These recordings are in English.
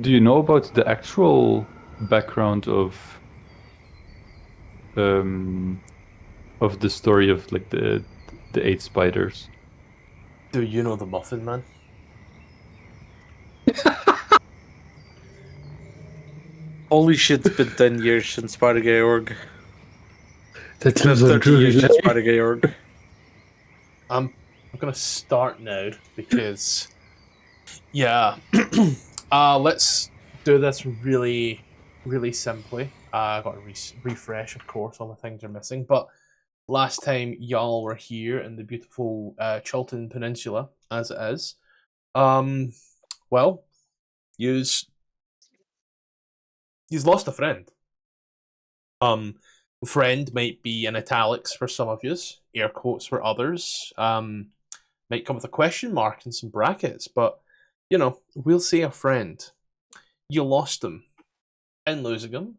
Do you know about the actual background um of the story of like the eight spiders? Do you know the Muffin Man? Holy shit, it's been 10 years since Spider-Gay.org. That It's been was a 30 years really since Spider-Gay.org. I'm gonna start now because yeah, let's do this really, really simply. I got to refresh, of course, all the things are missing. But last time y'all were here in the beautiful Chiltern Peninsula, as it is, um, well, you's lost a friend. Friend might be in italics for some of yous, air quotes for others. Might come with a question mark and some brackets, but you know, we'll say a friend. You lost him in losing him.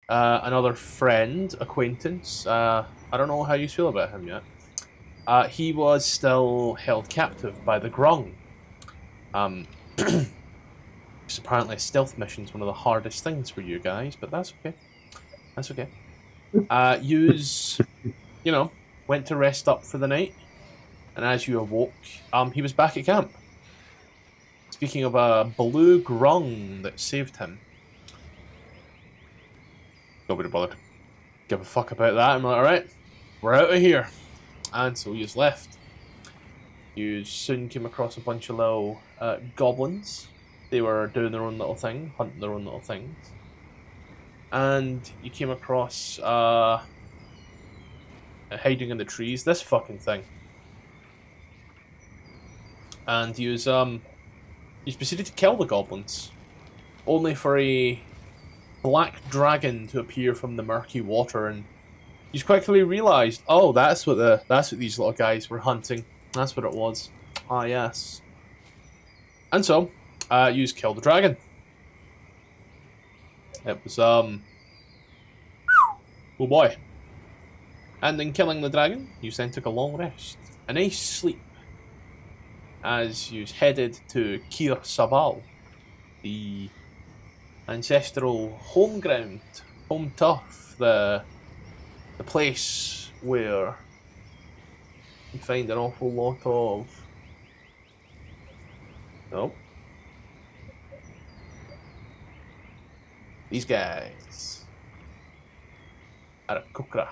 Another friend, acquaintance. I don't know how you feel about him yet. He was still held captive by the Grung. Because apparently stealth mission's one of the hardest things for you guys, but that's okay. That's okay. Yous, you know, went to rest up for the night, and as you awoke, he was back at camp. Speaking of a blue Grung that saved him. Nobody bothered. Give a fuck about that. I'm like, alright, we're out of here. And so you left. You soon came across a bunch of little goblins. They were doing their own little thing, hunting their own little things. And you came across hiding in the trees, this fucking thing. And you proceeded to kill the goblins. Only for a black dragon to appear from the murky water, and you quickly realised, oh, that's what these little guys were hunting. That's what it was. Ah, yes. And so, you just killed the dragon. It was oh boy. And in killing the dragon, you then took a long rest, a nice sleep, as you headed to Kir-Sabal, the ancestral home ground, home turf, the place where you find an awful lot of these guys are a kukra.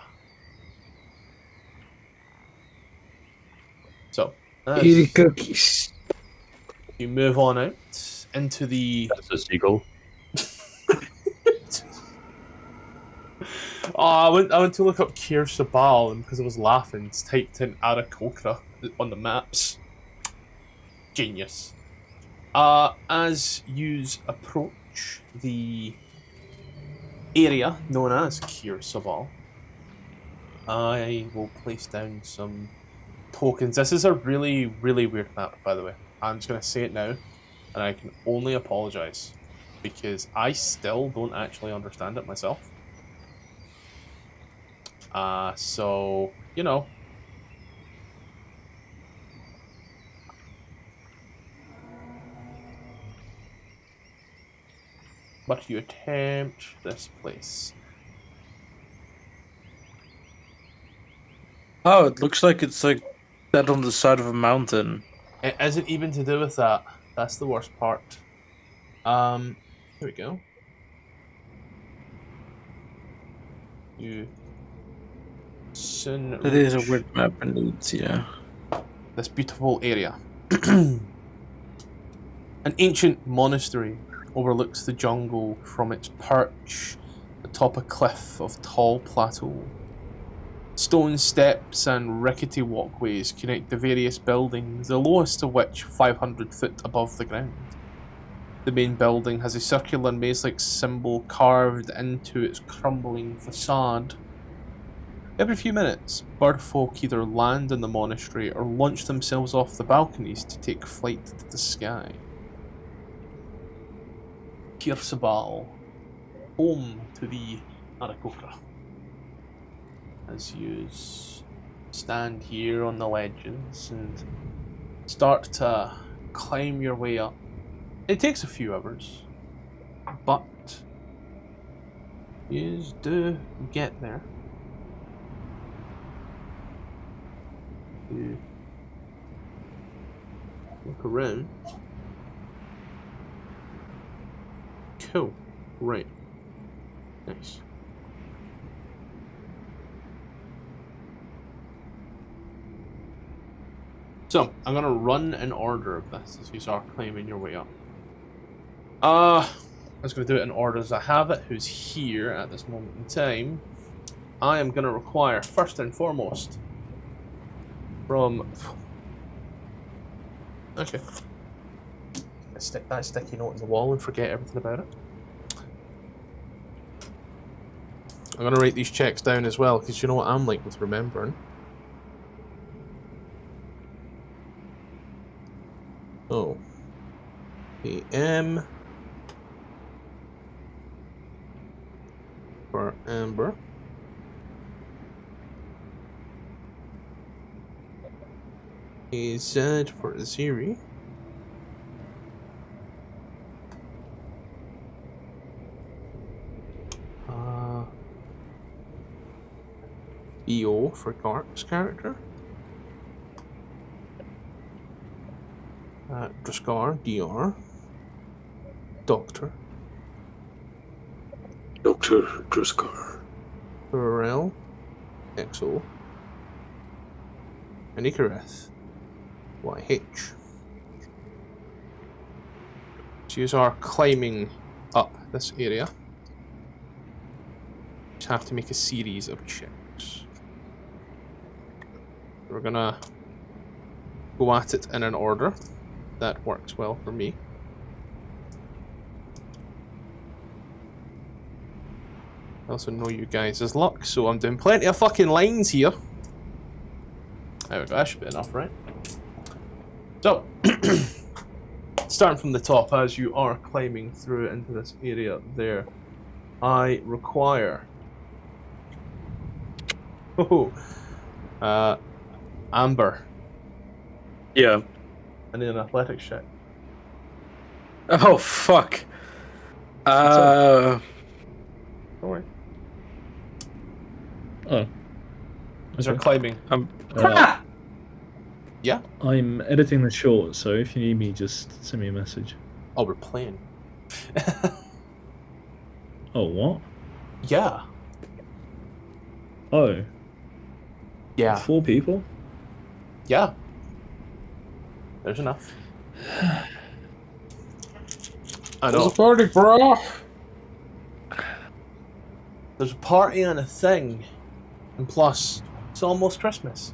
So Eat cookies. you move on out into the That's a seagull. Oh, I went to look up Kir-Sabal, and because I was laughing, it's typed in Arakokra on the maps. Genius. As you approach the area known as Kir-Sabal, I will place down some tokens. This is a really, really weird map, by the way. I'm just going to say it now, and I can only apologise, because I still don't actually understand it myself. So, you know. But you attempt this place. Oh, it looks like it's like that on the side of a mountain. It isn't even to do with that. That's the worst part. Here we go. You soon It is a reach weird map indeed, yeah. this beautiful area. An ancient monastery overlooks the jungle from its perch atop a cliff of tall plateau. Stone steps and rickety walkways connect the various buildings, the lowest of which 500 foot above the ground. The main building has a circular maze-like symbol carved into its crumbling facade. Every few minutes, birdfolk either land in the monastery or launch themselves off the balconies to take flight to the sky. Kir-Sabal, home to the Arakokra. As you stand here on the ledges and start to climb your way up. It takes a few hours. but you do get there. You look around. Cool. Right. Nice. So, I'm gonna run an order of this as you start climbing your way up. I was gonna do it in order as I have it. Who's here at this moment in time? I am gonna require, first and foremost, from... Okay. Stick that sticky note in the wall and forget everything about it. I'm gonna write these checks down as well, because you know what I'm like with remembering. Oh. AM for Amber. AZ for Aziri. EO for Gark's character. Draskar, DR. Doctor. Dr. Druskar. Burrell. XO. And Icarus. YH. So you are climbing up this area. Just have to make a series of checks. We're gonna go at it in an order. That works well for me. I also know you guys' luck, so I'm doing plenty of fucking lines here. There we go, that should be enough, right? So, starting from the top, as you are climbing through into this area there, I require... Amber. Yeah. I need an athletics check. Oh, fuck. Don't worry. Oh. As you're Okay. climbing. Yeah? I'm editing the short, so if you need me, just send me a message. Oh, we're playing. Oh, what? Yeah. Oh, Yeah. 4 people? Yeah. There's enough. I There's a know. party, bro. There's a party and a thing. And plus, it's almost Christmas.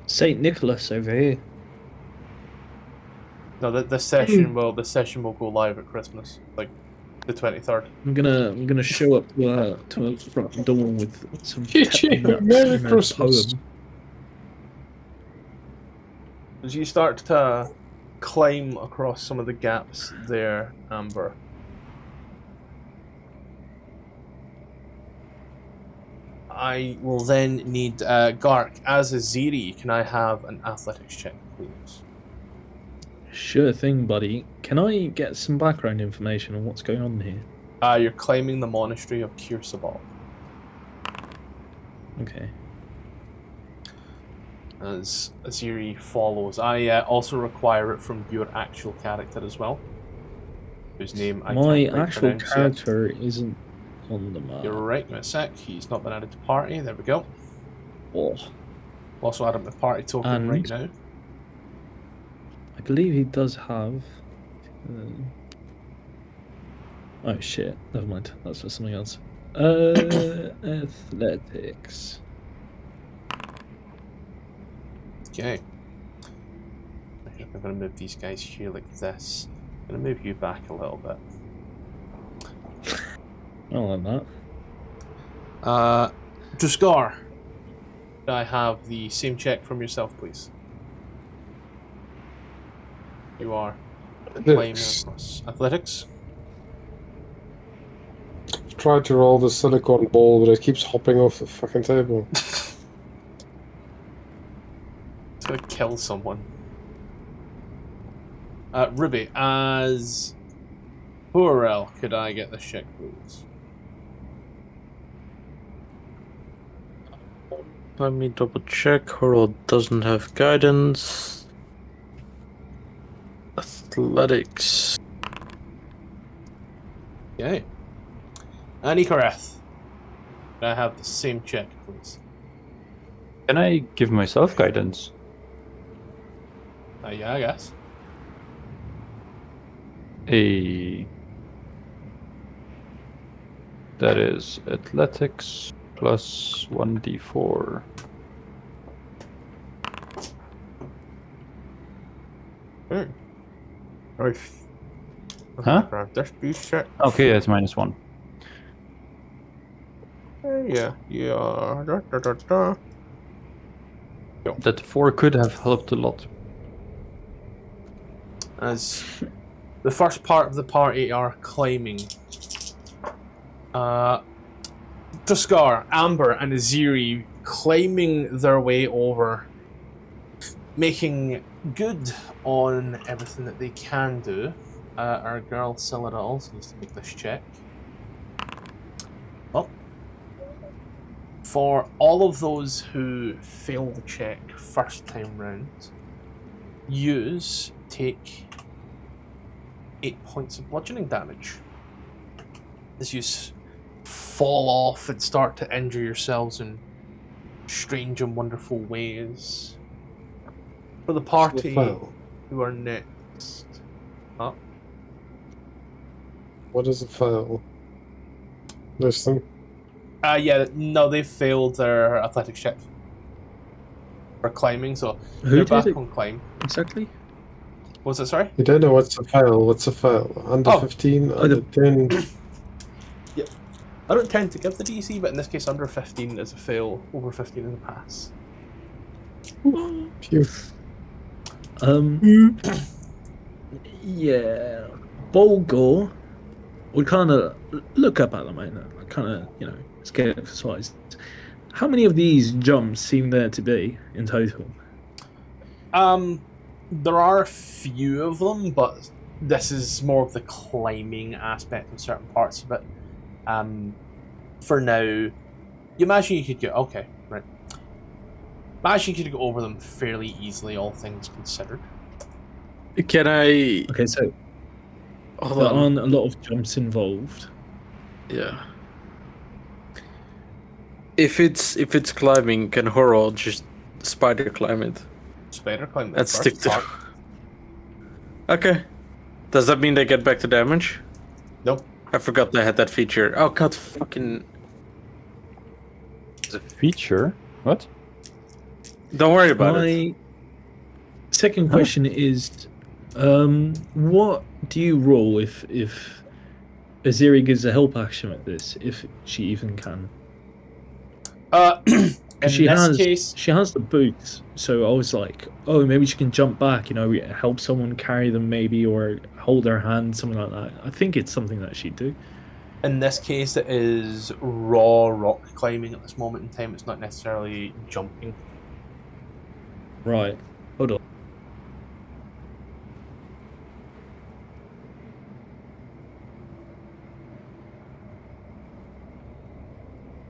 Saint Nicholas over here. No, this session will go live at Christmas, like the 23rd. I'm gonna show up to a front door with some GG, pepper nuts Merry and a Christmas. poem. As you start to climb across some of the gaps there, Amber, I will then need Gark as a Ziri. Can I have an athletics check, please? Sure thing, buddy. Can I get some background information on what's going on here? You're climbing the monastery of Kir-Sabal. Okay. As Aziri follows. I also require it from your actual character as well, whose name I My can't quite actual pronounce yet. character isn't on the map. You're right, give me a sec. He's not been added to party. There we go. Oh, Also add him to party token And- right now. I believe he does have. Oh shit! Never mind. That's for something else. Athletics. Okay. I'm going to move these guys here like this. I'm going to move you back a little bit. I don't like that. Draskar, can I have the same check from yourself, please? You are playing across athletics. Tried to roll the silicone ball, but it keeps hopping off the fucking table. It's going to kill someone. Ruby, as Burrell, could I get this check, please? Let me double check. Harold doesn't have guidance. Athletics. Okay. And Ikareth, could I have the same check, please? Can I give myself guidance? Yeah, I guess. That is athletics plus 1d4. Nice. Huh? This beast check. Okay, it's -1. Yeah. That 4 could have helped a lot. As the first part of the party are climbing, Tuskar, Amber, and Aziri climbing their way over, making good on everything that they can do. Our girl Scylla also needs to make this check. Well, for all of those who fail the check first time round, take 8 points of bludgeoning damage as you fall off and start to injure yourselves in strange and wonderful ways. For the party who are next. Huh? What is a fail? This thing? Yeah, no, they failed their athletics check for climbing, so Who they're did back it on climb. exactly? Was it, sorry? You don't know what's a fail. What's a fail? Under Oh. 15? Under 10? Yeah. I don't tend to give the DC, but in this case, under 15 is a fail, over 15 is a pass. Phew. Yeah. Bolgor would kind of look up at the moment, kind of, scared for size. How many of these jumps seem there to be in total? There are a few of them, but this is more of the climbing aspect of certain parts of it. For now, you imagine you could get imagine you could go over them fairly easily, all things considered. Can I? Okay, so Hold there on. aren't a lot of jumps involved. Yeah. If it's climbing, can Harold just spider climb it? Spider climb the Let's first stick to. part. Okay. Does that mean they get back to damage? Nope. I forgot they had that feature. Oh god, fucking. The feature? What? Don't worry about it. My second question is, what do you roll if Aziri gives a help action with this, if she even can? In She this case, she has the boots, so I was like, oh, maybe she can jump back, help someone carry them maybe, or hold their hand, something like that. I think it's something that she'd do. in this case, it is raw rock climbing at this moment in time. It's not necessarily jumping. Right. Hold on.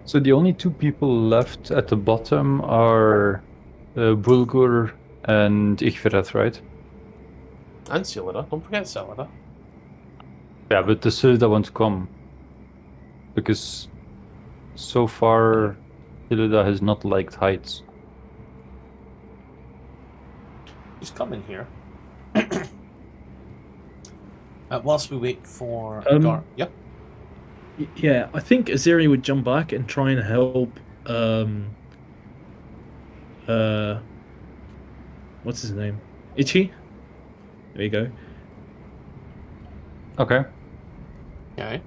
So the only 2 people left at the bottom are Bulgur and Ichveret, right? And Scylla. Don't forget Scylla. Yeah, but the Silda won't come. Because so far, Silda has not liked heights. Just come in here. Whilst we wait for Gar. Yep. Yeah, I think Aziri would jump back and try and help. What's his name? Ichi. There you go. Okay. Okay.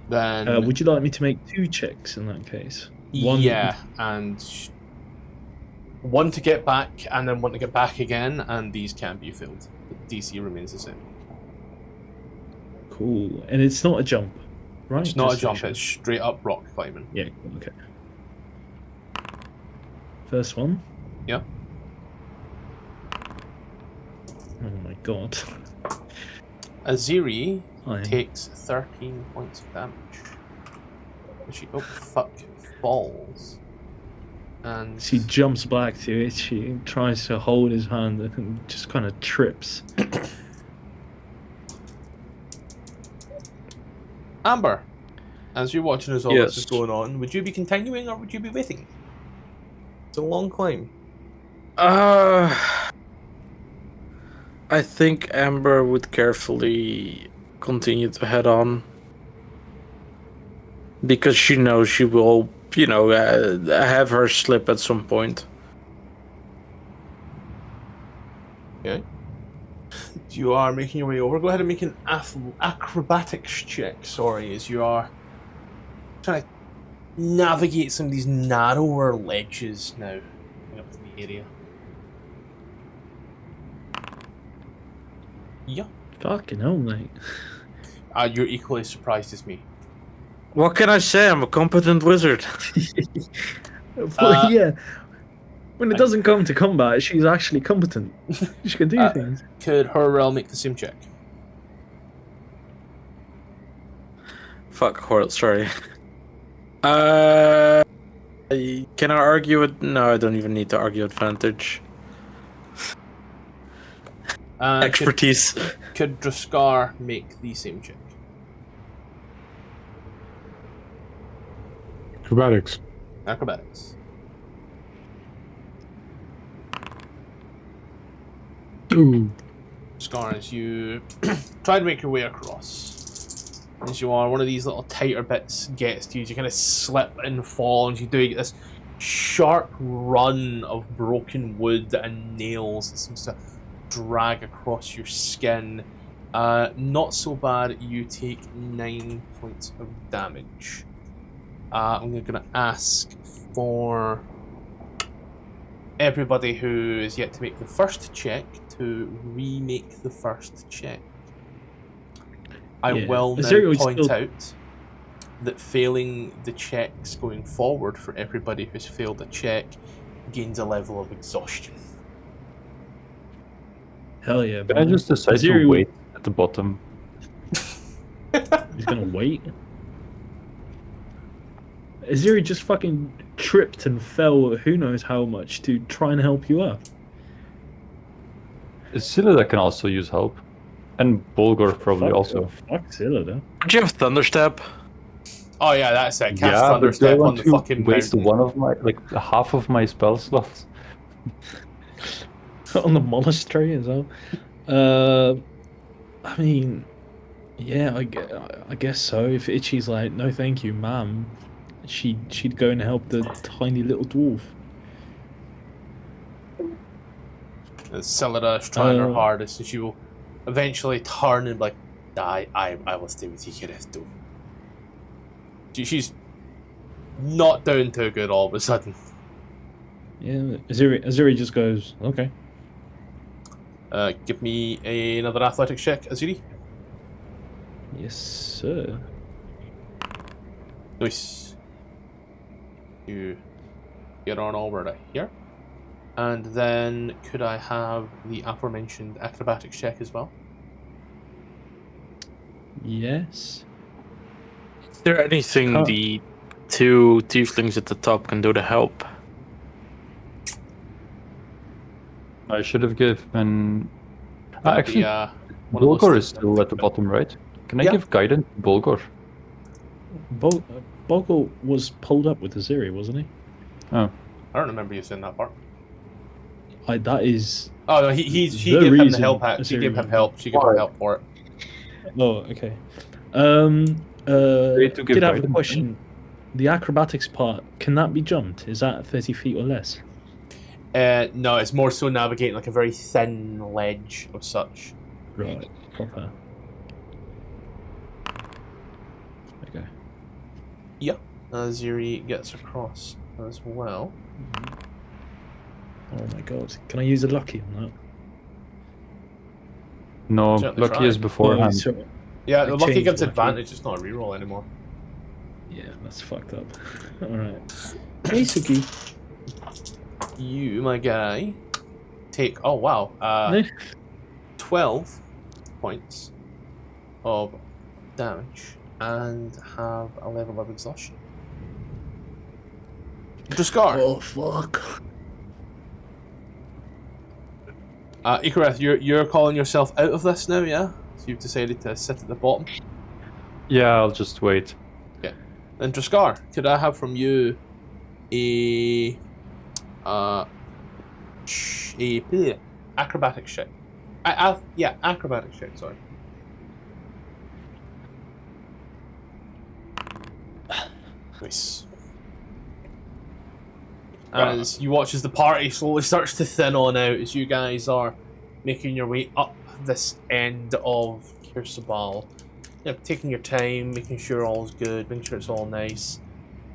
Then. Would you like me to make 2 checks in that case? One. Yeah, and one to get back, and then one to get back again, and these can be filled. The DC remains the same. Cool. And it's not a jump, right? It's not a Just to jump, make it's straight up rock climbing. sure. Yeah, okay. First one. Yeah. Oh my god. Aziri I takes 13 points of damage. And she, oh fuck, falls. And She jumps back to it. She tries to hold his hand and just kind of trips. Amber, as you're watching as all this is Yes. going on, would you be continuing or would you be waiting? It's a long climb. I think Amber would carefully continue to head on. Because she knows she will, have her slip at some point. Okay. You are making your way over. Go ahead and make an acrobatics check, sorry, as you are trying to navigate some of these narrower ledges now. Coming up to the area. Yeah. Fucking hell, mate. You're equally surprised as me. What can I say? I'm a competent wizard. But yeah, when it doesn't come to combat, she's actually competent. She can do things. Could Horrell make the same check? Fuck, Horrell, sorry. Can I argue it? No, I don't even need to argue advantage. Expertise. Could Draskar make the same check? Acrobatics. Acrobatics. Ooh. Scar, as you try to make your way across, as you are, one of these little tighter bits gets to you. You kind of slip and fall, and you do get this sharp run of broken wood and nails that seems to drag across your skin. Not so bad. You take 9 points of damage. I'm going to ask for everybody who is yet to make the first check to remake the first check. I will now point out that failing the checks going forward for everybody who's failed a check gains a level of exhaustion. Hell yeah. Can I just decide to wait at the bottom? He's gonna wait? Aziri just fucking tripped and fell who knows how much to try and help you up. Scylla can also use help. And Bolgor probably also. Fuck Scylla. Do you have Thunderstep? Oh yeah, that's it. Cast Yeah, but do I Thunderstep on want the to fucking waste mountain. one of my, half of my spell slots? On the monastery as well. I mean, yeah, I guess so. If Itchy's like, no thank you, ma'am, she'd go and help the tiny little dwarf. Scylla is trying her hardest, and she will eventually turn and be like, I will stay with you, Kir-Sabal. She's not doing too good all of a sudden. Yeah, Aziri just goes, okay. Give me another athletics check, Aziri. Yes, sir. Nice. You get on over to here. And then could I have the aforementioned acrobatics check as well? Yes. Is there anything the two tieflings at the top can do to help? I should have given... actually, Bolgor Bolgor is still at the bottom, right? Can I give guidance to Bolgor? Bolgor was pulled up with Aziri, wasn't he? Oh. I don't remember you saying that part. That is... Oh no, he gave him the help. She gave him help. She gave him help for it. Oh, okay. to give Did have a guidance, question. The acrobatics part, can that be jumped? Is that 30 feet or less? No, it's more so navigating like a very thin ledge of such. Right, proper. Okay. Yeah, Aziri gets across as well. Oh my god, can I use a lucky on that? No, Certainly lucky try. is beforehand. sorry. Yeah, I the lucky changed gives lucky. advantage, it's not a reroll anymore. Yeah, that's fucked up. Alright. Hey, Suki. You, my guy, take... Oh, wow. 12 points of damage and have a level of exhaustion. Draskar. Oh fuck! Icarus, you're calling yourself out of this now, yeah? So you've decided to sit at the bottom. Yeah, I'll just wait. Okay. Then Draskar, could I have from you a acrobatics check? Yeah, acrobatics check. Sorry. Nice. As you watch as the party slowly starts to thin on out, as you guys are making your way up this end of Kir-Sabal, taking your time, making sure all's good, making sure it's all nice.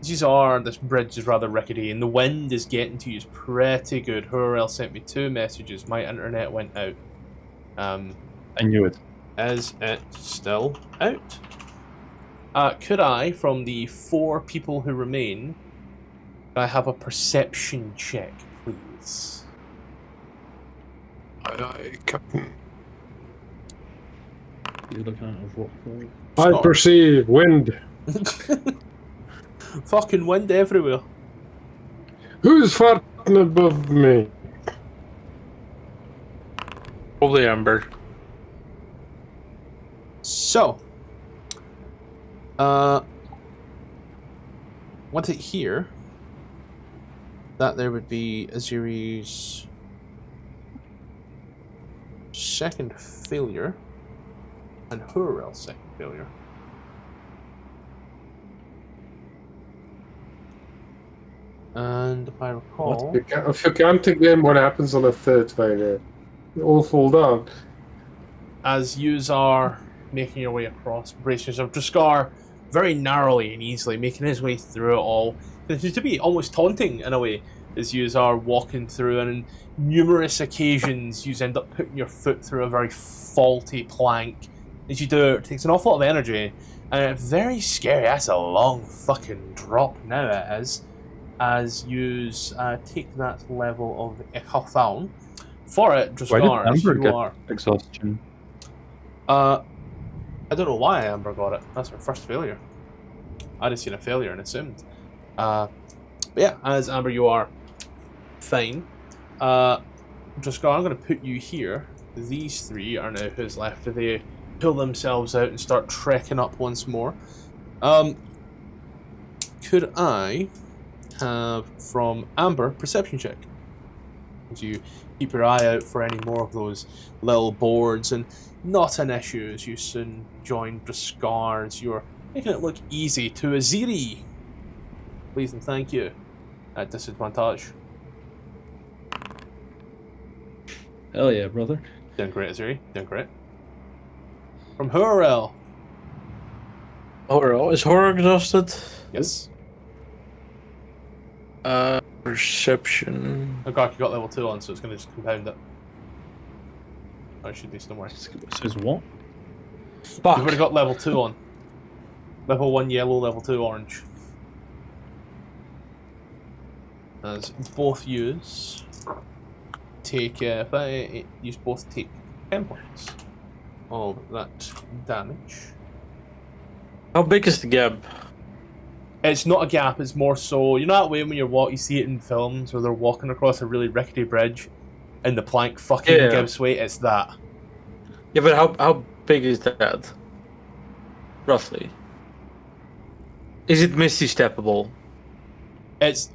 This bridge is rather rickety, and the wind is getting to you pretty good. Hurrell sent me 2 messages. My internet went out. I knew it. Is it still out? Could I, from the 4 people who remain, I have a perception check, please? Aye, Captain. You're looking at a rock wall. I perceive wind. Fucking wind everywhere. Who's farting above me? Probably Amber. So, want it here that there would be Aziri's second failure and Hurrell's second failure. And if I recall, If you can't take them, what happens on a 3rd failure? You all fall down. as yous are making your way across, brace yourself. Draskar very narrowly and easily making his way through it all. It seems to be almost taunting in a way, as yous are walking through, and on numerous occasions yous end up putting your foot through a very faulty plank. As you do, it takes an awful lot of energy, and it's very scary. That's a long fucking drop now it is, as yous take that level of Echafalm. For it, Why did Draskar, as Amber you get are... exhaustion? I don't know why Amber got it. That's her first failure. I just seen a failure and assumed. But yeah, as Amber, you are fine. Draskar, I'm going to put you here. These 3 are now who's left. They pull themselves out and start trekking up once more. Could I have from Amber perception check? As you keep your eye out for any more of those little boards, and not an issue as you soon join Draskar's. You're making it look easy to Aziri. Please and thank you. At disadvantage. Hell yeah, brother. Doing great, Aziri. Doing great. From Hurrell. Horror. Is Horror exhausted? Yes. Perception. Oh god, you got level 2 on, so it's going to just compound it. Oh, it should be somewhere. Says what? Fuck. You've already got level 2 on. Level 1 yellow, level 2 orange. As both use take, use both take 10 points of that damage. How big is the gap? It's not a gap, it's more so, you know that way when you see it in films where they're walking across a really rickety bridge and the plank fucking gives way? It's that. Yeah, but how big is that? Roughly. Is it misty steppable? It's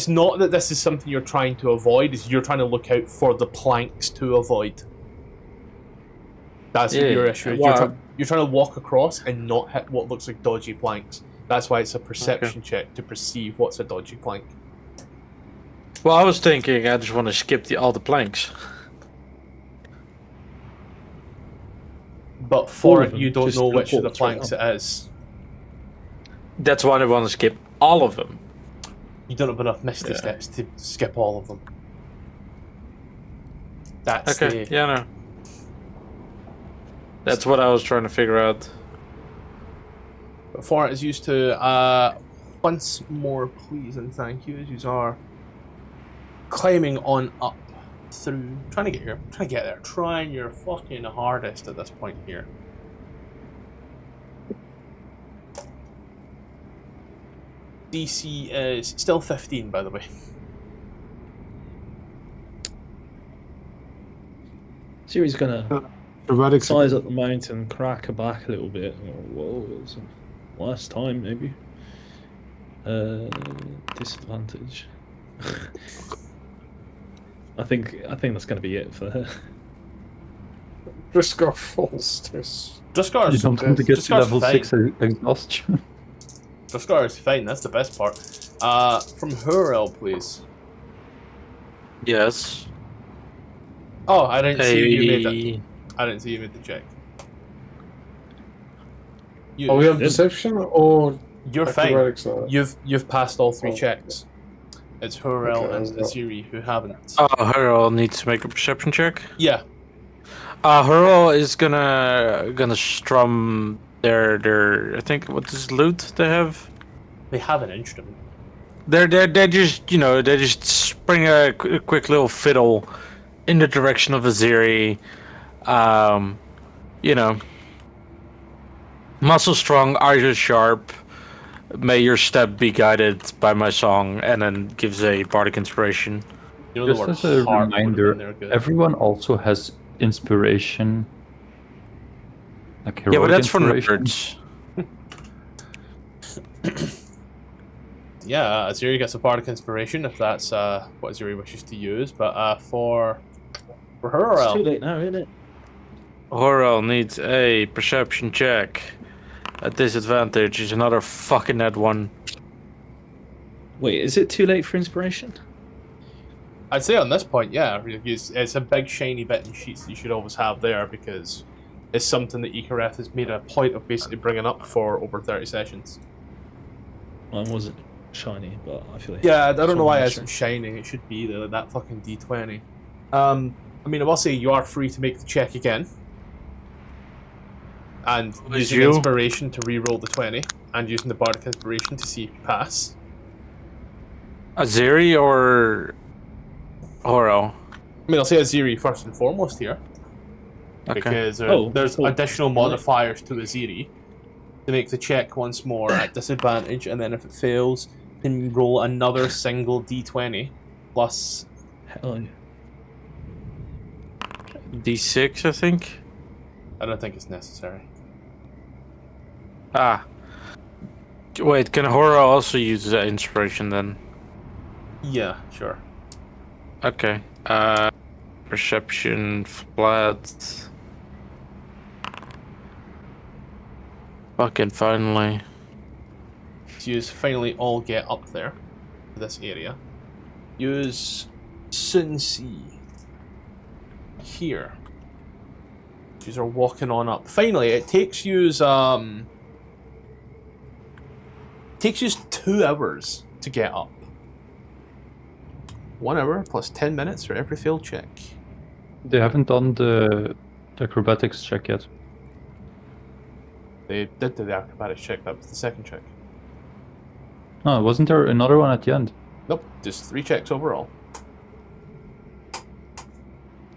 not that this is something you're trying to avoid, it's you're trying to look out for the planks to avoid. That's your issue. Wow. You're trying to walk across and not hit what looks like dodgy planks. That's why it's a perception check to perceive what's a dodgy plank. Well, I was thinking I just want to skip all the planks. But for All it, of them, you don't just know go which of the straight planks up. it is. That's why I want to skip all of them. You don't have enough misty steps to skip all of them. That's Okay, the... yeah, no. That's what I was trying to figure out. But for it is used to, once more please and thank you, as you are climbing on up through. Trying to get here. Trying to get there. Trying your fucking hardest at this point here. DC is still 15, by the way. Siri's gonna Acrobatics. size up the mountain, crack her back a little bit. Whoa, it's last time maybe. Disadvantage. I think that's gonna be it for her. Briscoe falls. This. Driscour's You don't want to get to Driscour's level fine. 6 exhaustion. Driscour's fine, that's the best part. From Hurrell, please. Yes. Oh, I didn't see you made that. Hey. I didn't see you made the check. You, Are we on perception or you're fine. acrobatics now? You've passed all 3 Oh. checks. It's Hurrell Okay, and well. Aziri who haven't. Harold needs to make a perception check. Yeah. Harold is gonna strum their I think what is loot they have. They have an instrument. They're just they just spring a quick little fiddle in the direction of Aziri. Muscle strong, eyes sharp. May your step be guided by my song, and then gives a bardic inspiration. You know the Just word as a heart would have reminder, been there good. everyone also has inspiration. Like Yeah, but heroic that's for inspiration. nerds. Yeah, Aziri gets a bardic inspiration if that's what Aziri wishes to use. But for It's too Hurrell, late now, isn't it? Horrell needs a perception check. At disadvantage is another fucking net one. Wait, is it too late for inspiration? I'd say on this point, yeah, it's a big shiny bit in sheets that you should always have there because it's something that Ikareth has made a point of basically bringing up for over 30 sessions. Mine wasn't shiny, but I feel like Yeah, I don't know why someone it's shining. It should be that fucking D20. I mean, I will say you are free to make the check again. And Was using you? inspiration to re-roll the 20, and using the bardic inspiration to see if you pass. Aziri or Horrell? I mean, I'll say Aziri first and foremost here, Okay. because Oh, there's cool. additional modifiers to Aziri to make the check once more at disadvantage, and then if it fails, then you roll another single D20 plus. Hell yeah. D6, I think. I don't think it's necessary. Ah. Wait, can Horrell also use the inspiration then? Yeah, sure. Okay. Perception flat. Fucking finally. So you finally all get up there to this area. Use Sunsi here. These are walking on up. Finally, it takes you 2 hours to get up. 1 hour plus 10 minutes for every failed check. They haven't done the acrobatics check yet. They did the acrobatics check. That was the second check. Oh, wasn't there another one at the end? Nope, just 3 checks overall.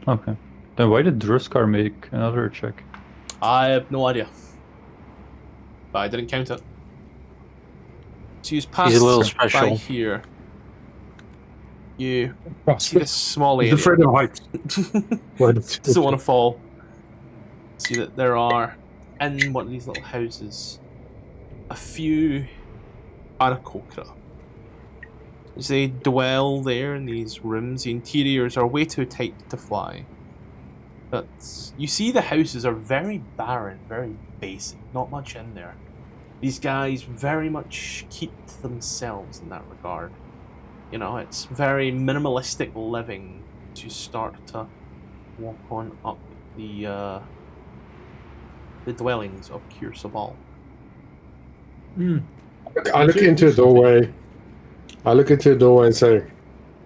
Okay. Then why did Druskar make another check? I have no idea. But I didn't count it. So you pass He's a little by special. here. You see this small He's area. afraid of heights. Doesn't want to fall. See that there are, in one of these little houses, a few Aarakocra. As they dwell there in these rooms, the interiors are way too tight to fly. But you see the houses are very barren, very basic, not much in there. These guys very much keep to themselves in that regard. You know, it's very minimalistic living to start to walk on up the dwellings of Kir-Sabal. I look into a doorway. And say,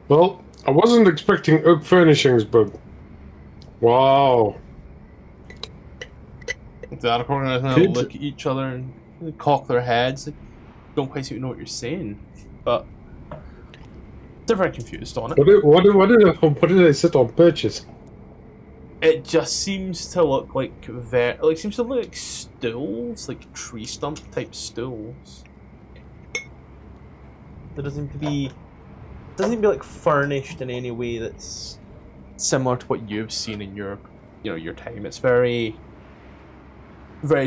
"Well, I wasn't expecting oak furnishings, but wow." The Aarakocra kind of look at each other and cock their heads. They don't quite know what you're saying, but They're very confused on it. What did they sit on? Perches? It just seems to look like seems to look like stools, like tree stump type stools. There doesn't seem to be like furnished in any way that's similar to what you've seen in your your time. It's very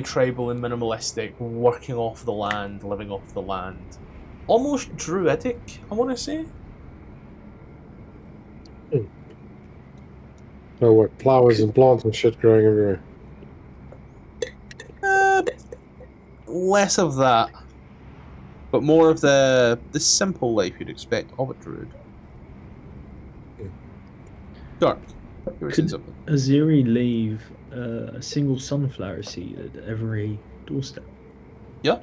tribal and minimalistic, working off the land, living off the land. Almost druidic, I want to say. Oh, what? Flowers and plants and shit growing everywhere. Less of that, but more of the simple life you'd expect of a druid. Dark. You were saying something. Aziri leave a single sunflower seed at every doorstep? Yeah.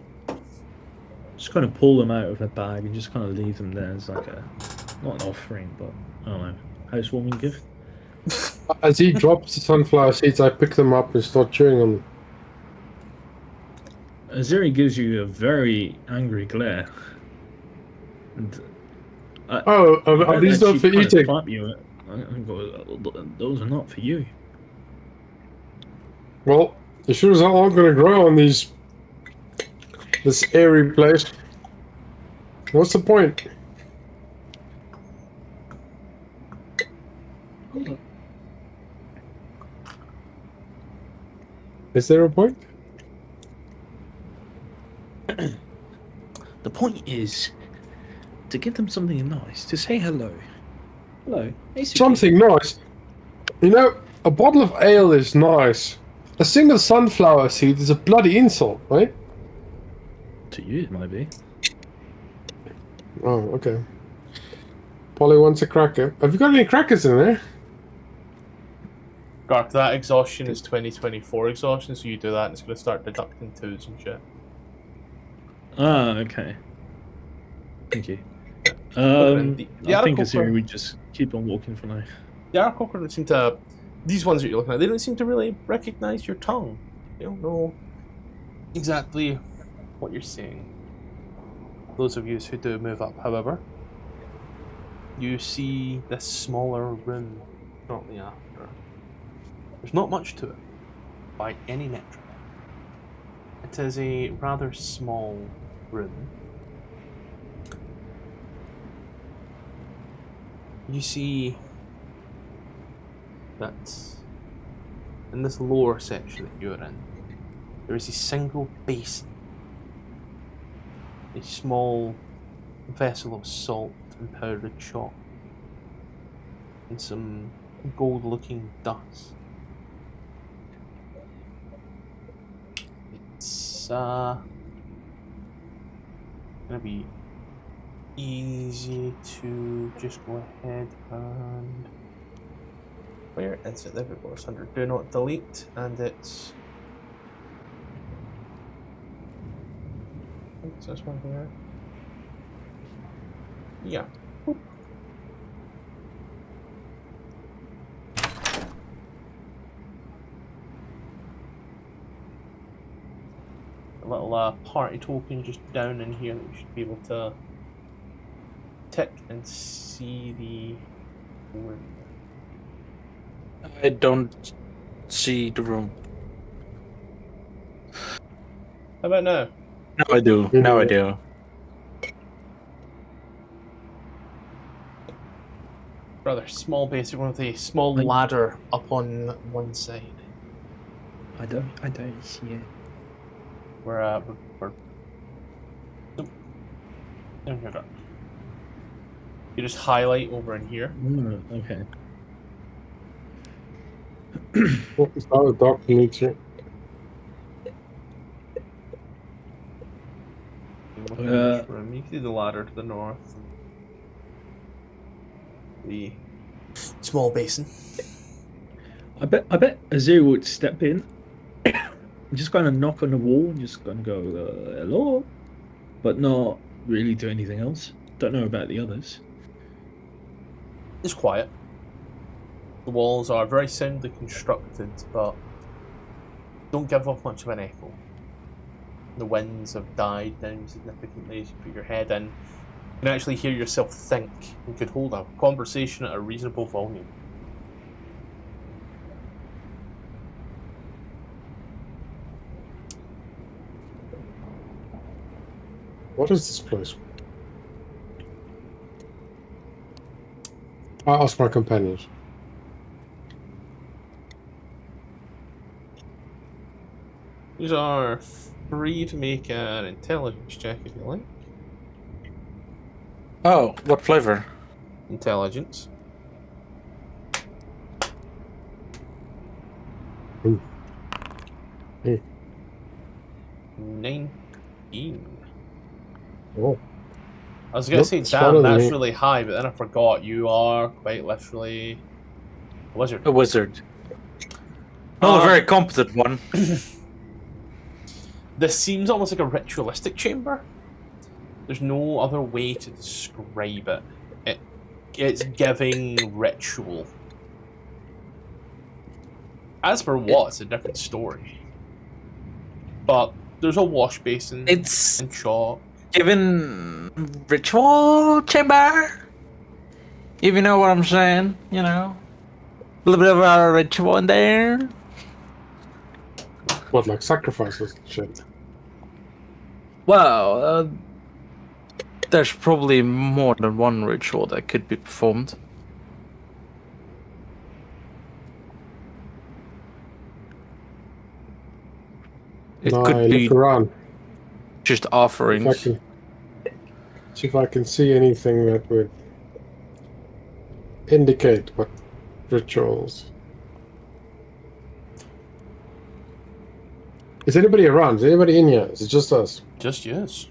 Just kind of pull them out of a bag and just kind of leave them there as like not an offering, but I don't know, housewarming gift. As he drops the sunflower seeds, I pick them up and start chewing them. Aziri gives you a very angry glare. And are these not for eating? Clap you. I go, those are not for you. Well, the sure as hell aren't going to grow on this airy place. What's the point? Is there a point? The point is to give them something nice, to say hello. Hello. Something nice. You know, a bottle of ale is nice. A single sunflower seed is a bloody insult, right? To you, it might be. Oh, okay. Polly wants a cracker. Have you got any crackers in there? Gark, that exhaustion is 2024 exhaustion, so you do that and it's going to start deducting twos and shit. Ah, okay. Thank you. The I think Aarakocra- Aziri would just keep on walking for now. The Aarakocra don't seem to... These ones that you're looking at, they don't seem to really recognize your tongue. They don't know exactly what you're saying. Those of you who do move up, however, you see this smaller room shortly after. There's not much to it, by any metric. It is a rather small room. You see that in this lower section that you're in, there is a single basin, a small vessel of salt and powdered chalk, and some gold-looking dust. It's gonna be easy to just go ahead and... Where is it? There it goes, under do not delete, and it's... I think it's this one here. Yeah. A little party token just down in here that you should be able to tick and see the room. I don't see the room. How about now? Now I do. Now I do. Rather small basic one with a small ladder up on one side. I don't see it. We're nope. Down here. You just highlight over in here. Okay. What is that? A dark nature? Look in this room. You can see the ladder to the north. The small basin. I bet Azir would step in, just kind of knock on the wall, and just kind of go hello, but not really do anything else. Don't know about the others. It's quiet. The walls are very soundly constructed, but don't give off much of an echo. The winds have died down significantly as you put your head in. You can actually hear yourself think and could hold a conversation at a reasonable volume. What is this place? I ask my companions. These are free to make an intelligence check if you like. Oh, what flavor? Intelligence. Ooh. Hey. 19. Oh. I was gonna Nope, say, it's smaller damn, than that's me. really high, but then I forgot you are quite literally a wizard. A wizard. Not a very competent one. This seems almost like a ritualistic chamber. There's no other way to describe it. It's giving ritual. As for what, it's a different story. But there's a wash basin It's and chalk. given ritual chamber. If you know what I'm saying, you know. A little bit of a ritual in there. What, like sacrifices and shit? Well, there's probably more than one ritual that could be performed. It No, I could be look around. just If I offerings. can, see if I can see anything that would indicate what rituals. Is anybody around? Is anybody in here? Is it just us? Just yes.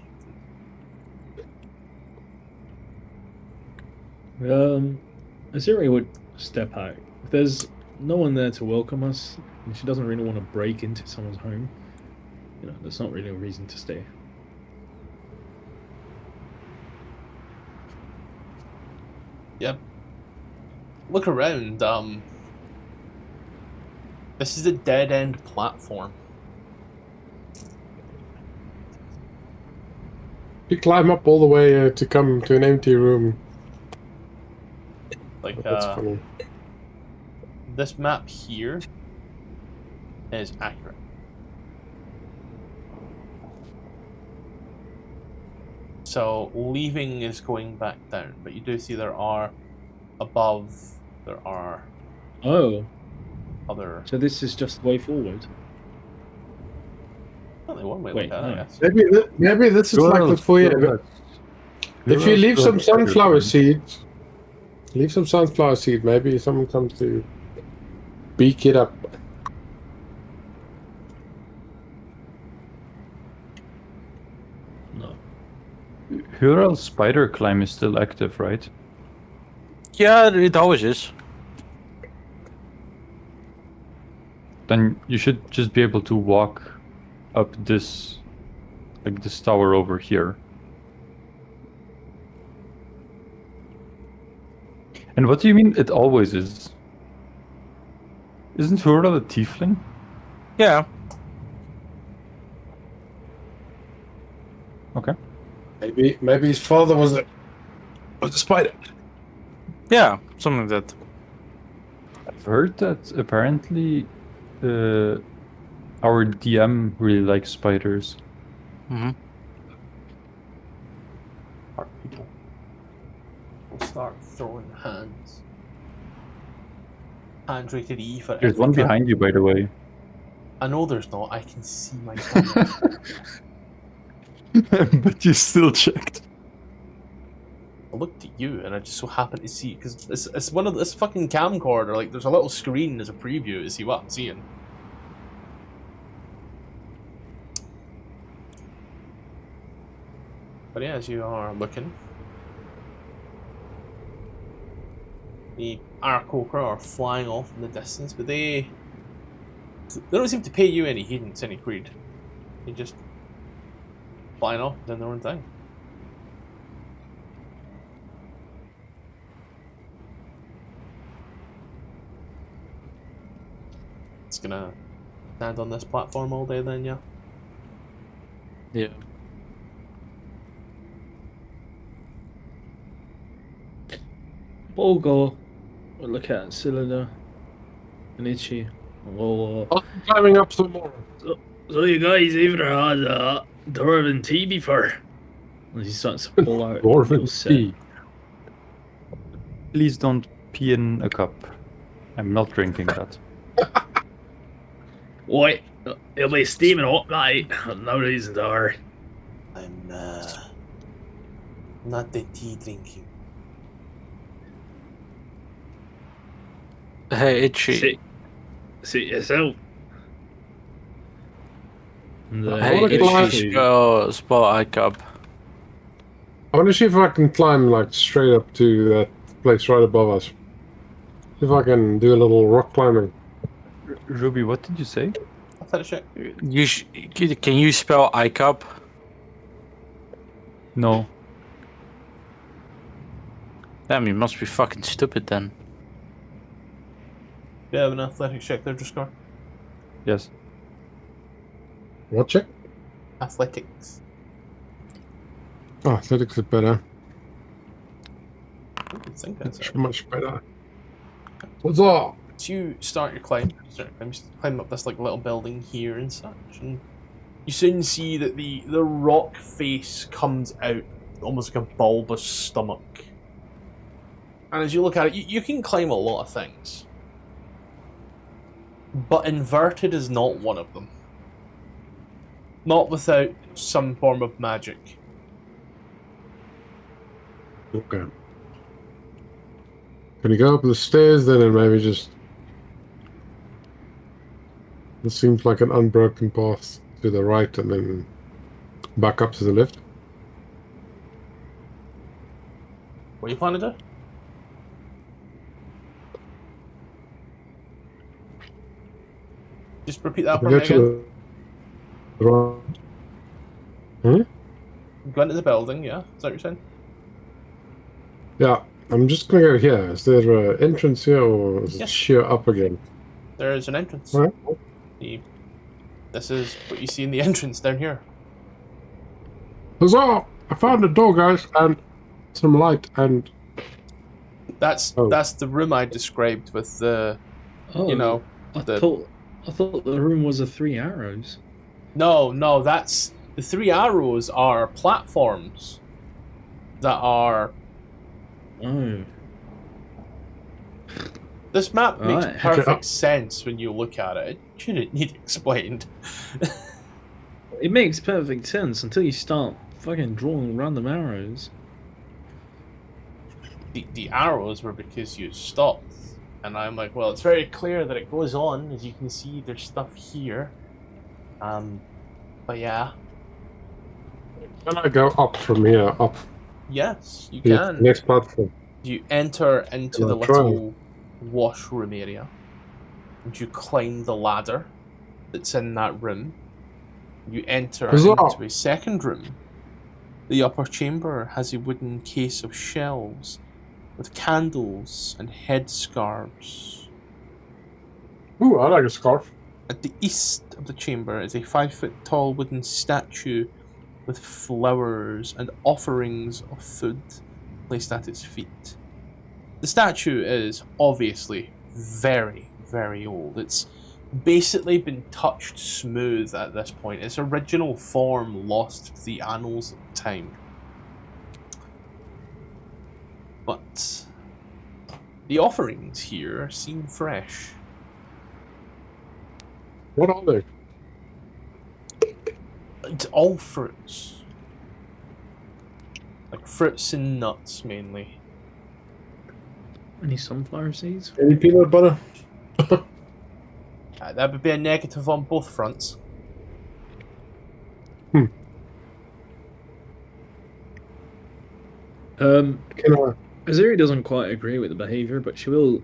Aziri would step out. If there's no one there to welcome us, and she doesn't really want to break into someone's home, you know, there's not really a reason to stay. Yep. Look around. This is a dead-end platform. You climb up all the way to come to an empty room. Like, That's funny. this map here is accurate. So leaving is going back down, but you do see there are Oh, other. so this is just the way forward. Only one way to Wait, look at it, I no. guess. Maybe this is like the foyer. If you leave some sunflower seeds, maybe someone comes to beak it up. No. Hural's spider climb is still active, right? Yeah, it always is. Then you should just be able to walk up this, like this tower over here. And what do you mean it always is? Isn't Hural a tiefling? Yeah. Okay. Maybe his father was a spider. Yeah, something like that. I've heard that apparently our DM really likes spiders. Mm-hmm. Our people will start throwing hands. Hand rated E for There's one every gun. behind you, by the way. I know there's not. I can see my camera. But you still checked. I looked at you and I just so happened to see because it's one of this fucking camcorder. Like there's a little screen as a preview to see what I'm seeing. But yeah, as you are looking, the Arkokra are flying off in the distance, but they don't seem to pay you any heed, any creed. They just flying off doing their own thing. It's gonna stand on this platform all day then, yeah? Yeah. We'll go look at Cylinder and Itchy. We'll, I'll be climbing up some more. so you guys ever had dwarven tea before? And he starts to pull out a little Dwarven set. tea. Please don't pee in a cup. I'm not drinking that. What? It'll be steaming hot, mate. No reason to hurry. I'm not the tea drinking. Hey, Itchy. Sit yourself. And, Hey, wanna climb- Itchy, spot ICUP. I want to see if I can climb like straight up to that place right above us. If I can do a little rock climbing. Ruby, what did you say? I'll take a check. Can you spell ICUP? No. Damn, you must be fucking stupid then. Yeah, have an athletics check there, just go. Yes. What check? Athletics. Oh, athletics is better. I think that's it. Much better. What's up? So you start your climb. You climb up this like little building here and such, and you soon see that the rock face comes out almost like a bulbous stomach. And as you look at it, you can climb a lot of things, but inverted is not one of them. Not without some form of magic. Okay. Can you go up the stairs then and maybe just... It seems like an unbroken path to the right and then back up to the left. What are you planning to do? Just repeat that for me Go again. to the right. Hmm? Go into the building, yeah? Is that what you're saying? Yeah, I'm just gonna go here. Is there an entrance here or is it Yes. sheer up again? There is an entrance. Alright. This is what you see in the entrance down here. Huzzah! I found a door, guys, and some light and... That's Oh. that's the room I described with the, Oh, you know, I the- thought the room was the 3 arrows. No, that's the 3 arrows are platforms that are. Oh. This map makes Right. perfect sense when you look at it. It shouldn't need explained. It makes perfect sense until you start fucking drawing random arrows. The arrows were because you stopped, and I'm like, well, it's very clear that it goes on. As you can see, there's stuff here. But yeah, Can I go up from here, up yes, you to the can. next platform? You enter into Can the I try? little washroom area, and you climb the ladder that's in that room. You enter Huzzah! into a second room. The upper chamber has a wooden case of shelves with candles and headscarves. Ooh, I like a scarf. At the east of the chamber is a 5-foot-tall wooden statue with flowers and offerings of food placed at its feet. The statue is obviously very, very old. It's basically been touched smooth at this point. Its original form lost to the annals of time. But the offerings here seem fresh. What are they? It's all fruits. Like fruits and nuts mainly. Any sunflower seeds? Any peanut butter? That would be a negative on both fronts. Can I... Azuri doesn't quite agree with the behavior, but she will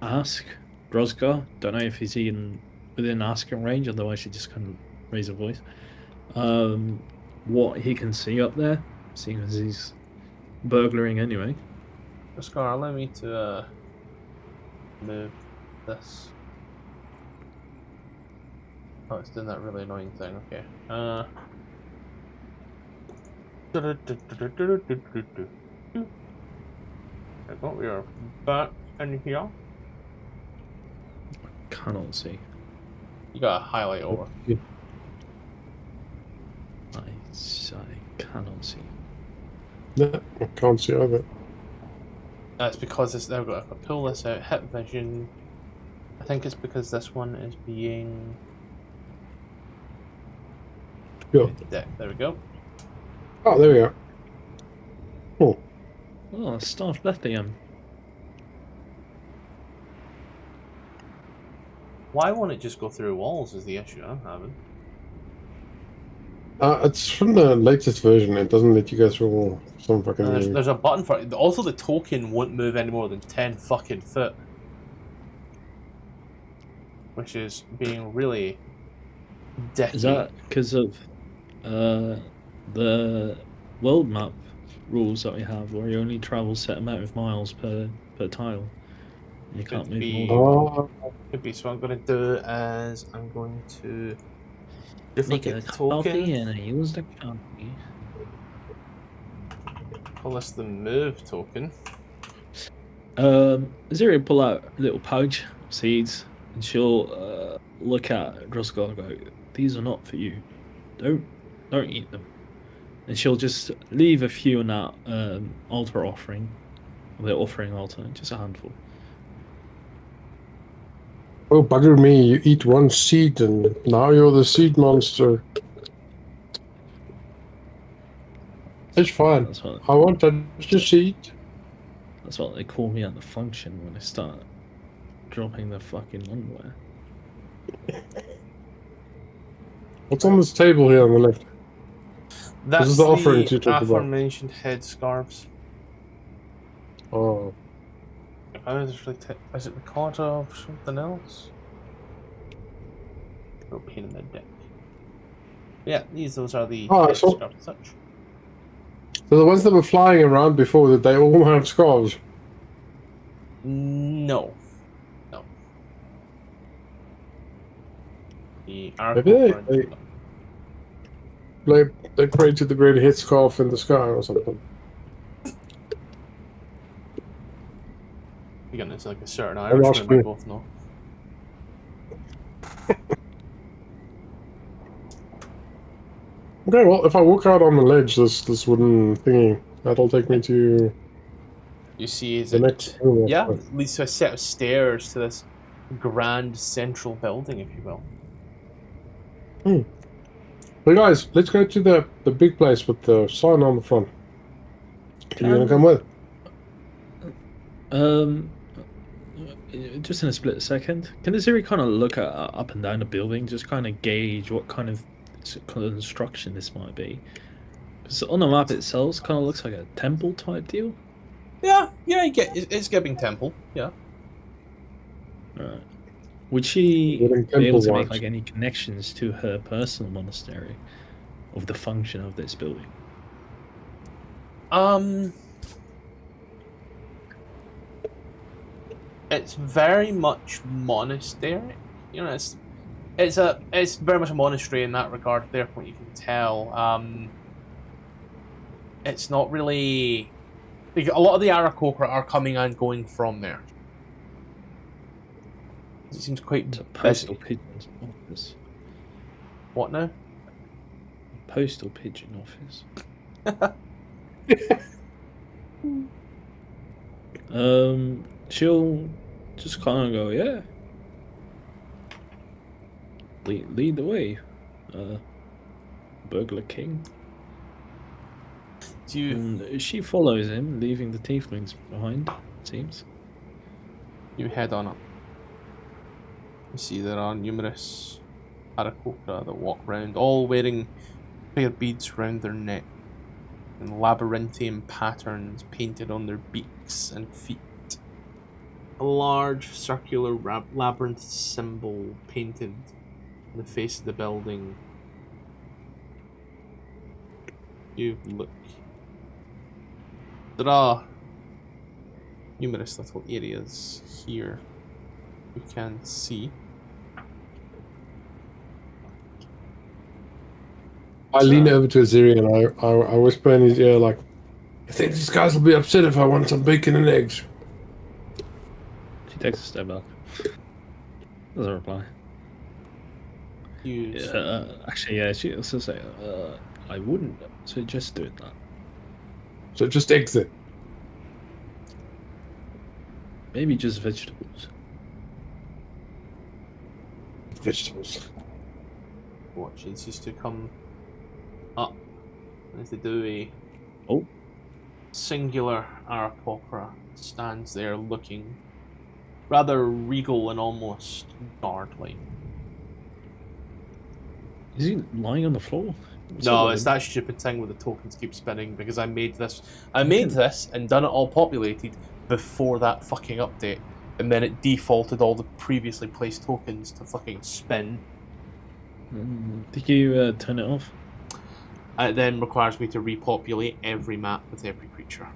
ask Drozgar. Don't know if he's within asking range, otherwise she just kind of raise a voice. What he can see up there, seeing as he's burglaring anyway. Scar, allow me to move this. Oh, it's doing that really annoying thing. Okay. There we go. We are back in here. Cannot see. You gotta highlight over. I cannot see. No, I can't see either. That's because it's. There we go. If I pull this out, hit vision. I think it's because this one is being. Yeah. Deck. There we go. Oh, there we go. Oh, Oh, staff Bethlehem. Why won't it just go through walls? Is the issue I'm having. it's from the latest version. It doesn't let you go through some fucking. There's a button for it. Also, the token won't move any more than 10 fucking foot, which is being really dicky. Is that because of the world map rules that we have, where you only travel set amount of miles per tile? You can't Could move be. more. Oh, Could be. So what I'm going to do is I'm going to Make a duplicate copy token. and I use the copy. Call this the move token. Zero pull out a little pouch of seeds, and she'll look at Droskar and go, "These are not for you. Don't eat them." And she'll just leave a few in that altar offering, the offering altar, just a handful. oh, bugger me! You eat one seed, and now you're the seed monster. It's fine. That's what I won't touch the seed. that's what they call me at the function when I start dropping the fucking underwear. What's on this table here on the left? That's is the offering you talk about. aforementioned headscarves. Oh, Is it the card of something else? No pain in the dick. Yeah, those are the Oh, I saw- headscarves and such. so the ones that were flying around before, that they all have scarves. No. No. The Maybe they pray to the great headscarf in the sky or something. Again, it's like a certain lost Irishman we me. both know. Okay, well, if I walk out on the ledge, this wooden thingy, that'll take me to You see, is the it? next room. Yeah, leads to a set of stairs to this grand central building, if you will. But guys, let's go to the big place with the sign on the front. Are you gonna come with? Just in a split second, can Azuri kind of look at up and down the building, just kind of gauge what kind of construction this might be? Because on the map itself, kind of looks like a temple type deal. Yeah, it's giving temple. Yeah. Right. Would she Getting be able to temple make vibes. like any connections to her personal monastery of the function of this building? It's very much monastery. You know, it's very much a monastery in that regard. There, from what you can tell, it's not really. Like, a lot of the Aarakocra are coming and going from there. It seems quite It's a busy. postal pigeon office. What now? Postal pigeon office. She'll just kind of go, yeah. Lead the way, Burglar King. Do you And she follows him, leaving the tieflings behind, it seems. you head on up? You see there are numerous Aarakocra that walk round, all wearing clear beads round their neck and labyrinthine patterns painted on their beaks and feet. A large circular labyrinth symbol painted on the face of the building. You look. There are numerous little areas here you can see. I lean over to Aziri and I whisper in his ear like, I think these guys will be upset if I want some bacon and eggs. She takes a step back. Doesn't reply. You Actually, yeah, she also say, I wouldn't suggest doing that. So just exit. Maybe just vegetables. Vegetables. watches just to come up as they do a singular Aarakocra stands there looking rather regal and almost guard-like. Is he lying on the floor? No, it's that stupid thing where the tokens keep spinning because I made this and done it all populated before that fucking update, and then it defaulted all the previously placed tokens to fucking spin. Did you turn it off? It then requires me to repopulate every map with every creature.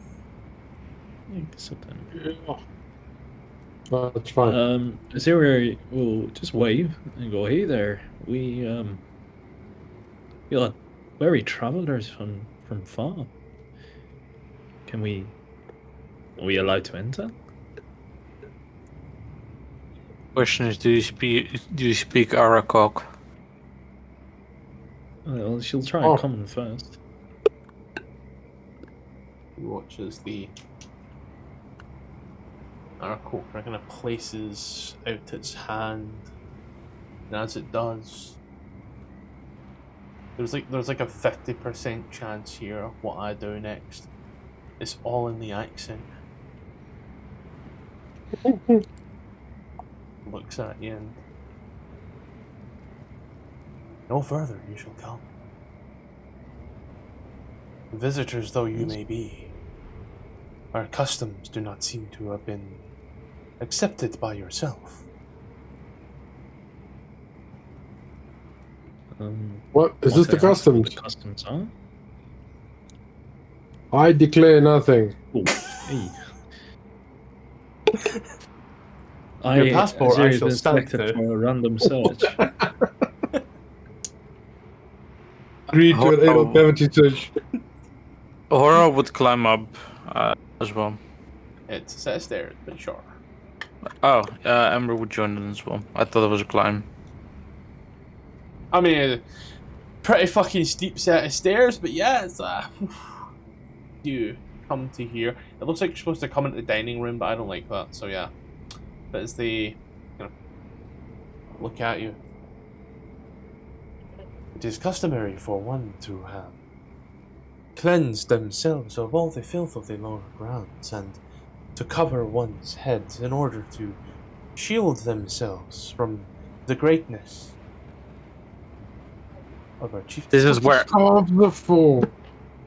Yeah, I guess I've done it. Yeah. That's fine. Azuri will just wave and go, "Hey there, we are weary travelers from far. Are we allowed to enter?" Question is, do you speak Aarakocra? Well, she'll try Oh. and common first. He watches the Aarakocra kind of places out its hand, and as it does, there's like a 50% chance here of what I do next. It's all in the accent. Looks at you and no further you shall come. Visitors though you may be, our customs do not seem to have been accepted by yourself. What is this? The customs? The customs are? I declare nothing. Oh, hey. Your passport I Azuri's shall been stand selected to. for a random search. Read your anal cavity search. Aurora would climb up as well. It's a set of stairs, but sure. Oh, Ember would join in as well. I thought it was a climb. I mean, pretty fucking steep set of stairs, but yeah, it's you come to here. It looks like you're supposed to come into the dining room, but I don't like that, so yeah. But as they look at you, it is customary for one to have cleansed themselves of all the filth of the lower grounds and to cover one's head in order to shield themselves from the greatness of our chief. This is where Of the fool.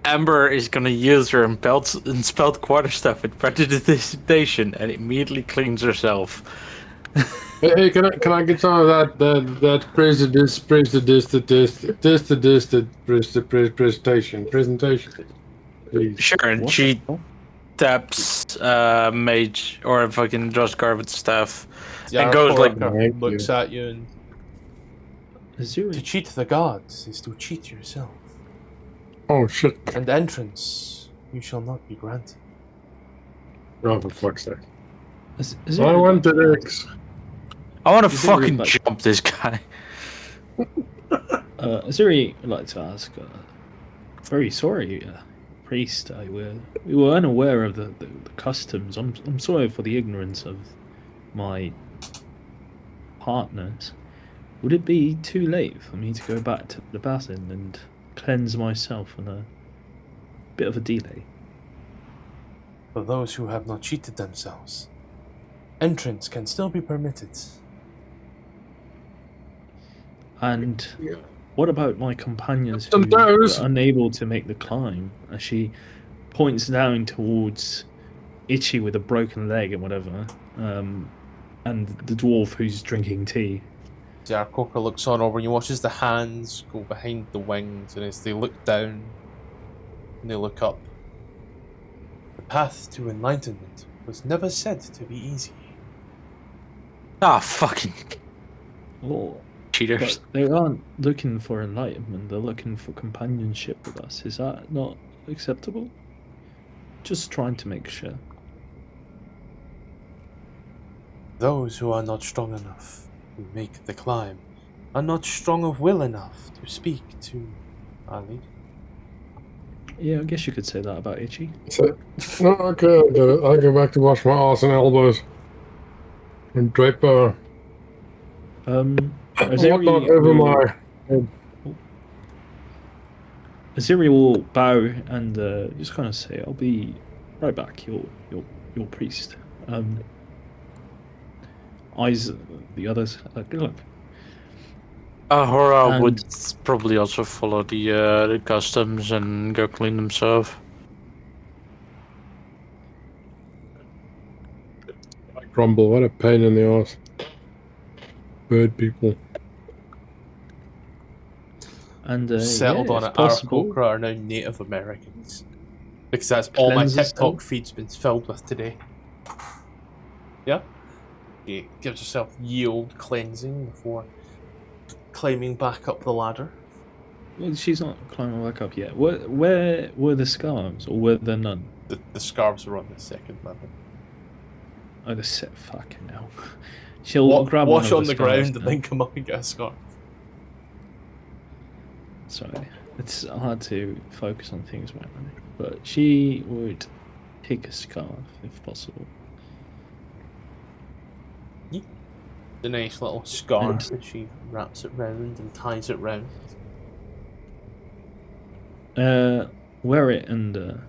Ember is gonna use her spelled quarterstaff with prestidigitation and immediately cleans herself. Hey, can I get some of that presentation, please? Sure, and What? she taps mage or fucking Josh Garvin staff and goes like, Thank looks you. at you and to Azuri, cheat the gods is to cheat yourself, Oh shit! and entrance you shall not be granted. Oh, for fuck's sake! Azuri, I want the eggs. I want to You do fucking look like- jump this guy. Azuri would like to ask, very sorry, priest. We were unaware of the customs. I'm sorry for the ignorance of my partners. Would it be too late for me to go back to the basin and cleanse myself on a bit of a delay? For those who have not cheated themselves, entrance can still be permitted. And what about my companions who Some toes. were unable to make the climb? As she points down towards Itchy with a broken leg and whatever, and the dwarf who's drinking tea. The Aarakocra looks on over and you watches the hands go behind the wings, and as they look down and they look up, the path to enlightenment was never said to be easy. Ah, fucking Oh, cheaters. but they aren't looking for enlightenment, they're looking for companionship with us. Is that not acceptable? Just trying to make sure. Those who are not strong enough to make the climb are not strong of will enough to speak to our leader. Yeah, I guess you could say that about Itchy. So, no, okay, I get it. I go back to wash my ass and elbows. And drape Aziri whatnot over will, my head. Aziri will bow and just kind of say, "I'll be right back, your priest." Eyes the others. Good luck. Ahura And- would probably also follow the customs and go clean themselves. Grumble, what a pain in the ass. Bird people. And Settled yeah, on if it, possible, Aarakocra are now Native Americans. Because that's all my Cleanses TikTok them. feed's been filled with today. Yeah? It gives yourself yield cleansing before climbing back up the ladder. Well, she's not climbing back up yet. Where were the scarves, or were there none? The scarves are on the second level. Oh, the set. Fucking hell. She'll grab one Wash of on the scarves ground and then come up and get a scarf. Sorry, it's hard to focus on things right now. But she would pick a scarf if possible. The nice little scarf And- that she wraps it round and ties it round. Wear it and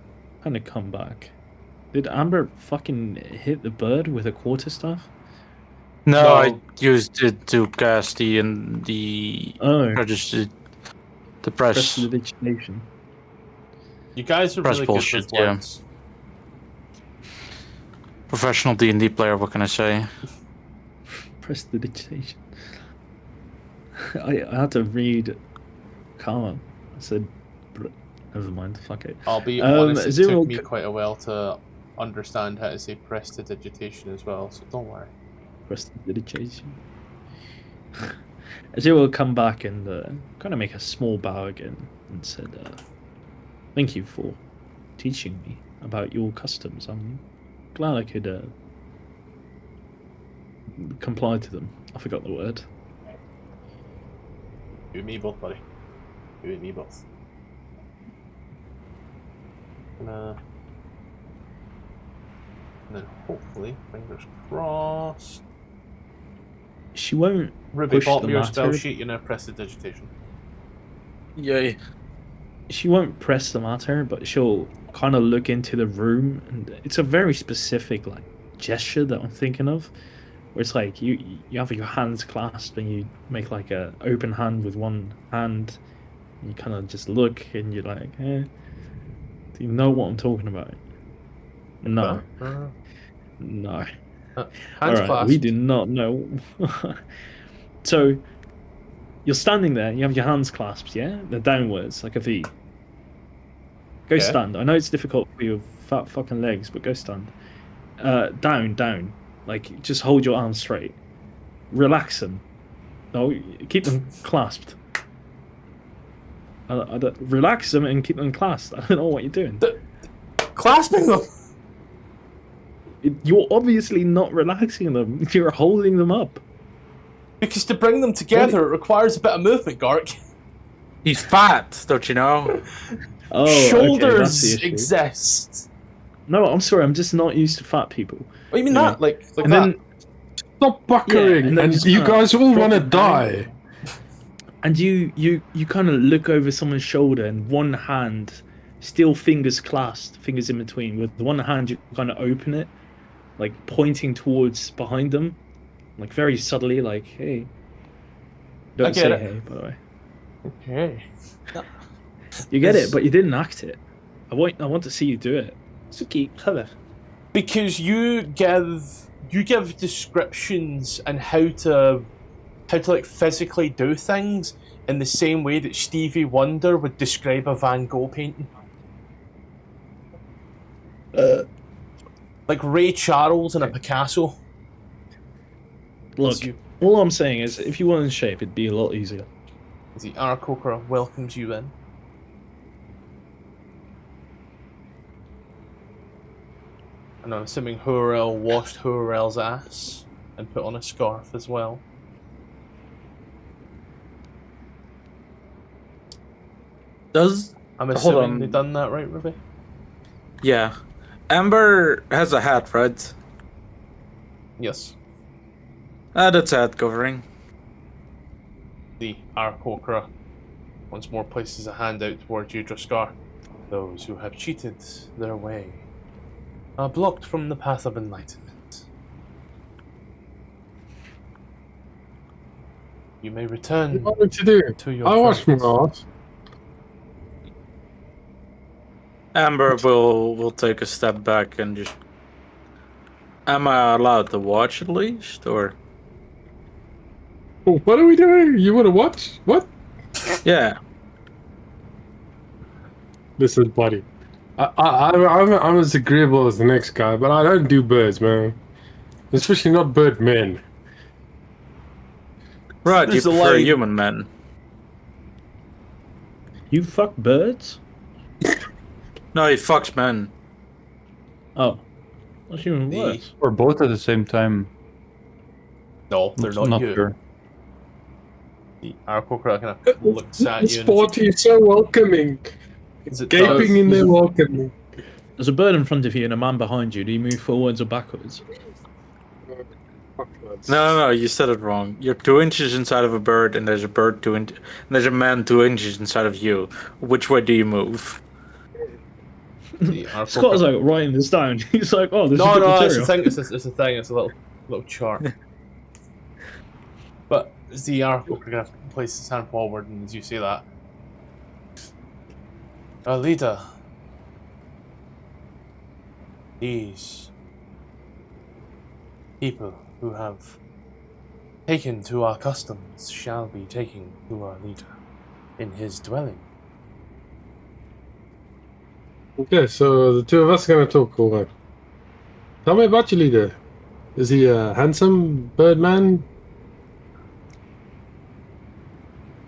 kind of come back. Did Amber fucking hit the bird with a quarterstaff? No, No. I used it to cast the Oh, register the press. prestidigitation. You guys are Press really bullshit, good with yeah. words. Professional D&D player, what can I say? Prestidigitation. I had to read Karma. I said, never mind. Fuck it. I'll be honest, it Zero took me quite a while to understand how to say prestidigitation as well, so don't worry. Prestidigitation. Azir will come back and kind of make a small bow again and said, "Thank you for teaching me about your customs. I'm glad I could comply to them. I forgot the word." You and me both, buddy. You and me both. And then hopefully, fingers crossed. She won't Ruby, push bought the me your spell matter. sheet, you now prestidigitation. Yay. She won't press the matter, but she'll kind of look into the room, and it's a very specific like gesture that I'm thinking of, where it's like you have your hands clasped and you make like a open hand with one hand, and you kind of just look and you're like, do you know what I'm talking about? No, no. Hands All right, clasped. we do not know. So you're standing there, you have your hands clasped, yeah? They're downwards, like a V. Go Okay. stand. I know it's difficult for your fat fucking legs, but go stand. Down. Like, just hold your arms straight. Relax them. No, keep them clasped. Relax them and keep them clasped. I don't know what you're doing. Clasping them! You're obviously not relaxing them. You're holding them up. Because to bring them together, it requires a bit of movement, Gark. He's fat, don't you know? Oh, okay, that's the Shoulders issue. exist. No, I'm sorry. I'm just not used to fat people. What do you mean Anyway. that? Like And that? then, Stop buckering, and then and just you kinda guys all drop want to it down. die. and you kind of look over someone's shoulder, and one hand, still fingers clasped, fingers in between. With one hand, you kind of open it, like pointing towards behind them, like very subtly, like, "Hey." Don't I get say it. "hey," by the way. Okay. You get It's- it, but you didn't act it. I want to see you do it. Suki, clever. Because you give descriptions and how to like physically do things in the same way that Stevie Wonder would describe a Van Gogh painting. Like Ray Charles and a Picasso. Look, You- all I'm saying is, if you weren't in shape, it'd be a lot easier. The Aarakocra welcomes you in. And I'm assuming Hurrell washed Hurrell's ass and put on a scarf as well. Does I'm Hold assuming on. they done that right, Ruby? yeah, Amber has a hat, right? Yes. That's a hat covering. The Aarakocra once more places a hand out towards you, Droskar. Those who have cheated their way are blocked from the path of enlightenment. You may What return do you want me to do? to your I wash my friends. ass. Amber will take a step back and just. Am I allowed to watch at least, or? What are we doing? You want to watch? What? Yeah. Listen, buddy. I'm as agreeable as the next guy, but I don't do birds, man. Especially not bird men. Right, you There's a prefer line. human men. You fuck birds? No, he fucks men. Oh. That's even The- worse. Or both at the same time. No, they're not you. Sure. The Aarakocra kind of looks at This you and party is so welcoming. as it Gaping does, in there welcoming. There's a bird in front of you and a man behind you. Do you move forwards or backwards? No, you said it wrong. You're 2 inches inside of a bird, and there's a bird and there's a man 2 inches inside of you. Which way do you move? the Aarakocra- Scott is like writing this down. He's like, oh, this No, is good no, it's a material. thing. It's a thing. It's a little chart. But as the Aarakocra kind of places his hand forward, and as you say that, leader, these people who have taken to our customs shall be taken to our leader in his dwelling. Okay, so the two of us are going to talk, cool man. Tell me about your leader. Is he a handsome bird man?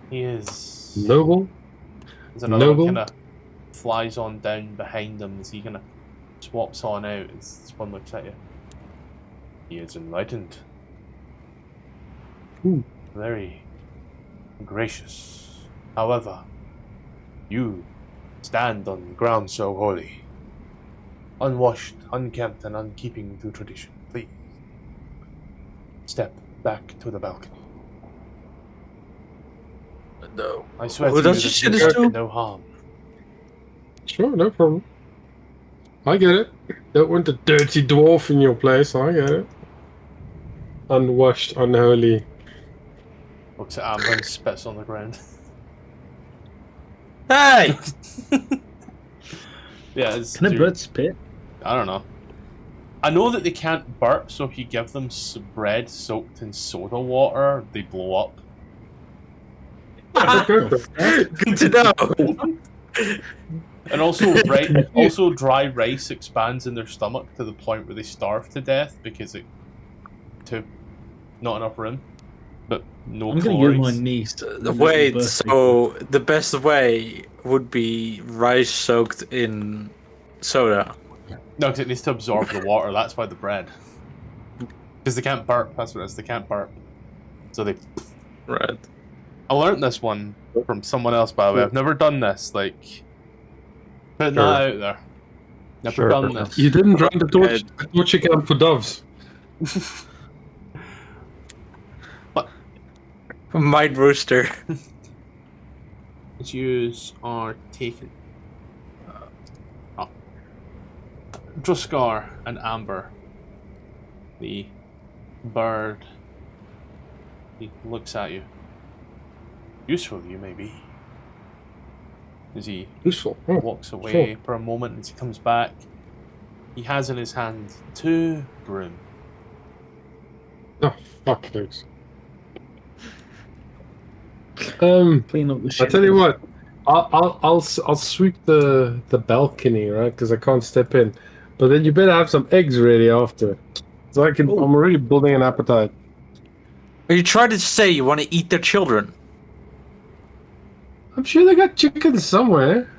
He is Noble? There's another Noble? one kind of flies on down behind him as he kind of swaps on out as this one looks at you. He is enlightened. Ooh. Very gracious. However, you stand on ground so holy. Unwashed, unkempt, and unkeeping to tradition. Please, step back to the balcony. No. I swear Who to you does that this you shit work do? no harm. Sure, no problem. I get it. Don't want a dirty dwarf in your place, I get it. Unwashed, unholy. Looks at Amber and spits on the ground. Hey! Yeah, it's, Can a bird spit? I don't know. I know that they can't burp, so if you give them bread soaked in soda water, they blow up. Good to know. And also, also dry rice expands in their stomach to the point where they starve to death because not enough room, but no I'm going to calories. give my niece. a little Wait, birthday so the best way would be rice soaked in soda. No, because it needs to absorb the water. That's why the bread. Because they can't burp. That's what it is. They can't burp. So they. Right. I learned this one from someone else, by the way. I've never done this. Like, putting that out there. Never Sure. done this. You didn't run the torture camp for doves. Might rooster. Yous are taken. Droskar and Amber. The bird. He looks at you. Useful you may be. As he Useful. Oh, walks away sure. for a moment, as he comes back, he has in his hand 2 broom. Oh, fuck those. Clean up the I shit. tell you what, I'll sweep the balcony, right? Because I can't step in. But then you better have some eggs ready after, so I'm already building an appetite. Are you trying to say you want to eat their children? I'm sure they got chickens somewhere.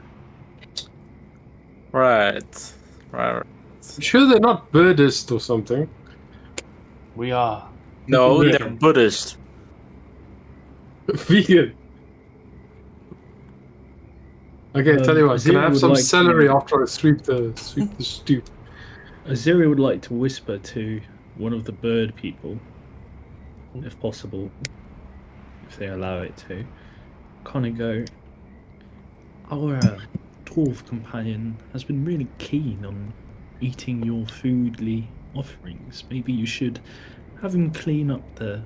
Right. I'm sure they're not Buddhist or something. We are. No, Vegan. they're Buddhist. Vegan. Okay, tell you what. Can Azir I have would some like celery to- after I sweep the stew? Aziri would like to whisper to one of the bird people, if possible, if they allow it to. Kind of go. Our dwarf companion has been really keen on eating your foodly offerings. Maybe you should have him clean up the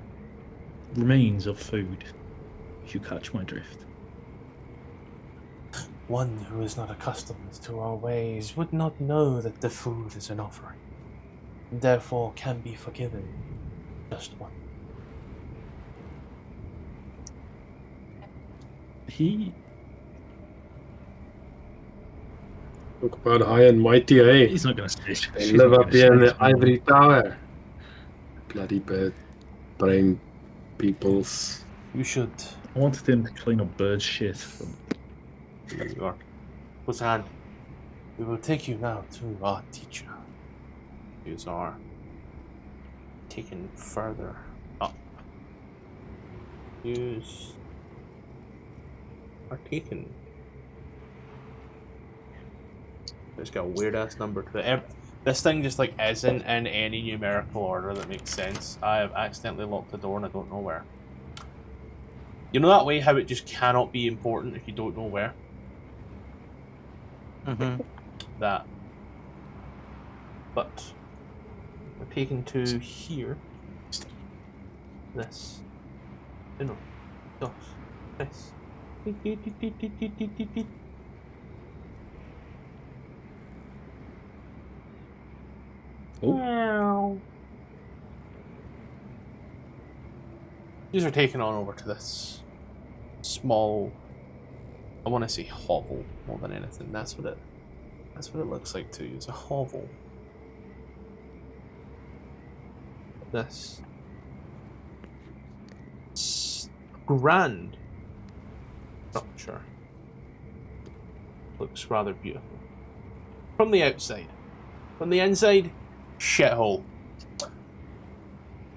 remains of food, if you catch my drift. One who is not accustomed to our ways would not know that the food is an offering, and therefore can be forgiven. Just one. He Talk about high and mighty, eh? he's not going to say. They she's live not up gonna here in say the to me. ivory tower. Bloody bird brain peoples. You should. I wanted him to clean up bird shit. There you are. Busan, we will take you now to our teacher. These are taken further up. Use are taken. It's got a weird ass number to it. This thing just like isn't in any numerical order that makes sense. I have accidentally locked the door and I don't know where. You know that way how it just cannot be important if you don't know where? Mm-hmm. That. But we're taken to here. This. No. Dos. This. Oh, These are taken on over to this small, I want to say hovel more than anything. That's what it looks like to you. It's a hovel. This grand structure looks rather beautiful from the outside. From the inside, shithole.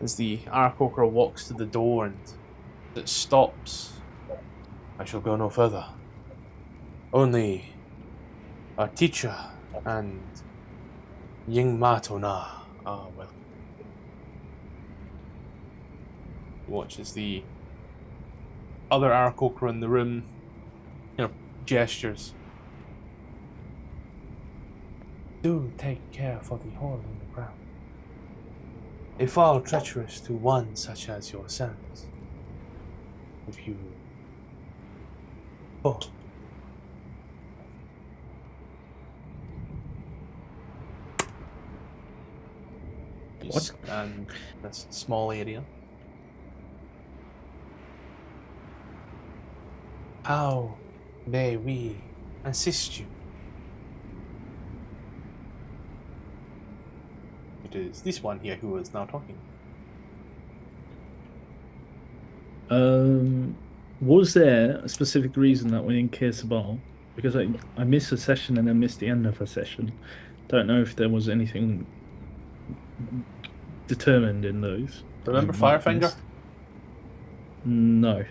As the Aarakocra walks to the door and it stops. I shall go no further. Only our teacher and Ying Matona are welcome. He watches the other Aarakocra in the room, gestures. Do take care for the hole in the ground. A fall treacherous to one such as yourselves. If you fall. What? And this small area. How may we assist you? It is this one here who is now talking. Was there a specific reason that we didn't Kir-Sabal? Because I missed a session and then missed the end of a session. Don't know if there was anything determined in those. Remember I might have Firefinger? missed. No.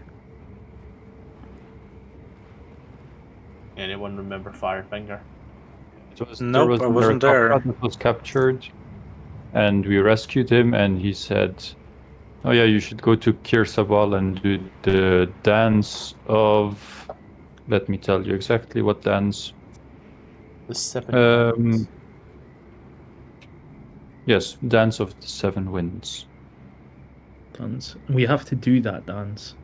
Anyone remember Firefinger? Nope, I wasn't there. That was captured, and we rescued him, and he said, "Oh yeah, you should go to Kir-Sabal and do the dance of." Let me tell you exactly what dance. The Seven Winds. Yes, Dance of the Seven Winds. Dance. We have to do that dance.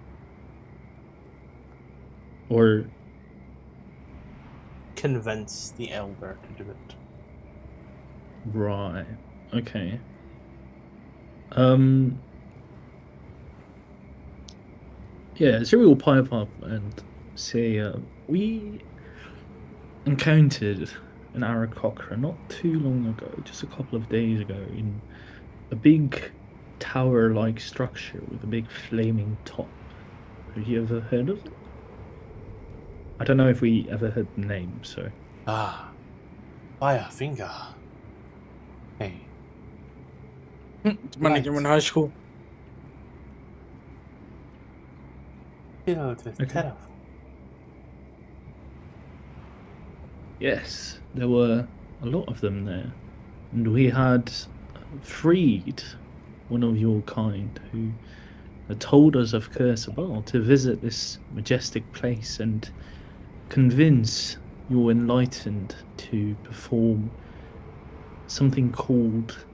Or Convince the elder to do it. right. Okay. Yeah, so we'll pipe up and say we encountered an Aarakocra not too long ago, just a couple of days ago, in a big tower-like structure with a big flaming top. Have you ever heard of it? I don't know if we ever heard the name, so... Ah, Firefinger. Hey. When you were in high school. Filled with Okay. terrible. Yes, there were a lot of them there. And we had freed one of your kind who had told us of Kir-Sabal to visit this majestic place and convince your enlightened to perform something called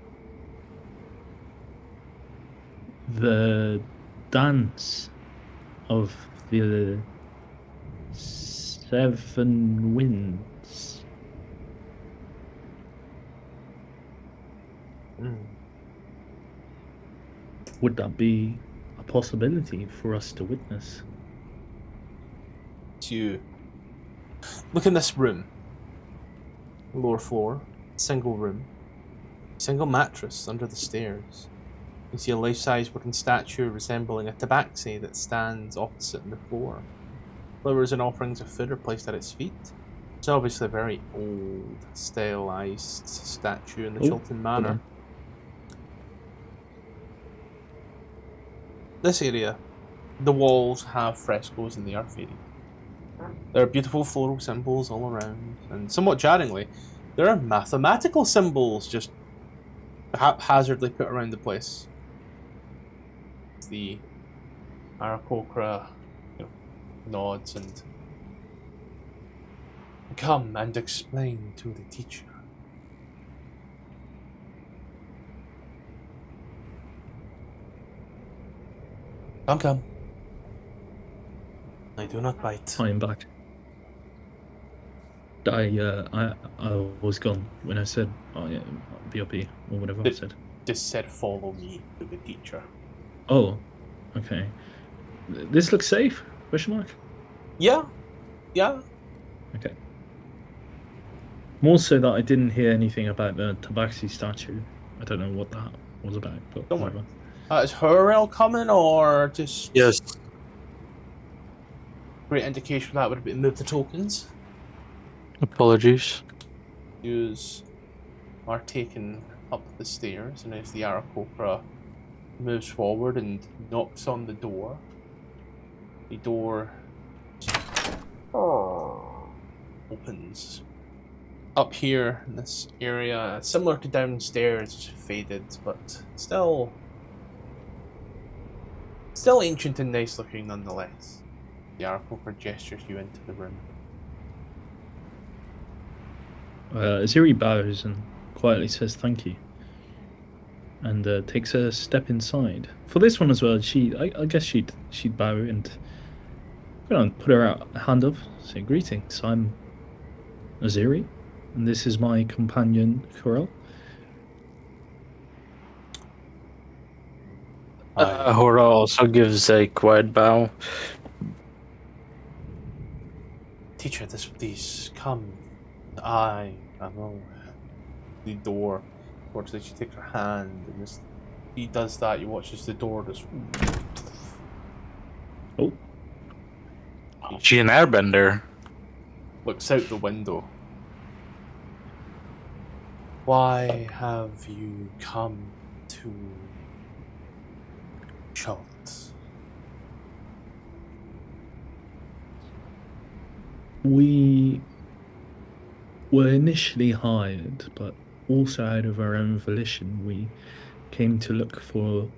the dance of the 7 winds. Would that be a possibility for us to witness? You look in this room. Lower floor, single room, single mattress under the stairs. You see a life-size wooden statue resembling a tabaxi that stands opposite the floor. Flowers and offerings of food are placed at its feet. It's obviously a very old, stylized statue in the Chilton Manor. This area, the walls have frescoes in the earth area. There are beautiful floral symbols all around, and somewhat jarringly, there are mathematical symbols just haphazardly put around the place. The Aarakocra nods and come and explain to the teacher. Come. I do not bite. I am back. I was gone when I said BRP or whatever I said. Just said follow me to the teacher. Oh, okay. This looks safe? Question mark? Yeah. Okay. More so that I didn't hear anything about the Tabaxi statue. I don't know what that was about, but Don't worry. whatever. Is Hurrell coming or just... Yes. Great indication for that would be move the tokens. Apologies. Yous are taken up the stairs, and as the Aarakocra moves forward and knocks on the door opens. Up here in this area, similar to downstairs, faded, but still ancient and nice looking nonetheless. The Aarakocra gestures you into the room. Aziri bows and quietly says thank you. And takes a step inside. For this one as well, I guess she'd bow and put her hand up, say greetings. I'm Aziri, and this is my companion Corel. Hora also gives a quiet bow. Teacher, please come. I know the door. Fortunately, she takes her hand, and as he does that, you watch as the door just. Oh. She an airbender. Looks out the window. Why have you come to Chult? We were initially hired, but also out of our own volition, we came to look for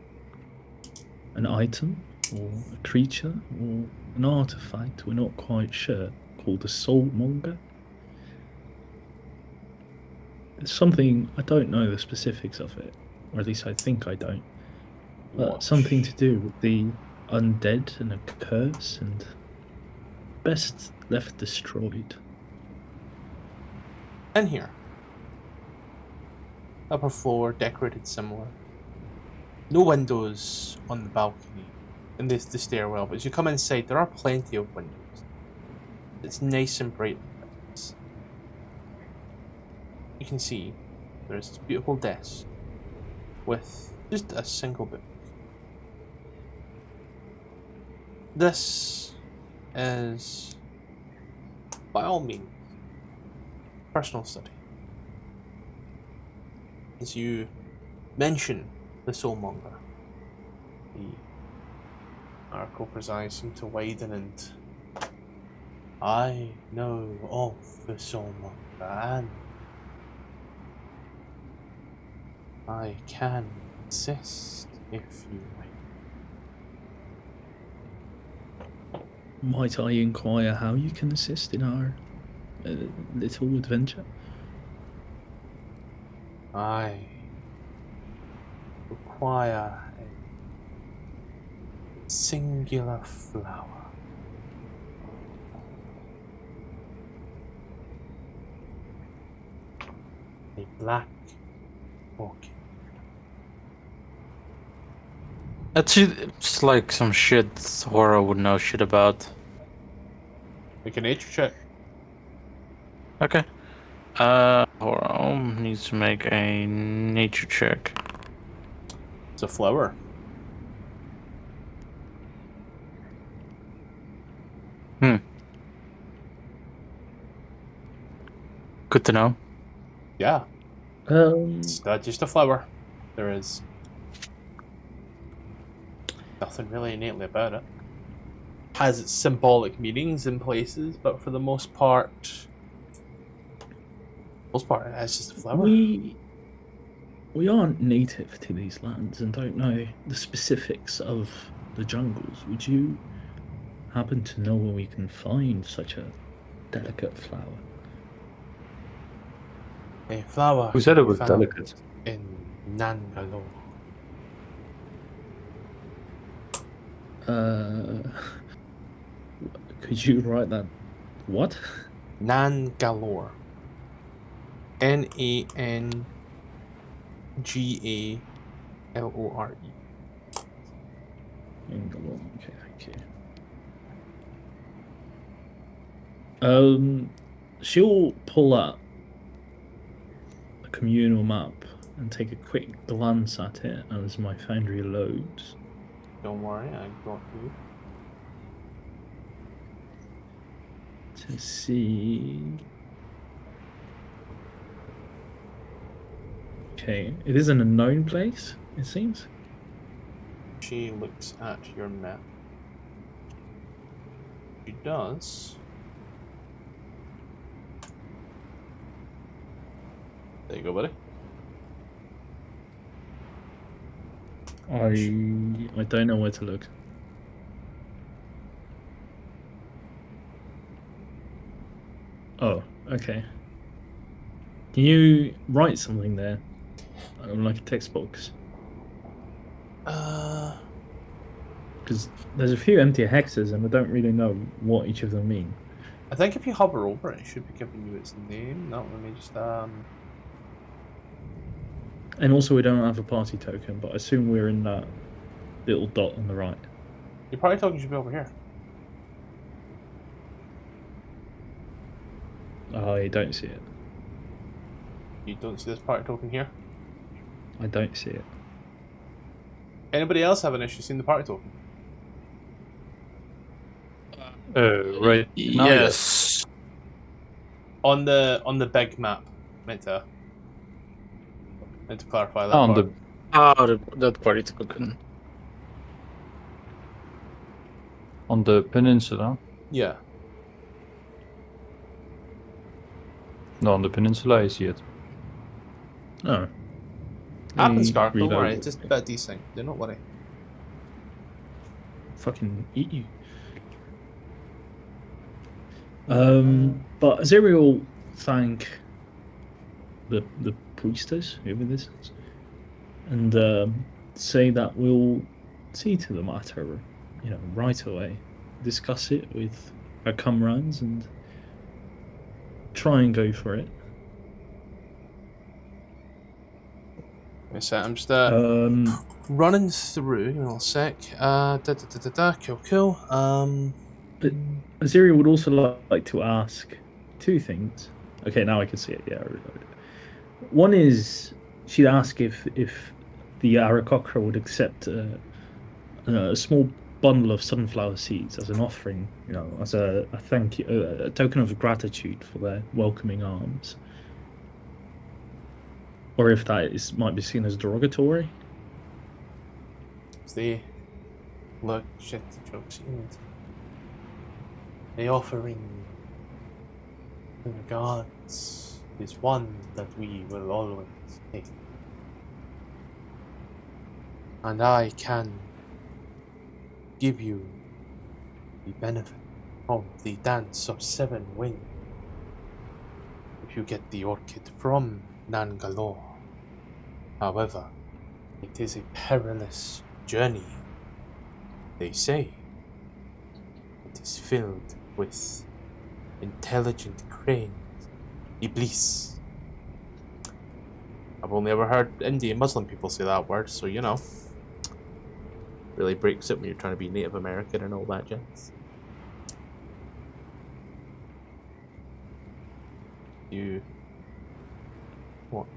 an item or a creature or an artifact, we're not quite sure, called a soulmonger. It's something, I don't know the specifics of it, or at least I think I don't, but something to do with the undead and a curse, and best left destroyed. In here. Upper floor, decorated similar. No windows on the balcony in the stairwell, but as you come inside, there are plenty of windows. It's nice and bright. You can see there's this beautiful desk with just a single book. This is, by all means, personal study. as you mention the soulmonger, the Arakopra's eyes seem to widen, and I know of the soulmonger, and I can assist if you like. Might I inquire how you can assist in our little adventure? I require a singular flower. A black orchid. It's like some shit Hora would know shit about. Make a nature check. Okay. Hora needs to make a nature check. It's a flower. Good to know. Yeah, it's not just a flower. There is nothing really innately about it. Has its symbolic meanings in places, but for the most part, it's just a flower. We aren't native to these lands and don't know the specifics of the jungles. Would you happen to know where we can find such a delicate flower? A flower. Who said it was found delicate? in Nangalore. Could you write that? What? Nangalore. Nangalore. Nangalore. Okay, thank you. She'll pull up a communal map and take a quick glance at it as my foundry loads. Don't worry, I got you. To see. Okay, it is in a known place, it seems. She looks at your map. She does. There you go, buddy. I don't know where to look. Oh, okay. Can you write something there? Like a text box? Because there's a few empty hexes and I don't really know what each of them mean. I think if you hover over it, it should be giving you its name. No, let me just And also we don't have a party token, but I assume we're in that little dot on the right. Your party token should be over here. I don't see it. You don't see this party token here? I don't see it. Anybody else have an issue seeing the party token? Right. Now, Yes. On the big map, meant to clarify that. On part. That party token. On the peninsula. Yeah. No, on the peninsula I see it. Oh. Happens, Let me Scar. Don't reload worry, it. it's just about decent. Do not worry. Fucking eat you. But Azeri will thank the priestess, whoever this is, and say that we'll see to the matter, right away. Discuss it with our comrades and try and go for it. So I'm just running through. Give me a little sec. Cool. But Azeri would also like to ask two things. Okay, now I can see it. Yeah, I reloaded it. One is she'd ask if the Arakocra would accept a small bundle of sunflower seeds as an offering, as a thank you, a token of gratitude for their welcoming arms. or if that might be seen as derogatory. They look shit jokes and the offering to the gods is one that we will always take. And I can give you the benefit of the Dance of Seven Wings if you get the orchid from Nangalore. However, it is a perilous journey, they say. It is filled with intelligent cranes, iblis. I've only ever heard Indian Muslim people say that word, so you know. Really breaks it when you're trying to be Native American and all that jazz. You watch.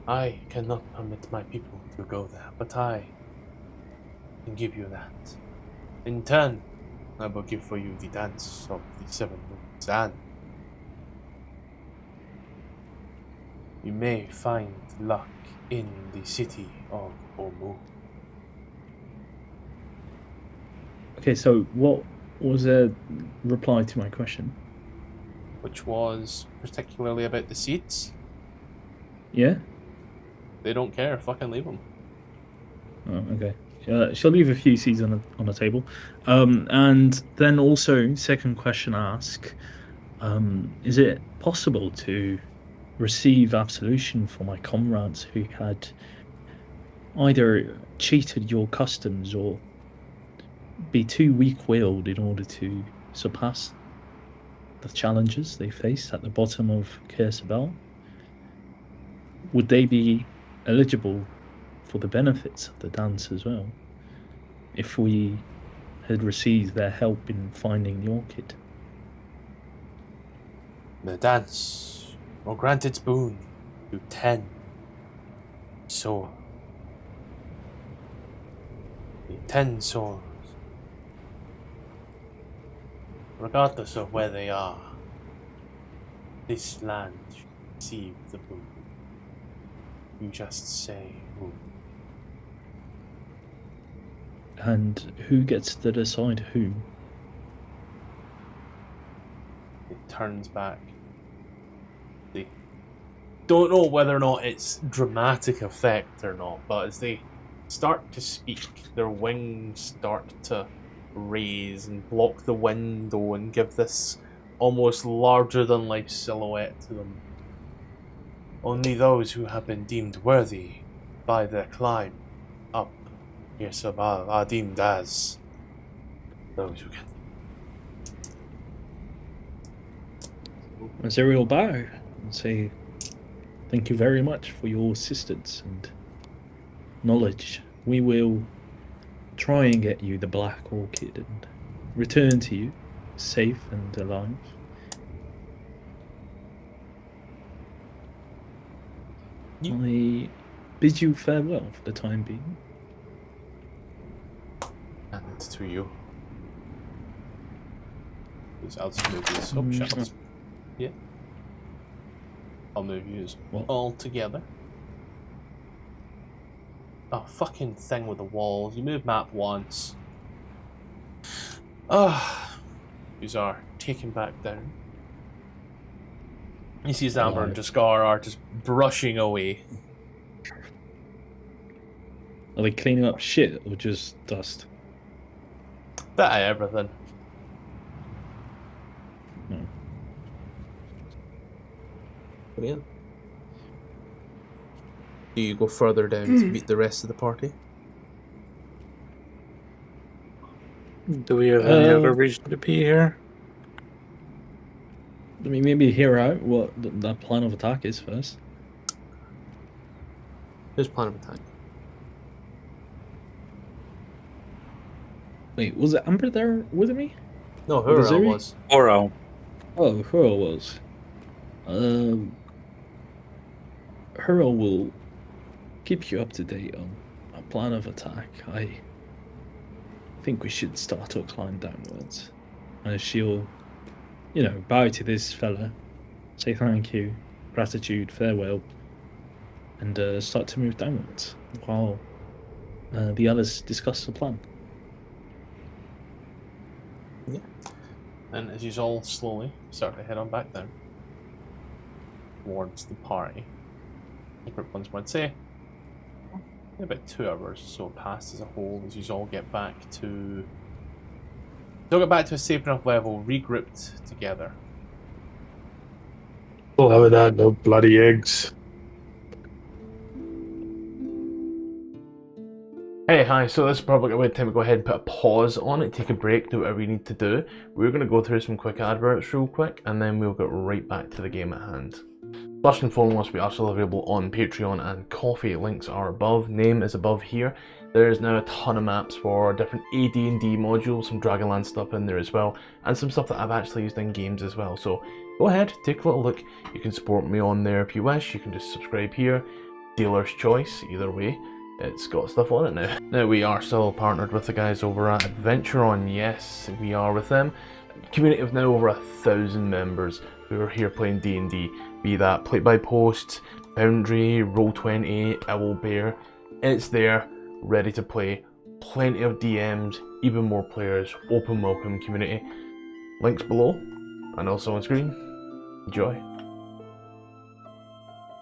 I cannot permit my people to go there, but I can give you that. In turn, I will give for you the Dance of the Seven Wings, and you may find luck in the city of Omu. Okay, so what was a reply to my question? Which was particularly about the seeds. Yeah? They don't care, fucking leave them. Oh, okay. She'll leave a few seeds on the table. And then also, second question ask, is it possible to receive absolution for my comrades who had either cheated your customs or be too weak-willed in order to surpass the challenges they faced at the bottom of Kir-Sabal? Would they be eligible for the benefits of the dance as well, if we had received their help in finding the orchid? The dance will grant its boon to 10 souls. The 10 souls, regardless of where they are, this land should receive the boon. You just say who. And who gets to decide who? It turns back. They don't know whether or not it's dramatic effect or not, but as they start to speak, their wings start to raise and block the window and give this almost larger than life silhouette to them. Only those who have been deemed worthy by their climb up Kir-Sabal are deemed as those who can. Azeri will bow and say, thank you very much for your assistance and knowledge. We will try and get you the black orchid and return to you safe and alive. I bid you farewell for the time being. And to you. I'll just move these up, shelves. Yeah. I'll move you all together. Oh, fucking thing with the walls. You move map once. These are taken back down. You see Zamber and Jaskar are just brushing away. Are they cleaning up shit or just dust? Bit of everything. No. Brilliant. Do you go further down to meet the rest of the party? Do we have any other reason to be here? I mean, maybe hear out what the plan of attack is first. Here's plan of attack. Wait, was it Amber there with me? No, With Hurrell Azuri? was. Oro. Oh, Hurl was. Hurl will keep you up to date on a plan of attack. I think we should start our climb downwards. And she'll, bow to this fella, say thank you, gratitude, farewell, and start to move downwards while the others discuss the plan. Yeah. And as you all slowly start to head on back down towards the party, the group once more, I'd say about 2 hours or so passed as a whole as you all get back to a safe enough level, regrouped together. Well, having that, no bloody eggs. Hey, hi, so this is probably a good time to go ahead and put a pause on it, take a break, do whatever we need to do. We're going to go through some quick adverts real quick, and then we'll get right back to the game at hand. First and foremost, we are still available on Patreon and Coffee. Links are above, name is above here. There is now a ton of maps for different AD&D modules, some Dragonland stuff in there as well, and some stuff that I've actually used in games as well. So go ahead, take a little look. You can support me on there if you wish. You can just subscribe here. Dealer's choice, either way. It's got stuff on it now. Now we are still partnered with the guys over at AdverntureOn. Yes, we are with them. Community of now over 1,000 members who are here playing D&D. Be that Play by Post, Foundry, Roll20, Owlbear. It's there, ready to play. Plenty of DMs, even more players. Open welcome community. Links below and also on screen. Enjoy.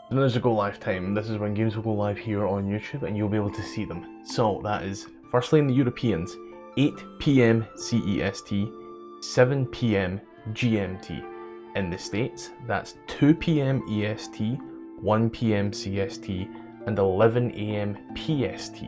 When there's a go live time, this is when games will go live here on YouTube and you'll be able to see them. So that is, firstly in the Europeans, 8 PM CEST, 7 PM GMT. In the States, that's 2 PM EST, 1 PM CST, and 11 AM PST.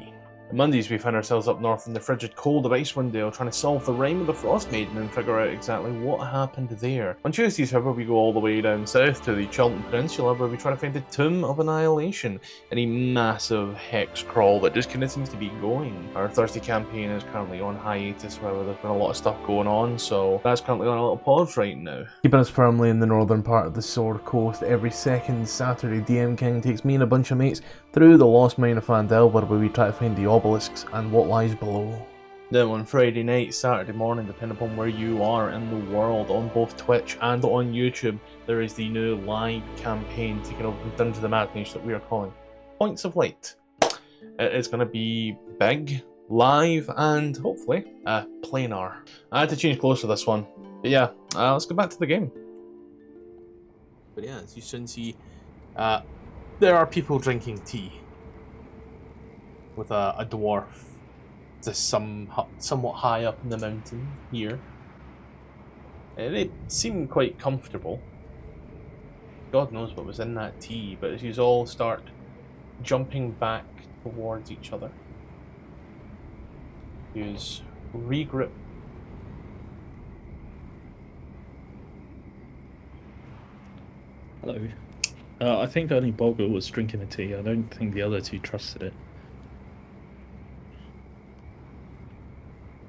Mondays, we find ourselves up north in the frigid cold of Icewind Dale trying to solve the rhyme of the Frost Maiden and figure out exactly what happened there. On Tuesdays, however, we go all the way down south to the Chalton Peninsula where we try to find the Tomb of Annihilation in a massive hex crawl that just kind of seems to be going. Our Thursday campaign is currently on hiatus, however, there's been a lot of stuff going on, so that's currently on a little pause right now. Keeping us firmly in the northern part of the Sword Coast, every second Saturday, DM King takes me and a bunch of mates through the Lost Mine of Phandelver where we try to find the obelisks and what lies below. Then on Friday night, Saturday morning, depending upon where you are in the world, on both Twitch and on YouTube, there is the new live campaign taking over from Dungeons of Madness that we are calling Points of Light. It is going to be big, live, and hopefully planar. I had to change clothes for this one, but yeah, let's go back to the game. But yeah, as you soon see, there are people drinking tea with a dwarf just somewhat high up in the mountain here. They seem quite comfortable. God knows what was in that tea, but as you all start jumping back towards each other, you regroup. Hello. I think only Boggle was drinking the tea. I don't think the other two trusted it.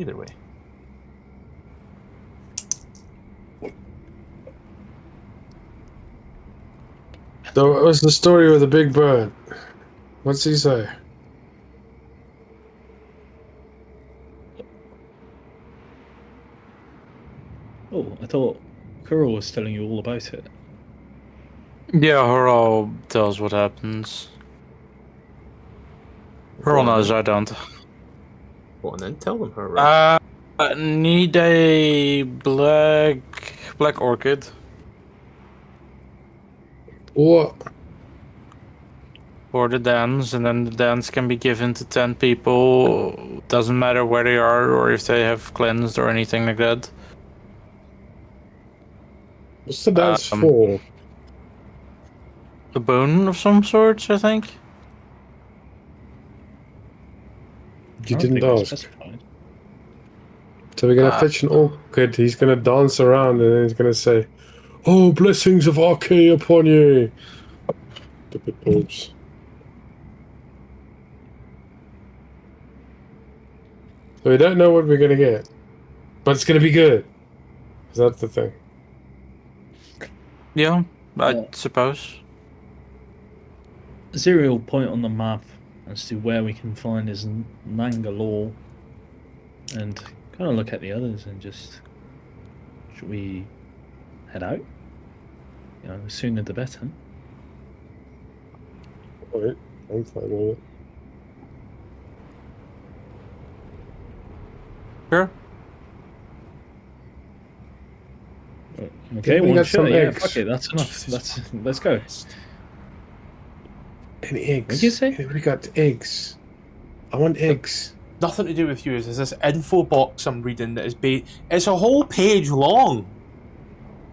Either way. So what was the story with the big bird? What's he say? Oh, I thought Kuro was telling you all about it. Yeah, Hurl tells what happens. Hurl knows, I don't. Well, and then tell them her, right? Need a black orchid. What? For the dance, and then the dance can be given to 10 people. Doesn't matter where they are or if they have cleansed or anything like that. What's the dance for? A boon of some sorts, I think. You I don't didn't think it's ask. specified. So we're gonna fetch an orchid. He's gonna dance around and then he's gonna say, "Oh, blessings of Arche upon you." Stupid boobs. So we don't know what we're gonna get, but it's gonna be good. 'Cause that's the thing. Yeah, I Yeah. suppose. Ziri will point on the map as to where we can find his Nangalore and kind of look at the others and just... Should we head out? the sooner the better. Alright, I'm fine with it. Sure. Okay, Anybody one got shot. some Yeah, eggs? fuck it. That's enough. Let's go. Any eggs? What'd you say? Anybody got eggs? I want eggs. Nothing to do with you. Is this info box I'm reading that is it's a whole page long.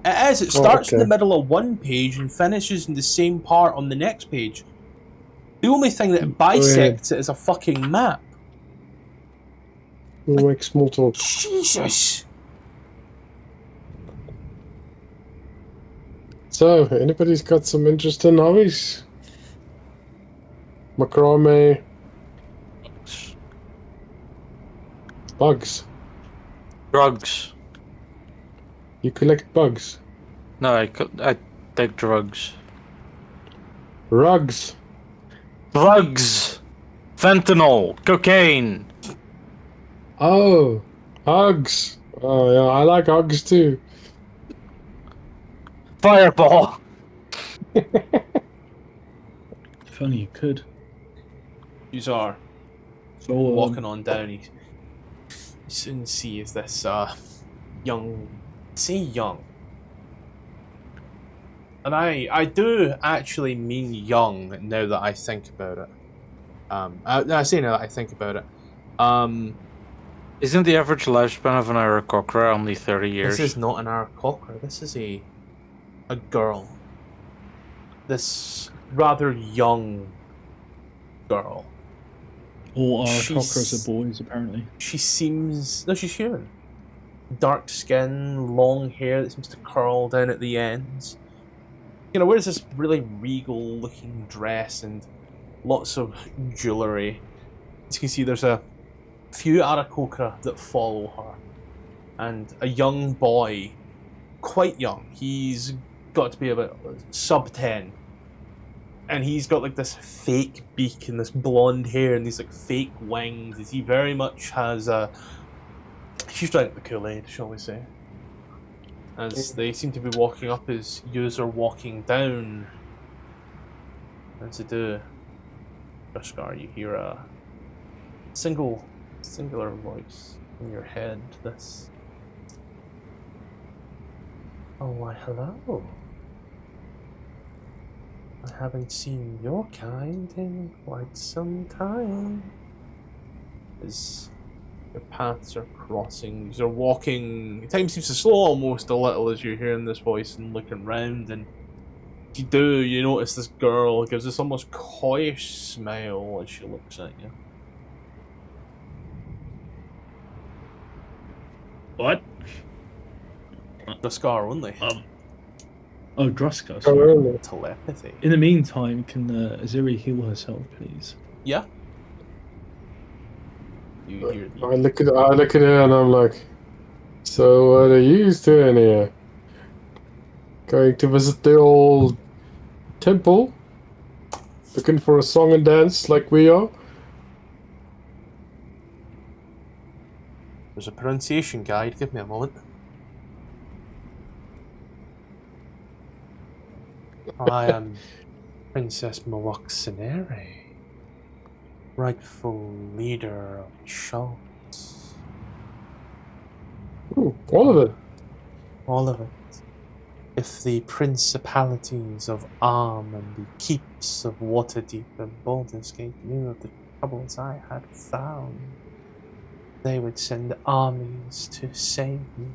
It is. It starts in the okay. middle of one page and finishes in the same part on the next page. The only thing that bisects it is a fucking map. We'll make small talk. Jesus. So, anybody's got some interesting hobbies? Macrame. Bugs. Drugs. You collect bugs. No, I take drugs. Rugs. Drugs! Fentanyl! Cocaine! Oh, hugs. Oh yeah, I like hugs too. Fireball! If only you could. You are So walking on down. You soon see is this young, and I do actually mean young now that I think about it. I say now that I think about it. Isn't the average lifespan of an Aarakocra only 30 years? This is not an Aarakocra. This is a girl. This rather young girl. all our she's- cockers are boys, apparently. She seems... No, she's human. Dark skin, long hair that seems to curl down at the ends. You know, wears this really regal-looking dress and lots of jewellery. As you can see, there's a few Aarakocra that follow her. And a young boy, quite young, he's got to be about sub-10. And he's got like this fake beak and this blonde hair and these like fake wings. As he very much has a... She's drank the Kool-Aid, shall we say. As they seem to be walking up as yous are walking down. As they do, Duskar, you hear a singular voice in your head. This... Oh, why hello. I haven't seen your kind in quite some time. As your paths are crossing, you're walking. Time seems to slow almost a little as you're hearing this voice and looking round. And you notice this girl gives this almost coyish smile as she looks at you. What? The scar only. Oh, Druska. Oh, Sorry. really? Telepathy. In the meantime, can Azuri heal herself, please? Yeah. You hear the... I look at her and I'm like, so what are you doing here? Going to visit the old temple? Looking for a song and dance like we are? There's a pronunciation guide. Give me a moment. I am Princess Mawaksanere, rightful leader of Schultz. Ooh, all of it. All of it. If the principalities of Arm and the keeps of Waterdeep and Baldur's Gate knew of the troubles I had found, they would send armies to save me.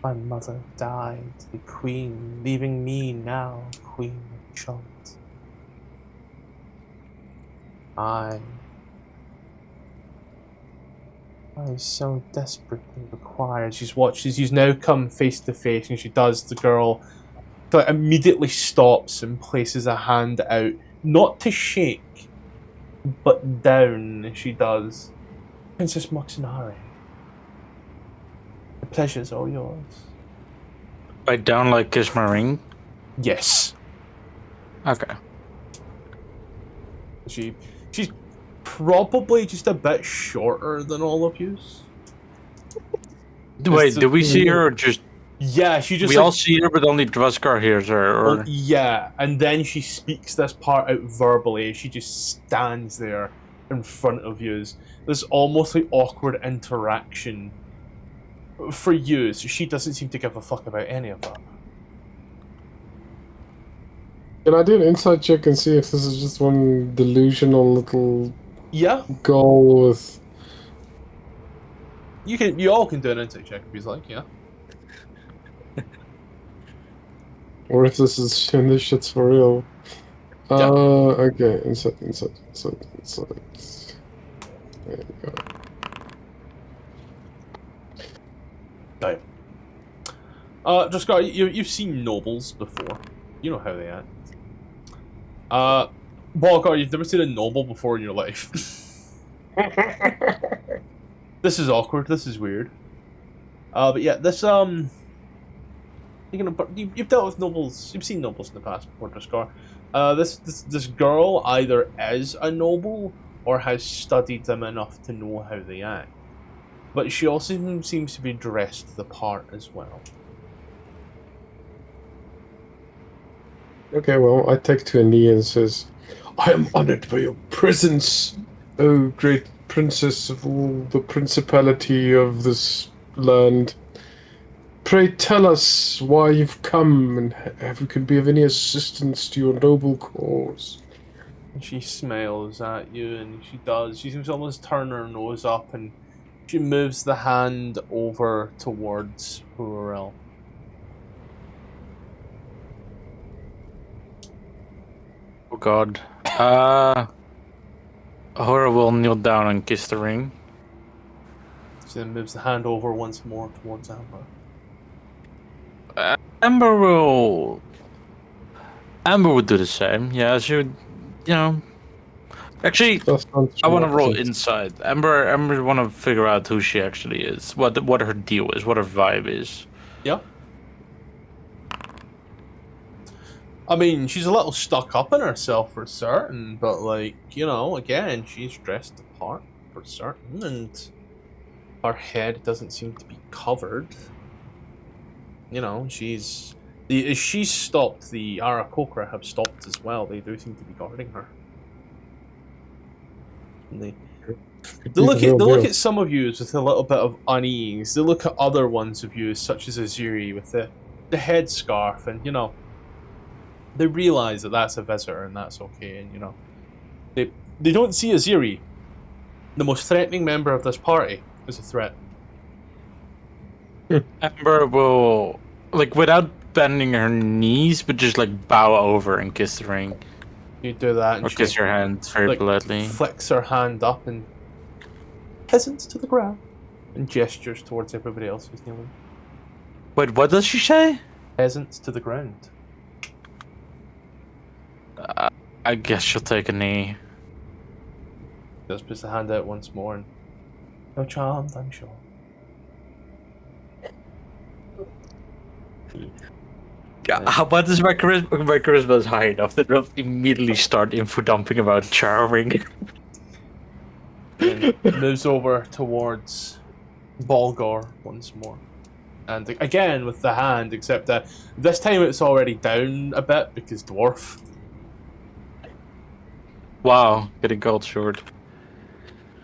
My mother died, the queen, leaving me now Queen of Schultz. I so desperately require. She's watched as you now come face to face, and she does. The girl immediately stops and places a hand out, not to shake, but down. She does. Princess Moxinari, the pleasure's all yours. I down like kiss my ring? Yes. Okay. She's probably just a bit shorter than all of you. Wait, did we see her or just... Yeah, she just We all see her, but only Dvaskar hears her. Or... yeah, and then she speaks this part out verbally. She just stands there in front of you. This almost like awkward interaction for you. So she doesn't seem to give a fuck about any of that. Can I do an insight check and see if this is just one delusional little goal with... You all can do an insight check if you like, yeah. Or if this shit's for real. Okay, insight. There you go. Just got you've seen nobles before. You know how they act. Balgar, you've never seen a noble before in your life. This is awkward. This is weird. But yeah, this you've dealt with nobles. You've seen nobles in the past before, Draskar. This girl either is a noble or has studied them enough to know how they act. But she also seems to be dressed the part as well. Okay, well, I take to a knee and says, I am honored by your presence, O great princess of all the principality of this land. Pray tell us why you've come, and if we can be of any assistance to your noble cause. She smiles at you, and she does. She seems to almost turn her nose up, and she moves the hand over towards Hurel. Oh God. Ahura will kneel down and kiss the ring. She then moves the hand over once more towards Amber. Amber would do the same. Yeah, she would, Actually, I want to roll inside. Amber want to figure out who she actually is. What her deal is, what her vibe is. Yeah. I mean, she's a little stuck up in herself for certain, but again, she's dressed the part for certain, and her head doesn't seem to be covered. She's stopped. The Arakokra have stopped as well. They do seem to be guarding her. And they look at some of you with a little bit of unease. They look at other ones of you, such as Azuri, with the headscarf, and they realize that that's a visitor and that's okay, and they don't see Aziri, the most threatening member of this party, as a threat. Amber will, without bending her knees, but just bow over and kiss the ring. You do that, and or kiss her hand very politely. Flicks her hand up and peasants to the ground, and gestures towards everybody else who's kneeling. Wait, what does she say? Peasants to the ground. I guess she'll take a knee. Just puts the hand out once more, and you're charmed, I'm sure. What is my charisma? My charisma is high enough that I'll immediately start info dumping about charming. And moves over towards Balgar once more. And again with the hand, except that this time it's already down a bit because dwarf. Wow, getting called short.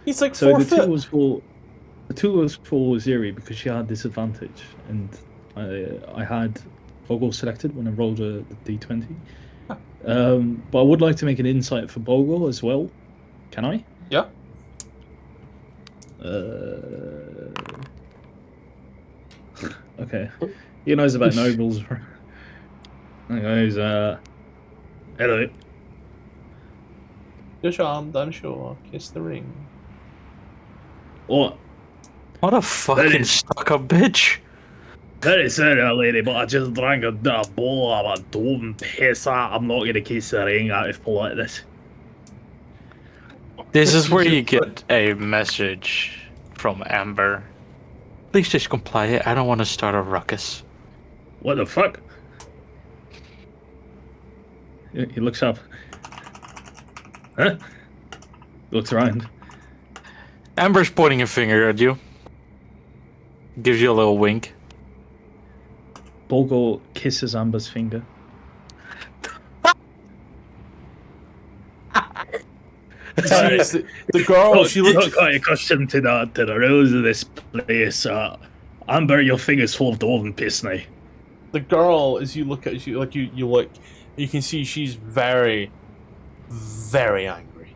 He's like so 4 the foot. two was for Ziri because she had disadvantage, and I had Bogle selected when I rolled a d20. But I would like to make an insight for Bogle as well. Can I? Yeah. Okay. He knows about nobles. He goes, hello. You're charmed, I'm sure. Kiss the ring. What? What a fucking stuck-up bitch. Very sorry, lady, but I just drank a bowl of a dome pizza. I'm not going to kiss the ring out of politeness. This is where you get a message from Amber. Please just comply. I don't want to start a ruckus. What the fuck? He looks up. Huh? Looks around. Amber's pointing a finger at you. Gives you a little wink. Bogle kisses Amber's finger. You see, it's the girl. She You're looks. not quite accustomed to the rules of this place. Amber, your finger's full of dwarven piss now. The girl, as you look at, you look, you can see she's very, very angry.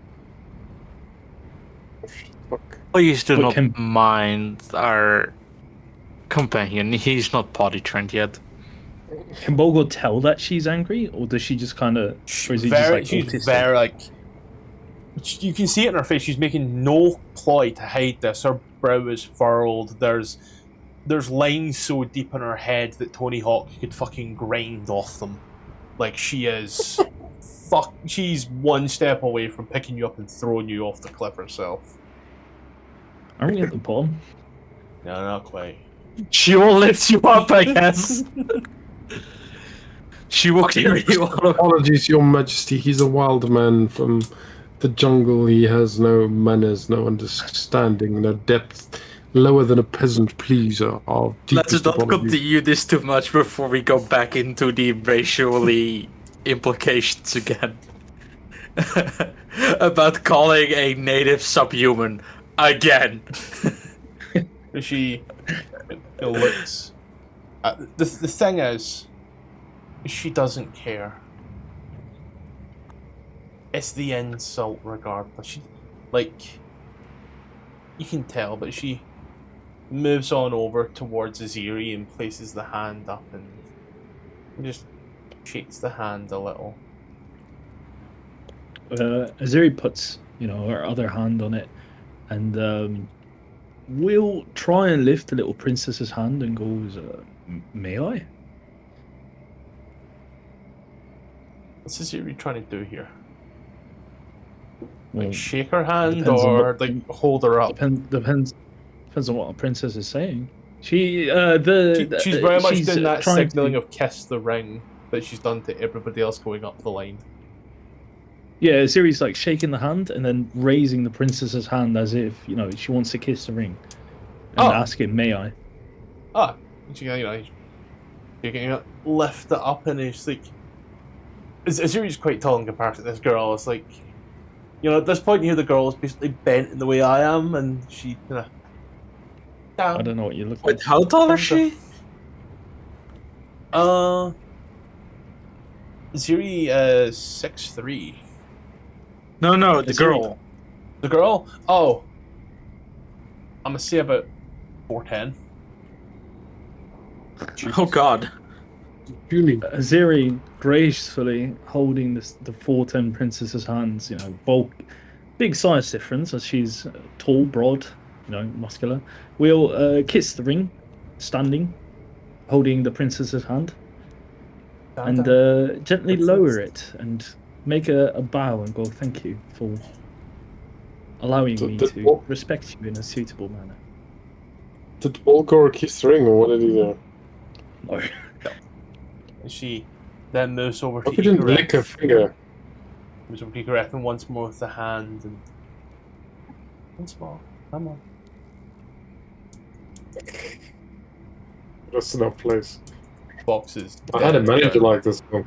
Please do But not can- mind our companion. He's not potty trained yet. Can Bogle tell that she's angry, or does she just kind of, or is he just like She's autistic? very like. You can see it in her face. She's making no ploy to hide this. Her brow is furrowed. There's lines so deep in her head that Tony Hawk could fucking grind off them. Like she is, she's one step away from picking you up and throwing you off the cliff herself. Aren't we at the bottom? No, not quite. She will lift you up, I guess. She will carry you up. Apologies, Your Majesty. He's a wild man from the jungle. He has no manners, no understanding, no depth. Lower than a peasant, please. Our Let's deepest not apologies. continue this too much before we go back into the racially implications again. About calling a native subhuman again. She looks. The thing is, she doesn't care. It's the insult regardless. She, like, you can tell, but she moves on over towards Aziri and places the hand up and just shakes the hand a little. Aziri puts, her other hand on it, and we'll try and lift the little princess's hand and goes, "May I?" What's Aziri trying to do here? Well, Like shake her hand depends on or what- like hold her up? Depends on what a princess is saying. She's She's very much she's, doing that trying signaling to, of kiss the ring that she's done to everybody else going up the line. Yeah, Aziri's like shaking the hand and then raising the princess's hand as if she wants to kiss the ring, and Oh. asking, "May I?" Ah, she can lift it up and it's like Aziri's quite tall in comparison to this girl. It's like, at this point here the girl is basically bent in the way I am, and she I down. don't know what you look like. Wait, how tall is she? Aziri 6'3". No, the Is girl. The girl? Oh, I'm gonna say about 4'10". Oh god. Aziri gracefully holding the 4'10" princess's hands, bulk, big size difference as she's tall, broad, muscular. We'll kiss the ring, standing, holding the princess's hand, and gently lower it and make a bow and go, "Thank you for allowing me to respect you in a suitable manner." Did Bolgor kiss the ring, or what did he do? No. And she then moves over to Hope he didn't lick her finger. Moves over to Icareth once more with the hand and once more. Come on. That's enough place. Boxes. I had a manager like this one.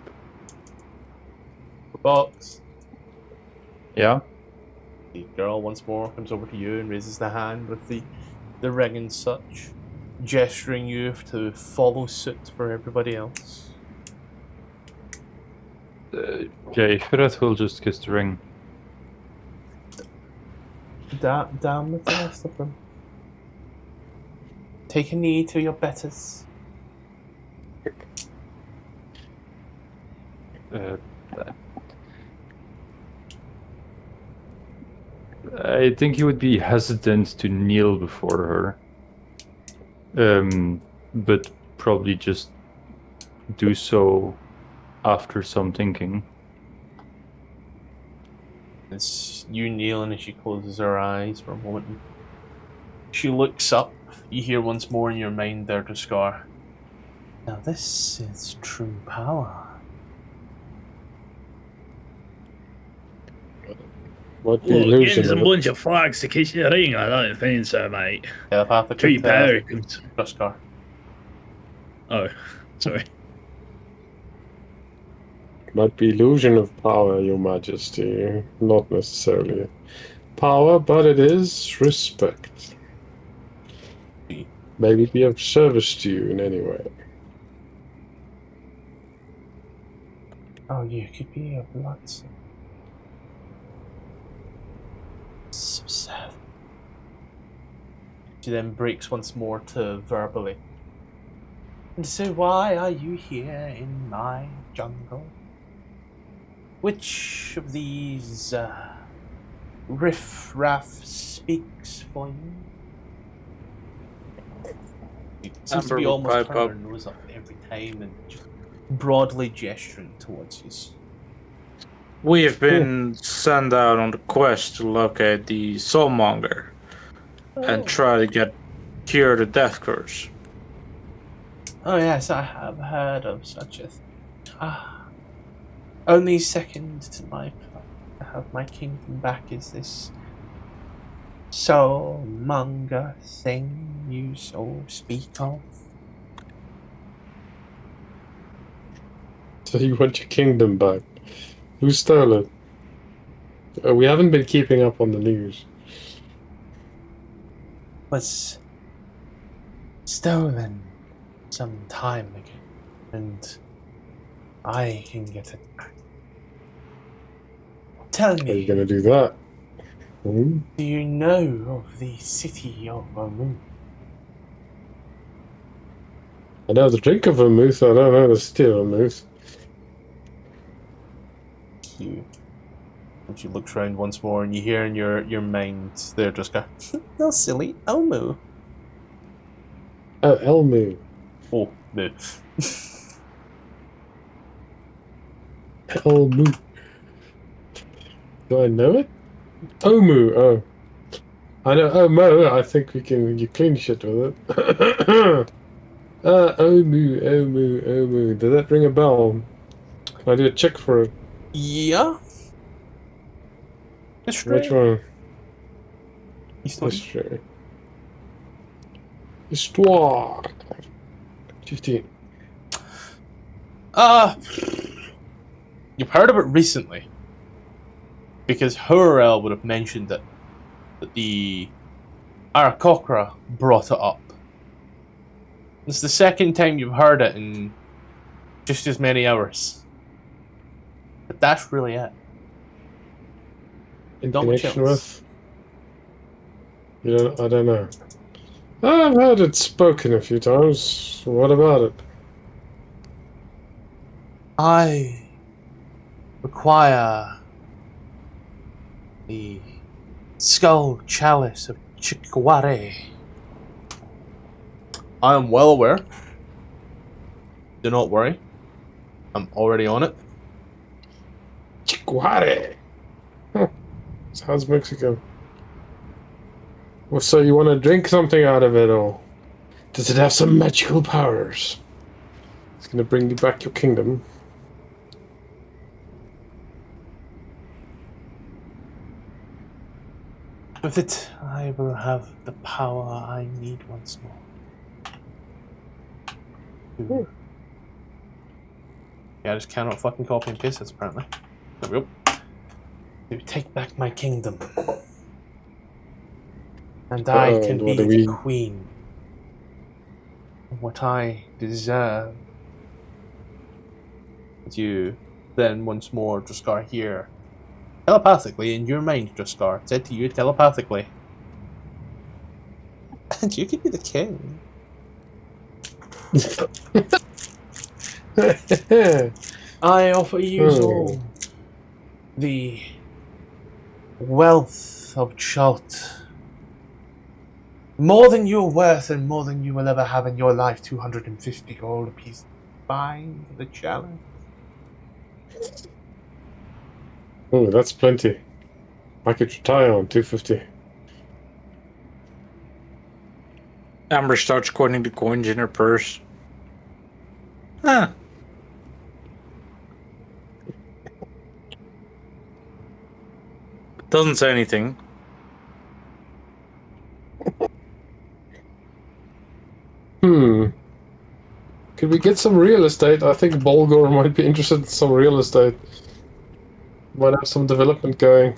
Box. Yeah. The girl once more comes over to you and raises the hand with the ring and such, gesturing you to follow suit for everybody else. Yeah, Icareth will just kiss the ring. Down with the rest of them. Take a knee to your betters. I think he would be hesitant to kneel before her. But probably just do so after some thinking. It's you kneeling as she closes her eyes for a moment. She looks up. You hear once more in your mind there to Scar. Now this is true power. What the illusion Getting a of it. bunch of flags to kiss your ring, I don't think so, mate. Telepathic True power. Scar. Oh. Sorry. Might be illusion of power, Your Majesty. Not necessarily power, but it is respect. Maybe be of service to you in any way. Oh, you could be a blood. So sad. She then breaks once more to verbally. And so why are you here in my jungle? Which of these riff-raff speaks for you? It seems to Amber be will almost pipe turning up. her nose up every time and just broadly gesturing towards you. We've been sent out on the quest to locate the Soulmonger and try to get cure the death curse. Oh yes, I have heard of such a thing. Only second to my plan to have my kingdom back is this soulmonger thing you so speak of. So you want your kingdom back? Who stole it? We haven't been keeping up on the news. Was stolen some time ago, and I can get it back. Tell Are you me, gonna do that? Hmm? do you know of the city of Vermouth? I know the drink of vermouth, I don't know the city of vermouth. You. And she looks around once more, and you hear in your mind, they're just go, no silly Elmo. Oh, Elmu. Oh, no. Elmu. Do I know it? Omu, oh. I know Omo, I think you clean shit with it. Omu. Did that ring a bell? Can I do a check for it? Yeah. Which one? History. History. Histoire. 15. You've heard of it recently. Because Hurrell would have mentioned it. That the Arakokra brought it up. It's the second time you've heard it in just as many hours. But that's really it. In Don't connection chance. with? I don't know. I've heard it spoken a few times. What about it? I require the skull chalice of Chikware. I am well aware. Do not worry. I'm already on it. Chikware. Huh. Sounds Mexican. Well, so you want to drink something out of it, or does it have some magical powers? It's going to bring you back your kingdom. With it, I will have the power I need once more. Yeah, I just cannot fucking copy and paste this, apparently. There we go. To take back my kingdom. And I can be the queen. What I deserve. You then once more, Draskar, here. Telepathically, in your mind, Draskar, said to you telepathically. And you could be the king. I offer you all the wealth of Chult. More than you're worth and more than you will ever have in your life. 250 gold apiece. Fine for the challenge. Oh, that's plenty. I could retire on 250. Amber starts coining the coins in her purse. Huh. Doesn't say anything. Could we get some real estate? I think Bolgor might be interested in some real estate. Might have some development going.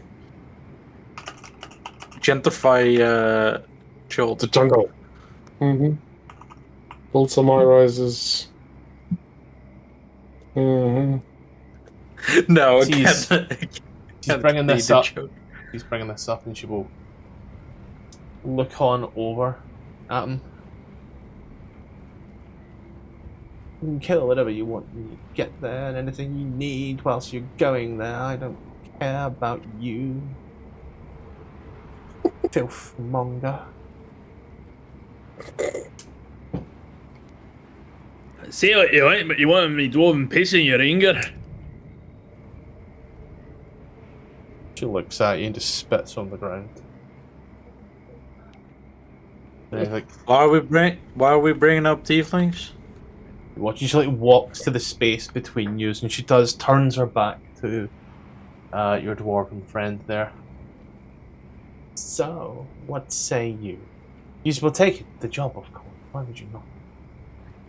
Gentrify The Chult. jungle. Mm-hmm. Build some high-rises. Mm-hmm. No, She's bringing this up. Joke. She's bringing this up, and she will look on over at him. You can kill whatever you want when you get there, and anything you need whilst you're going there. I don't care about you, filth monger. Say what you want, but you want me dwarven piss in your anger. She looks at you and just spits on the ground. And he's like, Why are we bringing up tieflings? she like walks to the space between you, and she turns her back to your dwarven friend there. So, what say you? You will take the job, of course. Why would you not?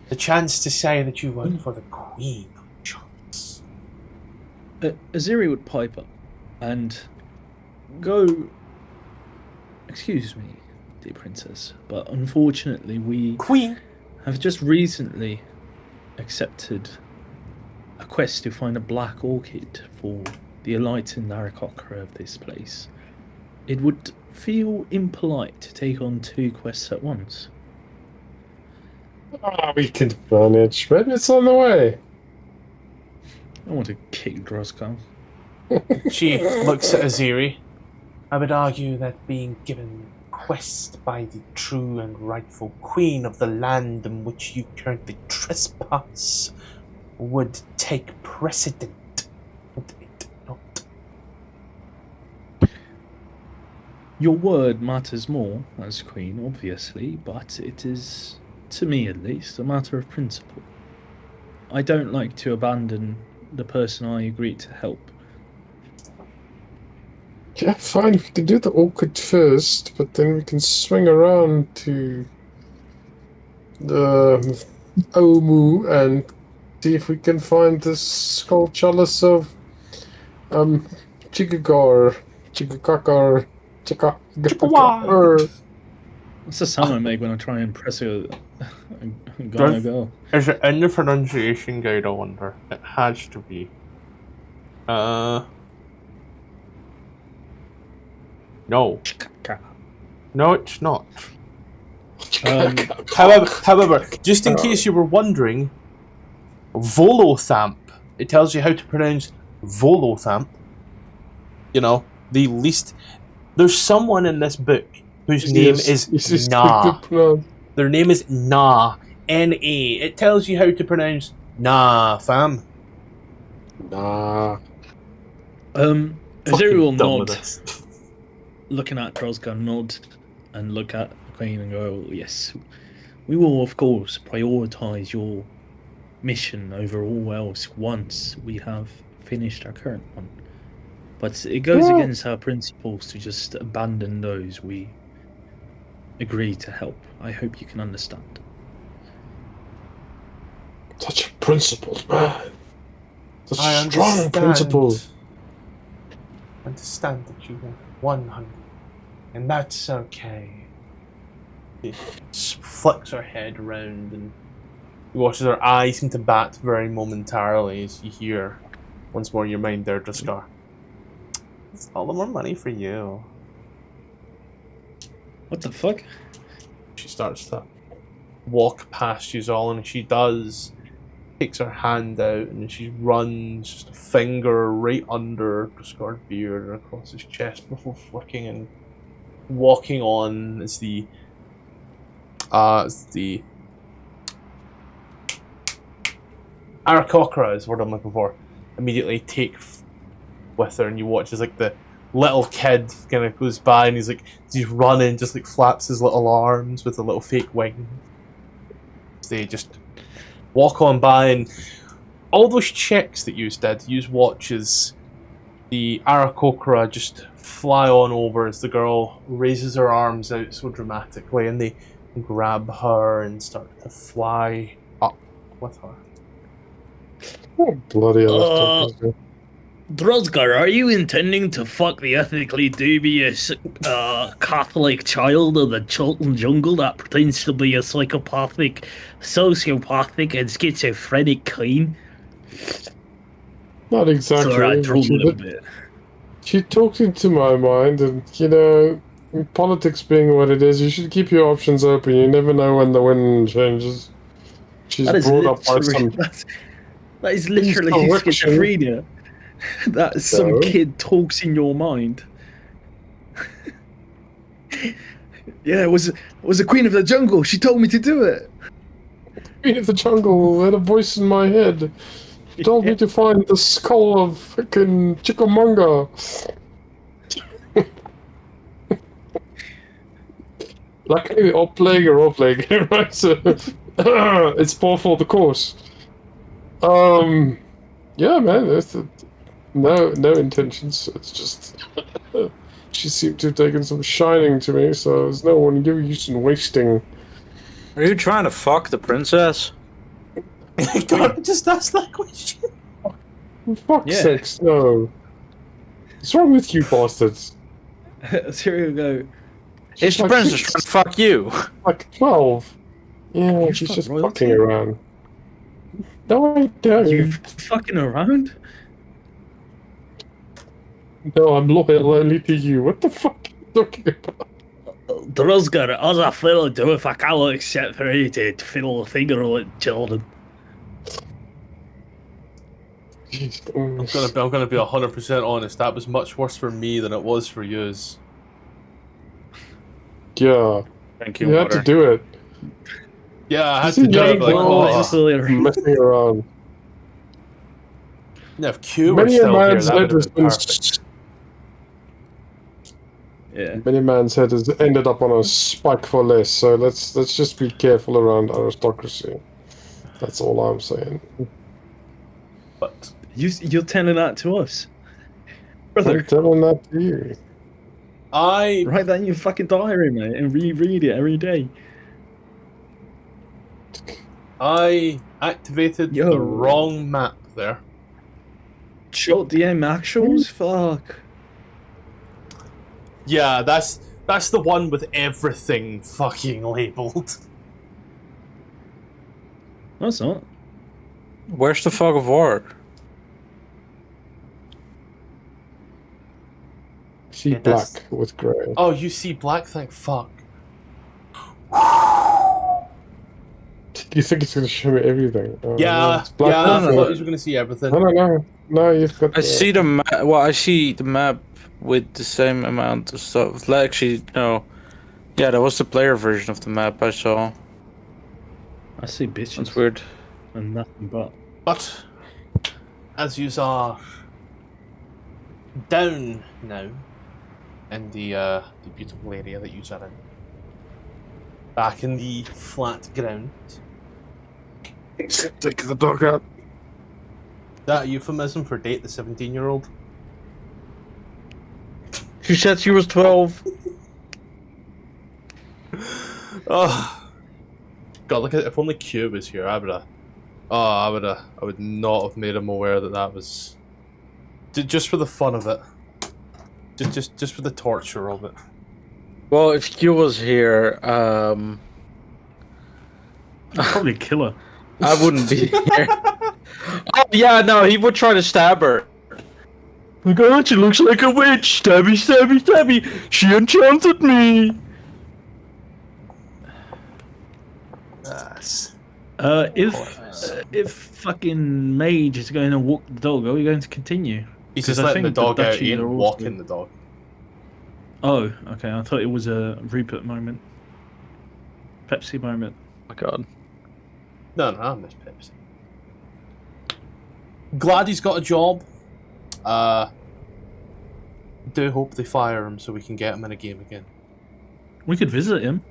The chance to say that you work for the Queen of Chunks. Aziri would pipe up and go, excuse me, dear princess, but unfortunately we Queen? have just recently accepted a quest to find a black orchid for the enlightened Aarakocra of this place. It would feel impolite to take on 2 quests at once. We can manage. Maybe it's on the way. I want to kick Droskal. She looks at Aziri. I would argue that being given quest by the true and rightful queen of the land in which you currently trespass would take precedent, would it not? Your word matters more as queen, obviously, but it is, to me at least, a matter of principle. I don't like to abandon the person I agreed to help. Yeah, fine. We can do the orchid first, but then we can swing around to the Omu and see if we can find the skull chalice of Chikakar. That's the sound I make when I try and press a girl. Is it in the pronunciation guide, I wonder? It has to be. No. No, it's not. However, just in case you were wondering, Volothamp. It tells you how to pronounce Volothamp. You know, the least. There's someone in this book whose name is Na. Their name is Na. N-A. It tells you how to pronounce Na, fam. Nah. Aziri will nod, This. looking at Droskal, nod, and look at the Queen and go, yes, we will of course prioritise your mission over all else once we have finished our current one. But it goes against our principles to just abandon those we agree to help. I hope you can understand. Such a principled man. Such I a strong principle. Understand that you want 100, and that's okay. She flicks her head around and watches her eyes seem to bat very momentarily as you hear once more your mind there, Droskal. It's all the more money for you. What the fuck? She starts to walk past you all, and she does. Takes her hand out and she runs just a finger right under Driscard's beard and across his chest before flicking and walking on as the Aarakocra is what I'm looking for. Immediately take with her, and you watch as like the little kid kind of goes by and he's running, just like flaps his little arms with a little fake wing. They just walk on by, and all those checks that you did, you watch as the Aarakocra just fly on over as the girl raises her arms out so dramatically, and they grab her and start to fly up with her. Oh, bloody aristocracy. Drosgar, are you intending to fuck the ethnically dubious Catholic child of the Chiltern jungle that pretends to be a psychopathic, sociopathic, and schizophrenic queen? Not exactly. Sorry, I but trolled a little bit. she talked into my mind, and you know, politics being what it is, you should keep your options open. You never know when the wind changes. She's That is brought up by literally, some that is literally insurrection. schizophrenia. That some No. kid talks in your mind. Yeah, it was the queen of the jungle. She told me to do it. Queen of the jungle had a voice in my head. She told me to find the skull of frickin' Chickamauga. Luckily, all playing, right? So, it's par for the course. Yeah, man, that's no intentions. It's just she seemed to have taken some shining to me, so there's no one use in wasting. Are you trying to fuck the princess? God, I just asked that question. For fuck's Yeah. sakes, no. What's wrong with you bastards? So here we go. Is the princess trying to fuck you? Like 12. Yeah, You she's fuck just royalty? fucking around. No, I don't. You fucking around? No, I'm loyal only to you. What the fuck are you talking about? Drosgar, as a fellow do if I can't accept for you to fiddle a finger with children. Jeez, I'm gonna be 100% honest. That was much worse for me than it was for yous. yeah, Thank you had to do it. Yeah, I had You to see, do yeah, it. Like, well, oh, messing around. yeah, if Q were Many a still here, man's that head would has have been been perfect. Yeah. many man's head has ended up on a spike for less. So let's just be careful around aristocracy. That's all I'm saying. But You're telling that to us, I'm brother. telling that to you. I Write that in your fucking diary, mate, and reread it every day. activated Yo. the wrong map there. Short DM actuals? Fuck. Yeah, that's the one with everything fucking labeled. No, it's not. Where's the fog of war? See Yeah, that's- black with grey. Oh, you see black? Thank fuck. You think it's going to show me everything? Oh, no, Yeah, it's black yeah. I with thought grey. you were gonna see everything. No, you've got. I see the map. Well, I see the map with the same amount of stuff. Like, actually, no. Yeah, that was the player version of the map I saw. I see bitches. That's weird. And nothing but. But as you are down now in the beautiful area that you are in, back in the flat ground. Take the dog out. Is that a euphemism for date the 17-year-old? She said she was 12. Oh, God! Look at if only Q was here. I would not have made him aware that was just for the fun of it. Just for the torture of it. Well, if Q was here, You'd probably kill her. I wouldn't be here. Oh, yeah, no, he would try to stab her. Oh God, she looks like a witch. Stabby, stabby, stabby. She enchanted me. Yes. If fucking Mage is going to walk the dog, are we going to continue? He's 'Cause just I letting the think the dog out. duchies He are ain't also- walking the dog. Oh, okay. I thought it was a Rupert moment. Pepsi moment. Oh my God. No, I miss Pepsi. Glad he's got a job. Do hope they fire him so we can get him in a game again. We could visit him.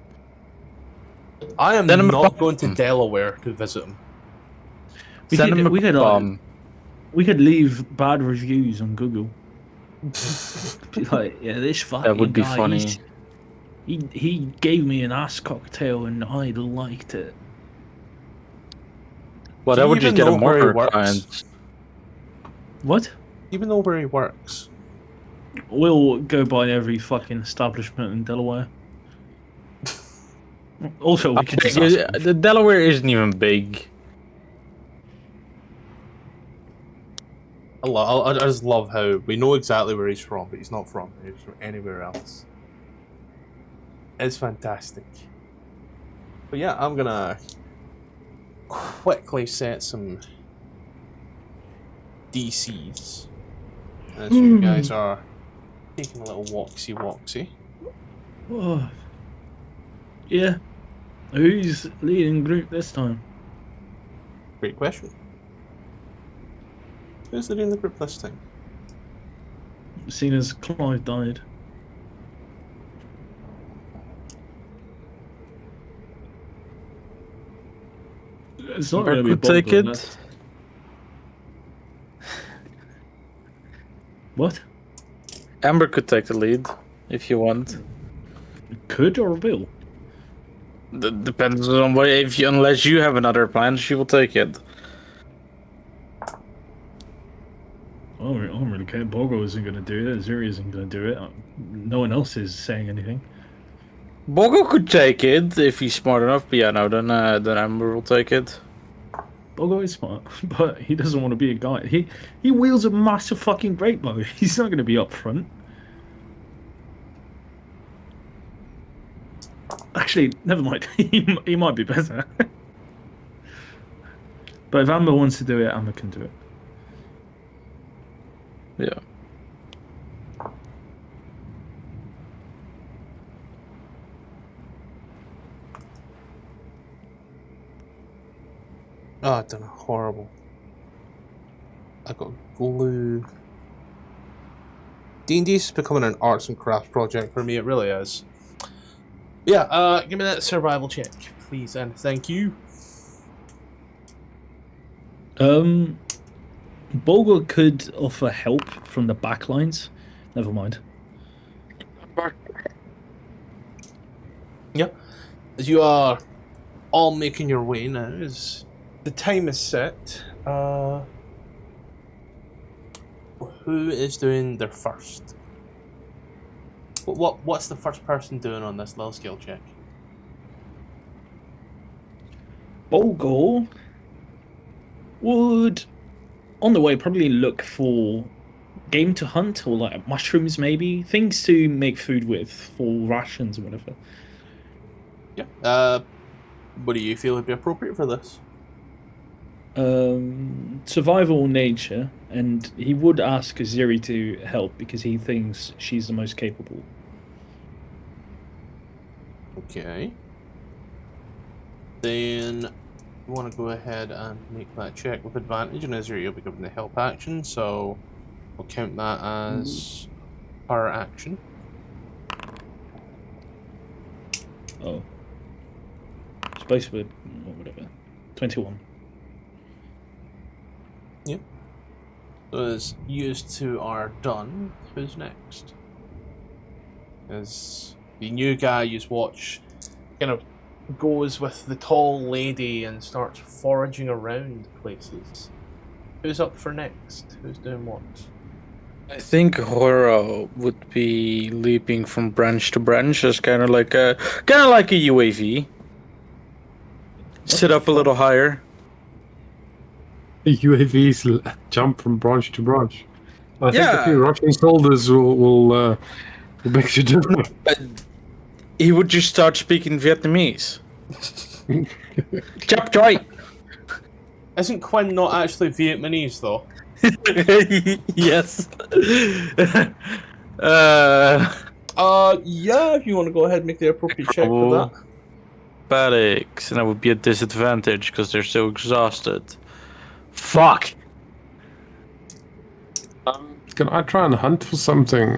I am Send him a not bomb. going to Delaware to visit him. We Send could, him a we could, bomb. we could leave bad reviews on Google. Be like, yeah, this fucking That would be guy, funny. he gave me an ass cocktail and I liked it. Well, Do that you would just even get know him where he more works? clients. What? Even know where he works. We'll go by every fucking establishment in Delaware. Also, we could just ask him. The Delaware isn't even big. I just love how we know exactly where he's from, but he's not from there. He's from anywhere else. It's fantastic. But yeah, I'm gonna quickly set some DCs as you guys are taking a little walksy. Oh. Yeah. Who's leading group this time? Great question. Who's leading the group this time? Seeing as Clive died. It's not going to be Could take Boulder, it. that's- What? Amber could take the lead if you want. Could or will? Depends on what. Unless you have another plan, she will take it. I don't really care. Bogo isn't going to do it. Zuri isn't going to do it. No one else is saying anything. Bogo could take it if he's smart enough, but yeah, no, then Amber will take it. Bogo is smart, but he doesn't want to be a guy. He wields a massive fucking great bow. He's not going to be up front. Actually, never mind. He might be better. But if Amber wants to do it, Amber can do it. Yeah. Oh, I don't know, horrible. I got glue. D&D's becoming an arts and crafts project for me, it really is. Yeah, give me that survival check, please, and thank you. Bogo could offer help from the back lines. Never mind. Yeah. As you are all making your way now, as the time is set, who is doing their first? What's the first person doing on this little skill check? Bogo would, on the way, probably look for game to hunt or like mushrooms, maybe things to make food with for rations or whatever. Yeah. What do you feel would be appropriate for this? Survival nature, and he would ask Aziri to help because he thinks she's the most capable. Okay. Then you want to go ahead and make that check with advantage, and Azir, you'll be given the help action, so we'll count that as her action. Oh. Space with or whatever. 21. Yep. So as you two are done, who's next? As the new guy you watch kind of goes with the tall lady and starts foraging around places. Who's up for next? Who's doing what? I think Horo would be leaping from branch to branch, as kind of like a UAV. Sit up a little higher. UAVs jump from branch to branch. I think Yeah. a few Russian soldiers will make the difference. He would just start speaking Vietnamese. Chap choi. Isn't Quinn not actually Vietnamese though? Yes. Yeah, if you want to go ahead and make the appropriate check for that. Paddocks, and that would be a disadvantage because they're so exhausted. Fuck. Can I try and hunt for something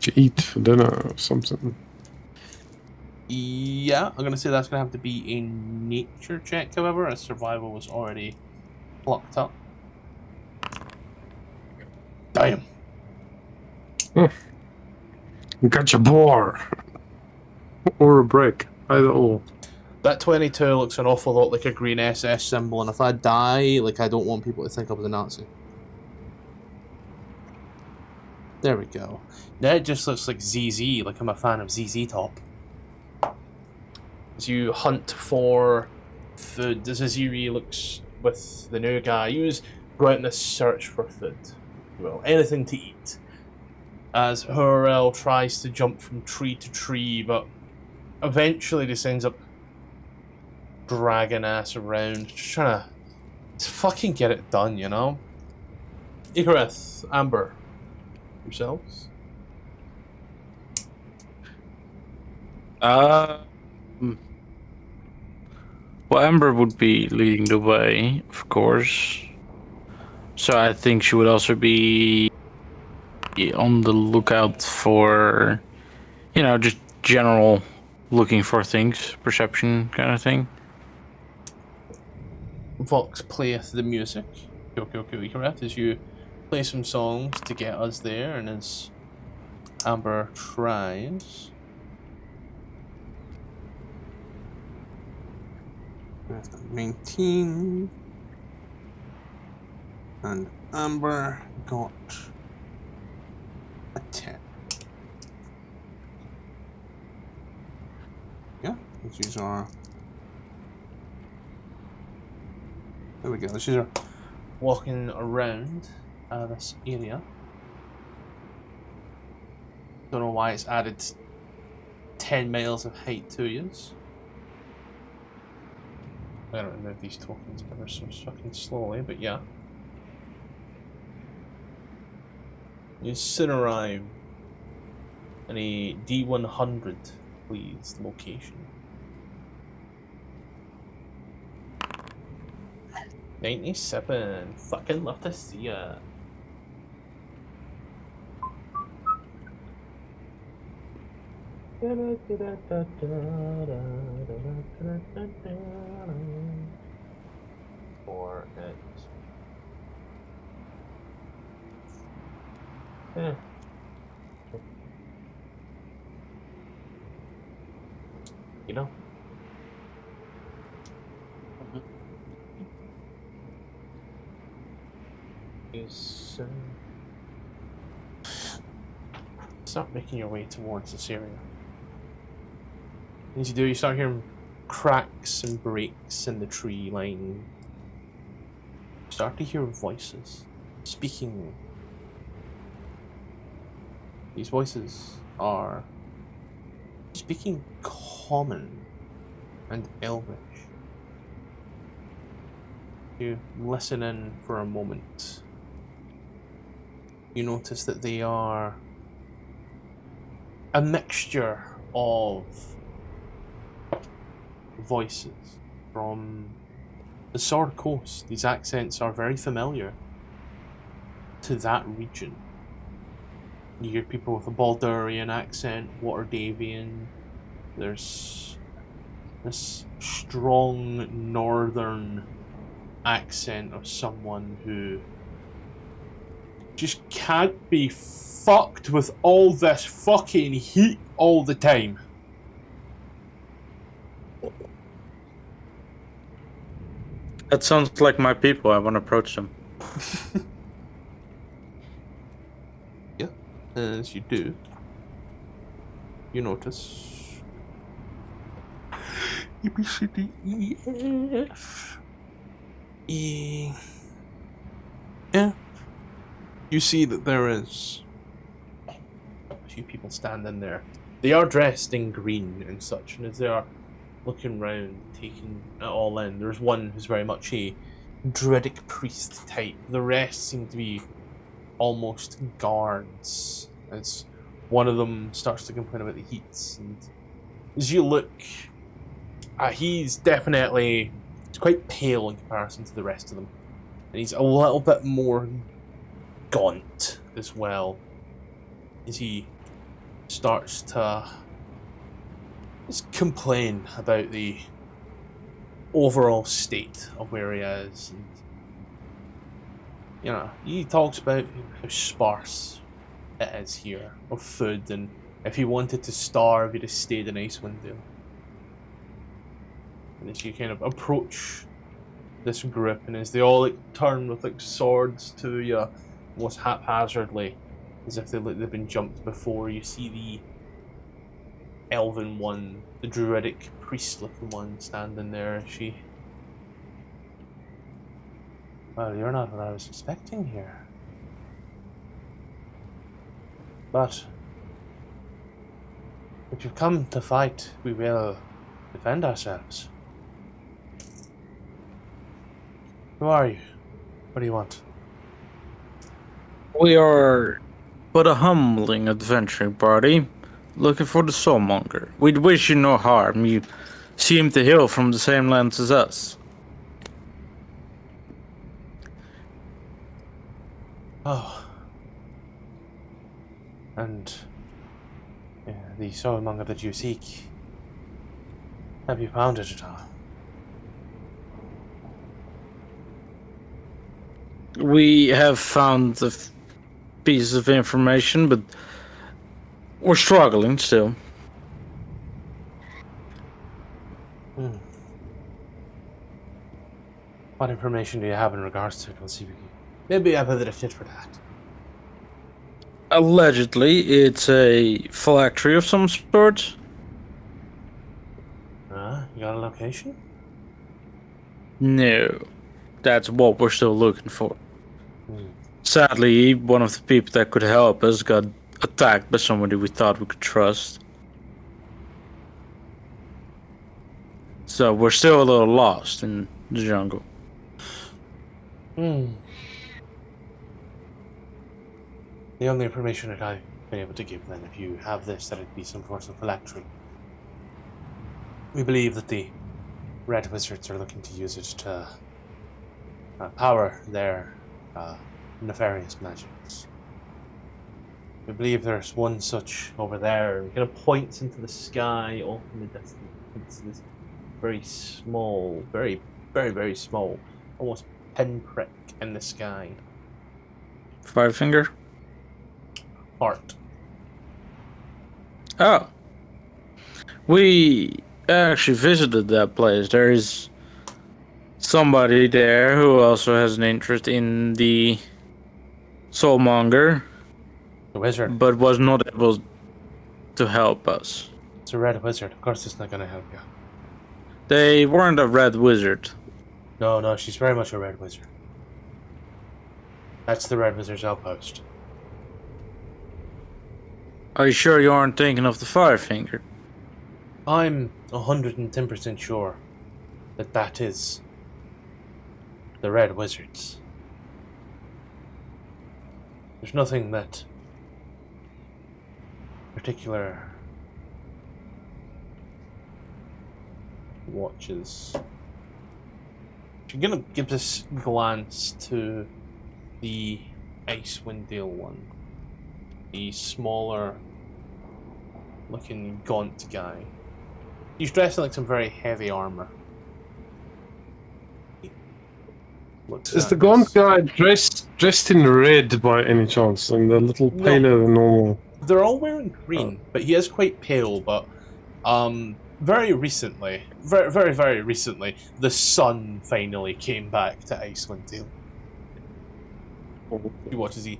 to eat for dinner or something? Yeah, I'm gonna say that's gonna have to be a nature check, however, as survival was already plucked up. Damn. Catch a boar or a brick, either or. That 22 looks an awful lot like a green SS symbol, and if I die, like, I don't want people to think I was a Nazi. There we go. Now it just looks like ZZ, like I'm a fan of ZZ Top. As you hunt for food, as Aziri looks with the new guy, you go out in a search for food. Well, anything to eat. As Horel tries to jump from tree to tree, but eventually just ends up dragging ass around, just trying to fucking get it done, you know? Icarith, Amber, yourselves? Well, Amber would be leading the way, of course. So I think she would also be on the lookout for, you know, just general looking for things, perception kind of thing. Vox playeth the music. Icarith, as you play some songs to get us there, and as Amber tries. 19. And Amber got a 10. Yeah, these are. There we go. These are walking around this area. Don't know why it's added 10 miles of height to you. I don't remove these tokens ever so fucking slowly, but yeah. You soon arrive in a D100, please, location. 97. Fucking love to see ya. For it. Yeah. You know? Start making your way towards this area. As you do, you start hearing cracks and breaks in the tree line. You start to hear voices speaking. These voices are speaking common and elvish. You listen in for a moment. You notice that they are a mixture of voices from the Sword Coast. These accents are very familiar to that region. You hear people with a Baldurian accent, Waterdavian. There's this strong northern accent of someone who just can't be fucked with all this fucking heat all the time. That sounds like my people. I want to approach them. Yeah, as you do, you notice A, B, C, D, E, F, E. Yeah. You see that there is a few people standing there. They are dressed in green and such, and as they are looking round, taking it all in, there's one who's very much a druidic priest type. The rest seem to be almost guards, as one of them starts to complain about the heats. And as you look, he's definitely quite pale in comparison to the rest of them, and he's a little bit more gaunt as well, as he starts to just complain about the overall state of where he is. And, you know, he talks about how sparse it is here of food, and if he wanted to starve, he'd have stayed in Icewind Dale. And as you kind of approach this group, and as they all like turn with like swords to you, almost haphazardly, as if they've been jumped before, you see the elven one, the druidic priest-looking one, standing there. She, well, you're not what I was expecting here, but if you've come to fight, we will defend ourselves. Who are you? What do you want? We are but a humbling adventuring party, looking for the Soulmonger. We'd wish you no harm. You seem to hail from the same lands as us. Oh. And the Soulmonger that you seek, have you found it at all? We have found the pieces of information, but we're struggling still. What information do you have in regards to it? We'll see if we can maybe have a fit for that. Allegedly, it's a phylactery of some sort. You got a location? No, that's what we're still looking for. Sadly, one of the people that could help us got attacked by somebody we thought we could trust. So we're still a little lost in the jungle. The only information that I've been able to give then, if you have this, that it'd be some sort of phylactery. We believe that the Red Wizards are looking to use it to power their nefarious magics. We believe there's one such over there. It kind of points into the sky off in the distance. It's this very small, very, very, very small, almost pinprick in the sky. 5 finger? Heart. Oh. We actually visited that place. There is somebody there who also has an interest in the Soulmonger, The wizard. but was not able to help us. It's a red wizard. Of course it's not going to help you. They weren't a red wizard. No, she's very much a red wizard. That's the Red Wizard's outpost. Are you sure you aren't thinking of the Firefinger? I'm 110% sure that that is the Red Wizards. There's nothing that particular watches. She's gonna give this glance to the Icewind Dale one. The smaller looking gaunt guy. He's dressed in like some very heavy armor. Is the gaunt guy dressed in red by any chance, and a little paler than normal? They're all wearing green, but he is quite pale. But very recently, very recently, the sun finally came back to Icewind Dale. You watch as he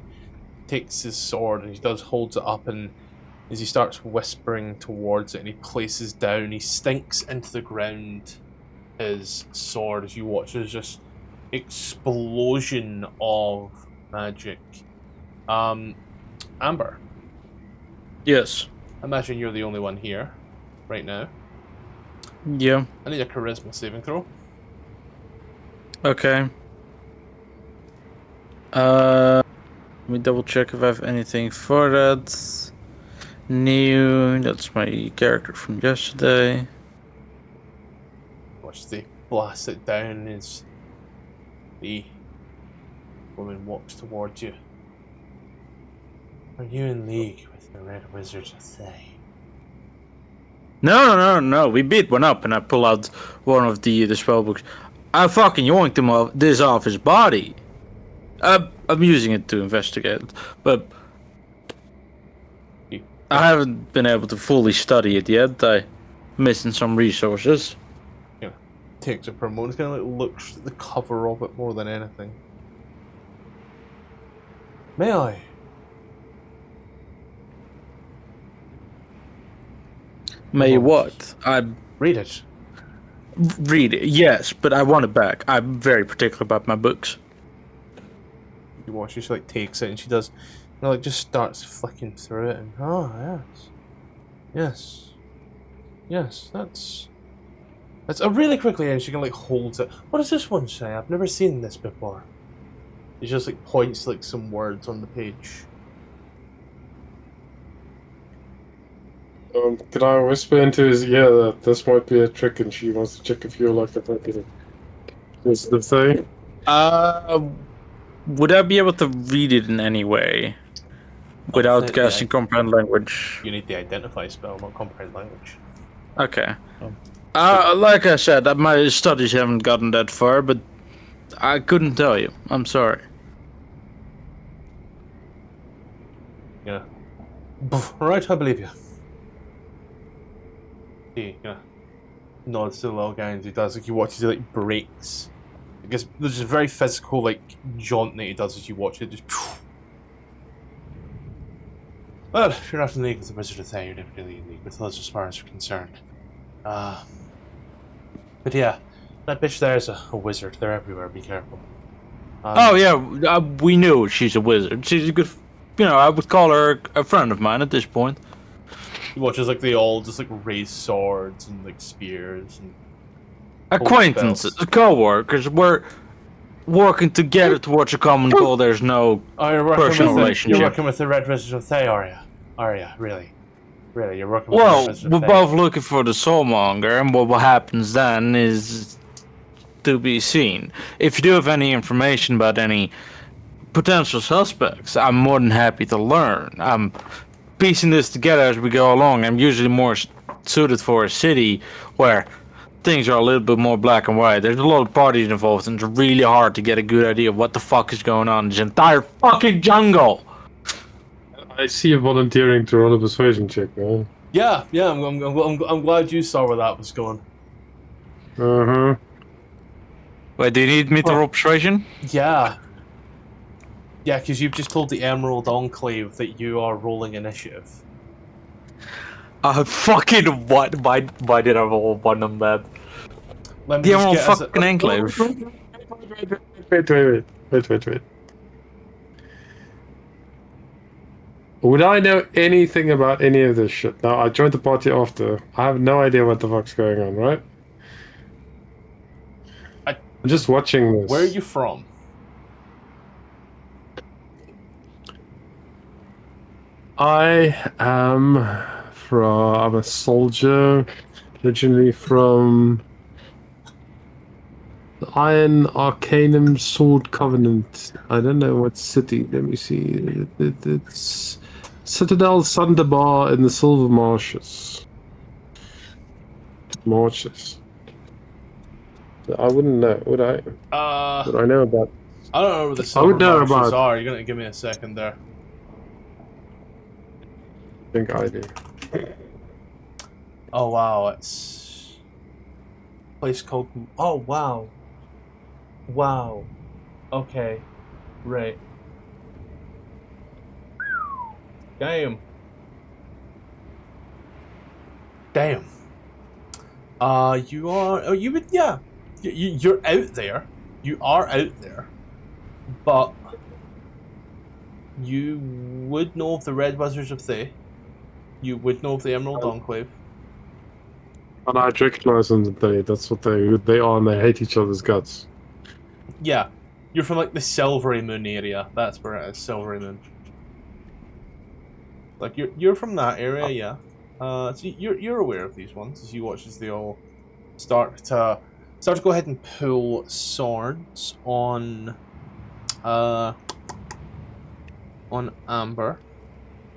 takes his sword and he holds it up, and as he starts whispering towards it and he places down, he stinks into the ground his sword as you watch there's just explosion of magic. Amber, Yes. I imagine you're the only one here right now. Yeah. I need a charisma saving throw. Okay. Let me double check if I have anything for that. New. That's my character from yesterday. Watch they blast it down as the woman walks towards you. Are you in league with the Red Wizards of Thay? No. We beat one up, and I pull out one of the spell books. I fucking yoinked him off his body. I'm using it to investigate, but I haven't been able to fully study it yet. I'm missing some resources. Yeah. takes it for a moment. It kind of like looks at the cover of it more than anything. May I? May what? I Read it. read it, yes, but I want it back. I'm very particular about my books. You watch, she like takes it and she does, like just starts flicking through it and yes, that's really quickly, and she can like holds it. What does this one say? I've never seen this before. He just like points like some words on the page. Can I whisper into his ear that this might be a trick and she wants to check if you're like the fucking sensitive thing? Would I be able to read it in any way? Without casting comprehend language? You need the identify spell, not comprehend language. Okay. Like I said, my studies haven't gotten that far, but I couldn't tell you. I'm sorry. Yeah. Right, I believe you. He nods to the little guy and he does like, you watch as he like breaks. I guess there's a very physical like jaunt that he does as you watch it just. Well, if you're not in league with the Wizard of Thay, you're never really in league with us as far as we're concerned. But yeah, that bitch there is a wizard. They're everywhere. Be careful. Oh yeah, we knew she's a wizard. She's a good, I would call her a friend of mine at this point. You watch as like they all just like raise swords and like spears and acquaintances, co-workers. We're working together towards a common goal. There's no personal relationship. You're working with the Red Wizard of Thay, are you? Are you really? Really, you're working with well, the Red Wizard we're of Thay? both looking for the soulmonger, and what happens then is to be seen. If you do have any information about any potential suspects, I'm more than happy to learn. I'm piecing this together as we go along. I'm usually more suited for a city where things are a little bit more black and white. There's a lot of parties involved, and it's really hard to get a good idea of what the fuck is going on in this entire fucking jungle. I see you volunteering to roll a persuasion check, man. Yeah. I'm glad you saw where that was going. Uh-huh. Wait, do you need me to roll persuasion? Yeah. Yeah, because you've just told the Emerald Enclave that you are rolling initiative. Fucking what? Why did I roll one on that? Let me The just Emerald get us fucking Enclave. Wait. Would I know anything about any of this shit? Now, I joined the party after. I have no idea what the fuck's going on, right? I'm just watching this. Where are you from? I'm a soldier, originally from the Iron Arcanum Sword Covenant. I don't know what city. Let me see. It's Citadel Sunderbar in the Silver Marshes. I wouldn't know, would I? Would I know about? I don't know where the I Silver would know Marshes about. are. You're gonna give me a second there. I think I do. Oh wow, it's a place called. Oh wow. Wow. Okay. Right. Damn. You are. Oh, you would. Yeah. You're out there. You are out there. But you would know of the Red Wizards of Thay. You would know of the Emerald Enclave. And I recognize them that that's what they are, and they hate each other's guts. Yeah. You're from like the Silvery Moon area. That's where it is, Silvery Moon. Like you're from that area, yeah. So you're aware of these ones as you watch as they all start to go ahead and pull swords on Amber.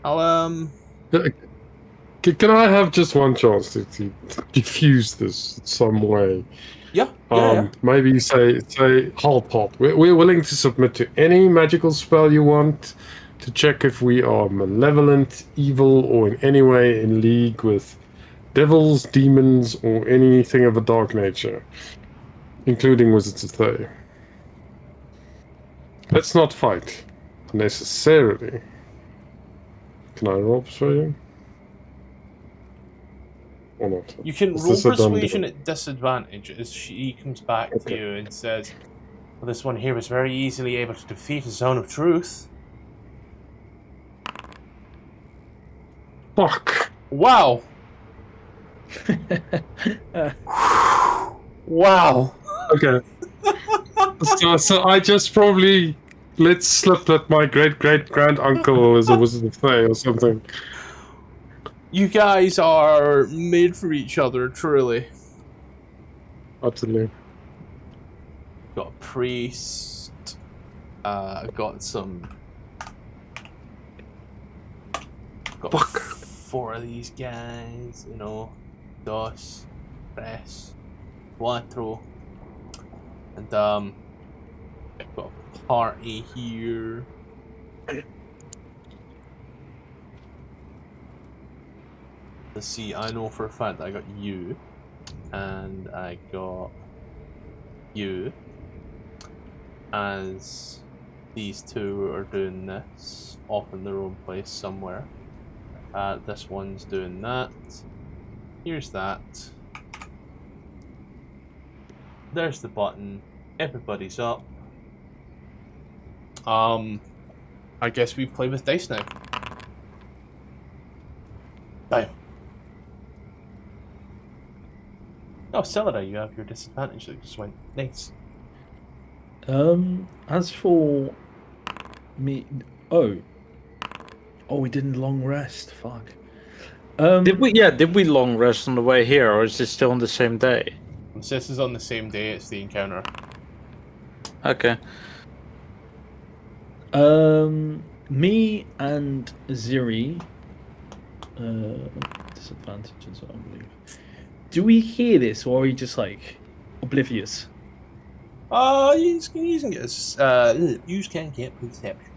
I'll Can I have just one chance to diffuse this in some way? Yeah. Maybe say halt. We're willing to submit to any magical spell you want to check if we are malevolent, evil, or in any way in league with devils, demons, or anything of a dark nature. including Wizards of the. Let's not fight necessarily. Can I roll persuasion? Or not? You can Is roll this a done persuasion deal? at disadvantage as she comes back to you and says, well, this one here was very easily able to defeat a Zone of Truth. Fuck! Wow! Wow! Okay. so I just probably let slip that my great-great-grand uncle is a Wizard of the or something. You guys are made for each other, truly. Absolutely. Got a priest. Got some. Got Fuck. 4 of these guys, you know. Dos, tres, cuatro. And got a party here. Let's see, I know for a fact that I got you. And I got you. As these two are doing this off in their own place somewhere. This one's doing that. Here's that. There's the button. Everybody's up. I guess we play with dice now. Bam. Oh, Celida, you have your disadvantage that just went. Nice. As for me, oh, we didn't long rest. Fuck. Did we long rest on the way here, or is it still on the same day? This is on the same day as the encounter. Okay. Me and Ziri, disadvantages, I believe. Do we hear this, or are we just like oblivious? You can get you can get perception.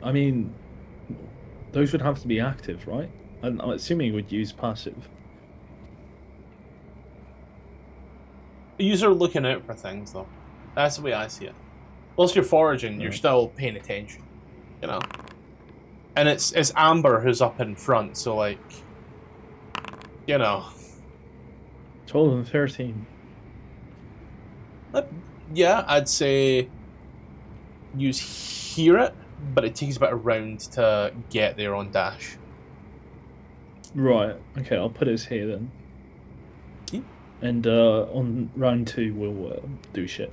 I mean, those would have to be active, right? I'm assuming we'd use passive. You're looking out for things, though. That's the way I see it. Whilst you're foraging, you're still paying attention, you know. And it's Amber who's up in front, so like, you know. 12 and 13. Yeah, I'd say you hear it, but it takes about a round to get there on dash. Right. Okay, I'll put us here then. Yeah. And on round 2, we'll do shit.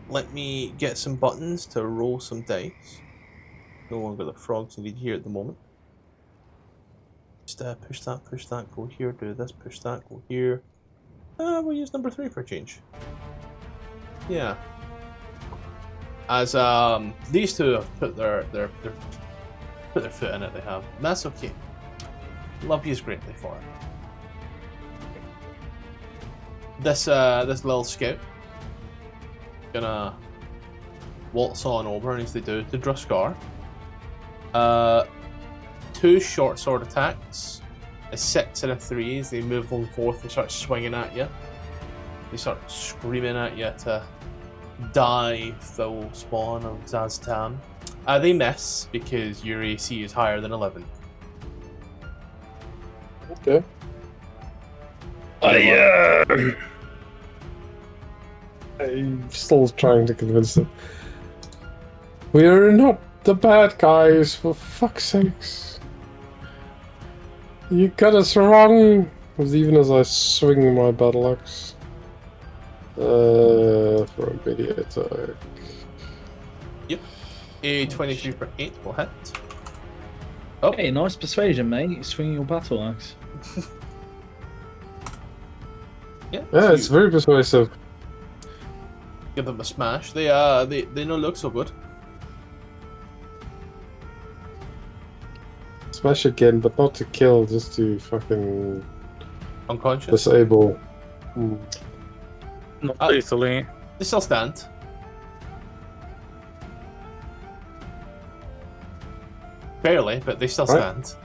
Let me get some buttons to roll some dice. No longer the frogs needed here at the moment. Just push that, go here, do this, push that, go here. We'll use number 3 for a change. Yeah. As these two have put their foot in it, they have. And that's okay. Love you greatly for it. This little scout gonna waltz on over, and as they do, to Druskar. 2 short sword attacks, a 6 and a 3 as they move on forth. They start swinging at you. They start screaming at you to die, full spawn of Zaztan. They miss because your AC is higher than 11. Okay. I'm still trying to convince them. We're not the bad guys, for fuck's sakes. You got us wrong. Even as I swing my battle axe. For a melee attack. Yep. A 23 for 8 will hit. Oh. Hey, nice persuasion, mate. Swinging your battle axe. Yeah, It's very persuasive. give them a smash. They don't look so good. Smash again, but not to kill, just to fucking Unconscious. disable. Not lethally. They still stand. Barely, but they still Right. stand.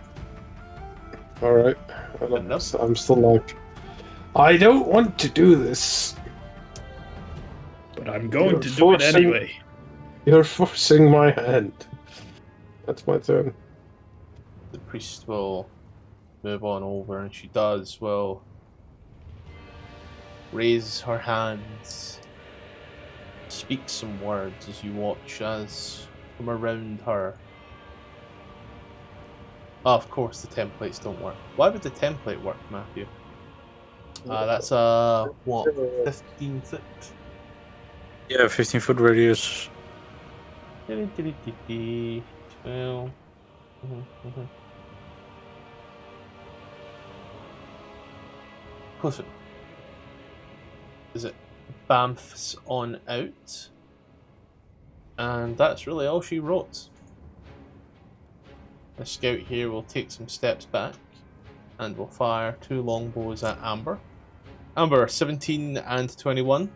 Alright. Good enough. I'm still like I don't want to do this. But I'm going You're to do it forcing- anyway. You're forcing my hand. That's my turn. The priest will move on over, and she will raise her hands, speak some words as you watch as from around her. Oh, of course the templates don't work. Why would the template work, Matthew? That's what, 15 foot? Yeah, 15-foot radius. 12. Closer. Is it Bamfs on out? And that's really all she wrote. The scout here will take some steps back and will fire 2 longbows at Amber. Amber, 17 and 21.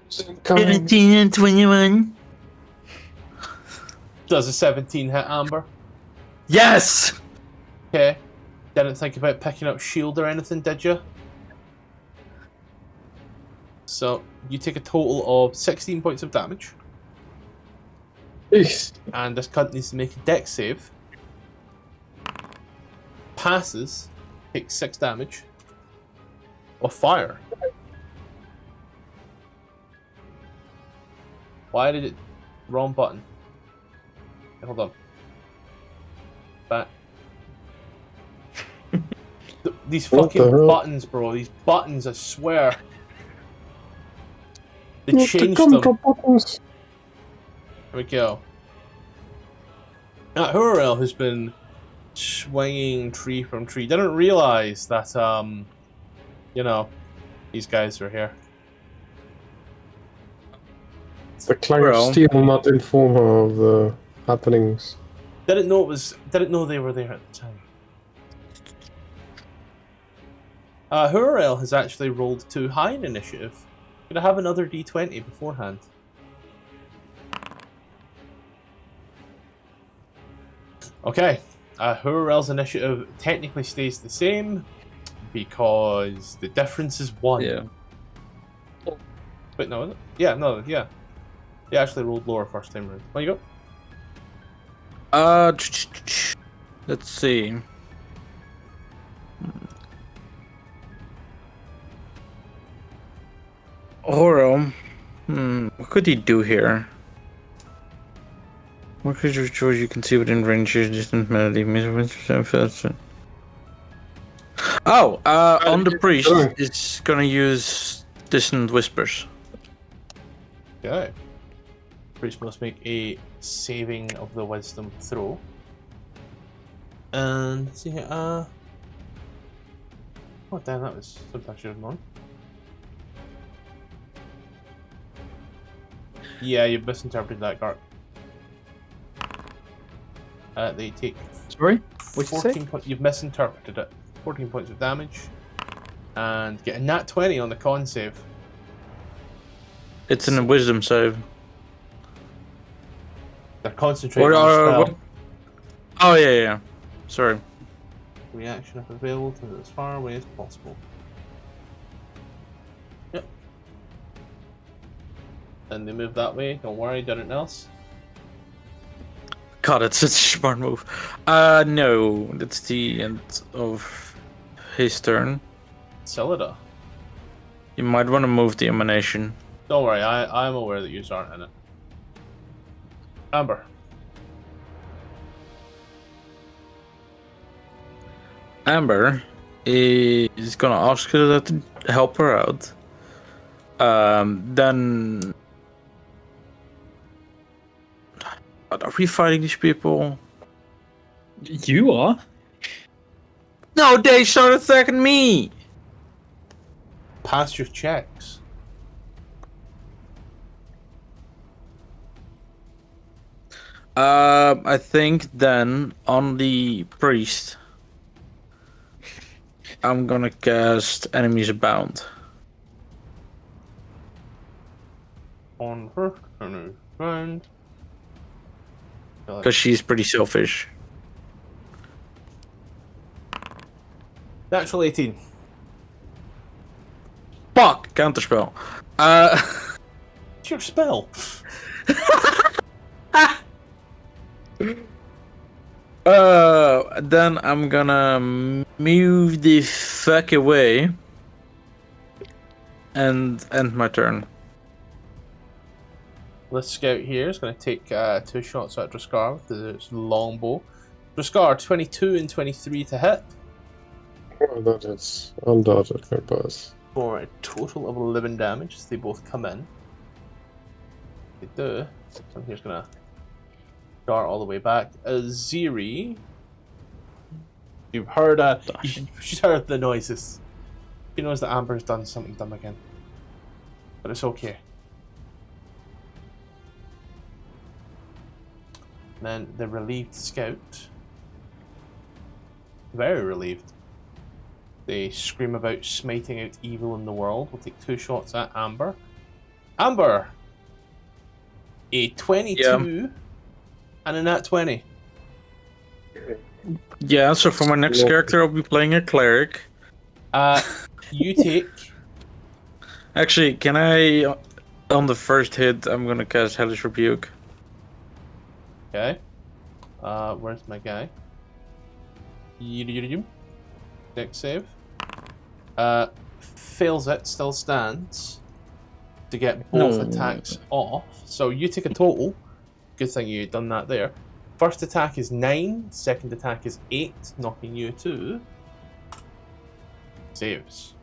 17 and 21. Does a 17 hit Amber? Yes! Okay. Didn't think about picking up shield or anything, did you? So, you take a total of 16 points of damage. Jeez. And this cunt needs to make a dex save. Passes, takes 6 damage of fire. Why did it... Wrong button. Hold on. Back. These What the fucking hell? buttons, bro. These buttons, I swear. They What the changed them. gumdrop buttons? There we go. Hurrell, who's been swinging tree from tree, didn't realize that, you know, these guys are here. It's the clang Well. of steel not inform her of the happenings. Didn't know they were there at the time. Hurrell has actually rolled too high in initiative. Gonna have another d20 beforehand. Okay, Hurrell's initiative technically stays the same because the difference is 1. Yeah. Wait, no, is it? Yeah, no, yeah. He actually rolled lower first time round. On you go. Let's see. Oro. What could he do here? What could you can see within range distant melody? Oh, on the priest is gonna use distant whispers. Okay. Priest must make a saving of the wisdom throw. And let's see here, oh damn, that was something I should have known. Yeah, you misinterpreted that, Garp. They take Sorry? What'd you say? 14 points. You've misinterpreted it. 14 points of damage. And get a nat 20 on the con save. It's in a wisdom save. They're concentrating on the spell. What? Oh yeah. Sorry. Reaction if available to move as far away as possible. Yep. And they move that way, don't worry, done it else. God, it's such a smart move. No, that's the end of his turn. Celida. You might want to move the emanation. Don't worry, I'm aware that you aren't in it. Amber. Amber is gonna ask her to help her out. Then... Are we fighting these people? You are? No, they started attacking me! Pass your checks. I think then on the priest, I'm gonna cast Enemies Abound. On first turn round. Because she's pretty selfish. Natural 18. Fuck! Counterspell. It's your spell. Then I'm gonna move the fuck away and end my turn. The scout here is going to take 2 shots at Draskar with his longbow. Draskar, 22 and 23 to hit. Oh, that is undoubtedly pass. For a total of 11 damage as they both come in. They do. So I'm here's going to dart all the way back. Aziri, you've heard she's heard the noises. She knows that Amber's done something dumb again. But it's okay. Then the relieved scout. Very relieved. They scream about smiting out evil in the world. We'll take 2 shots at Amber. Amber! A 22 and a nat 20. Yeah, so for my next character, I'll be playing a cleric. You take... Actually, can I... On the first hit, I'm gonna cast Hellish Rebuke. Okay. Where's my guy? Dex save. Fails it, still stands. To get both attacks off. So you take a total. Good thing you done that there. First attack is 9, second attack is 8, knocking you to... saves.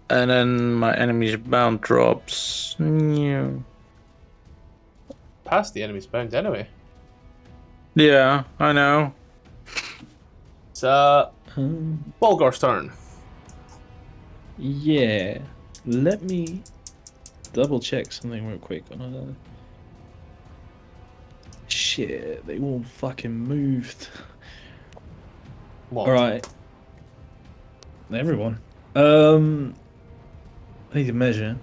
And then my enemy's bound drops. Past the enemy's bound anyway. Yeah, I know. It's Bolgar's turn. Yeah. Let me double check something real quick. Shit, they all fucking moved. What? Alright. Everyone. I need to measure.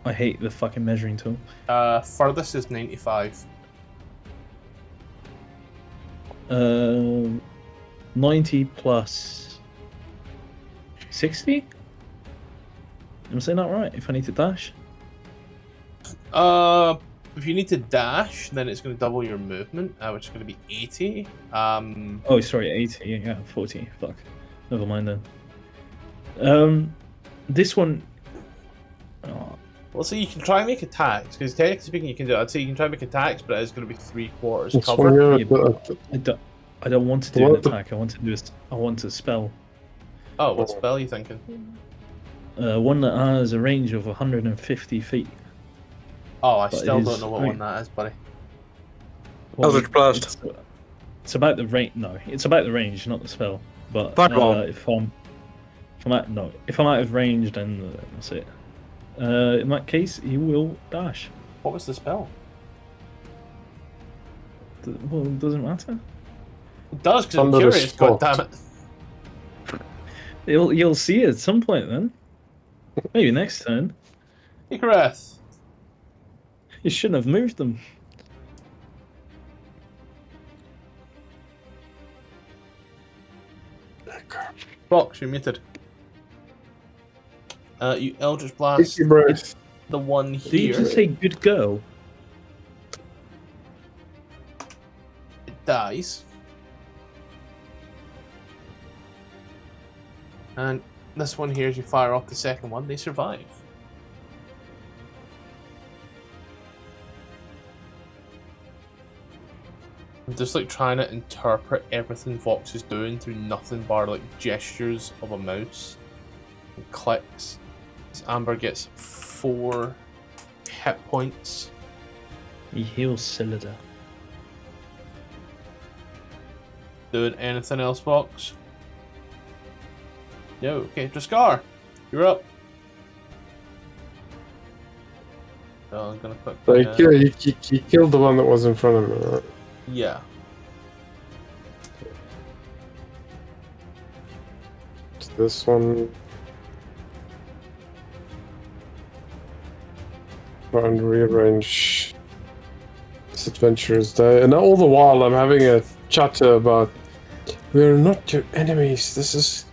I hate the fucking measuring tool. Furthest is 95. 90 plus 60? Am I saying that right? If I need to dash? If you need to dash, then it's going to double your movement, which is going to be 80. Oh, sorry, 80. Yeah, 40. Fuck. Never mind then. This one... Oh, Well, so you can try and make attacks, because technically speaking you can do it. I'd say you can try and make attacks, but it's going to be 3/4 This cover. one here, I don't want to do an attack. I want to do I want to spell. Oh, what spell are you thinking? One that has a range of 150 feet. Oh, I But still it don't is- know what one that is, buddy. Well, Eldritch Blast. It's about the range. No, it's about the range, not the spell. But Fireball. if I'm out of range, then that's it. In that case, he will dash. What was the spell? Well, it doesn't matter. It does, because I'm Under the curious, god spot. damn it. You'll see it at some point then. Maybe next turn. Icarus. You shouldn't have moved them. Fox, you're muted. You Eldritch Blast Take your breath. the one Did you here. just say good go? It dies. And this one here, as you fire off the second one, they survive. I'm just like trying to interpret everything Vox is doing through nothing but like gestures of a mouse and clicks. As Amber gets 4 hit points. He heals Cylinder. Doing anything else, Vox? No, okay, Draskar, you're up. Oh, I'm gonna put. Like, yeah, he killed the one that was in front of me, right? Yeah. This one. Try and rearrange this adventurer's day. And all the while I'm having a chatter about we're not your enemies. This is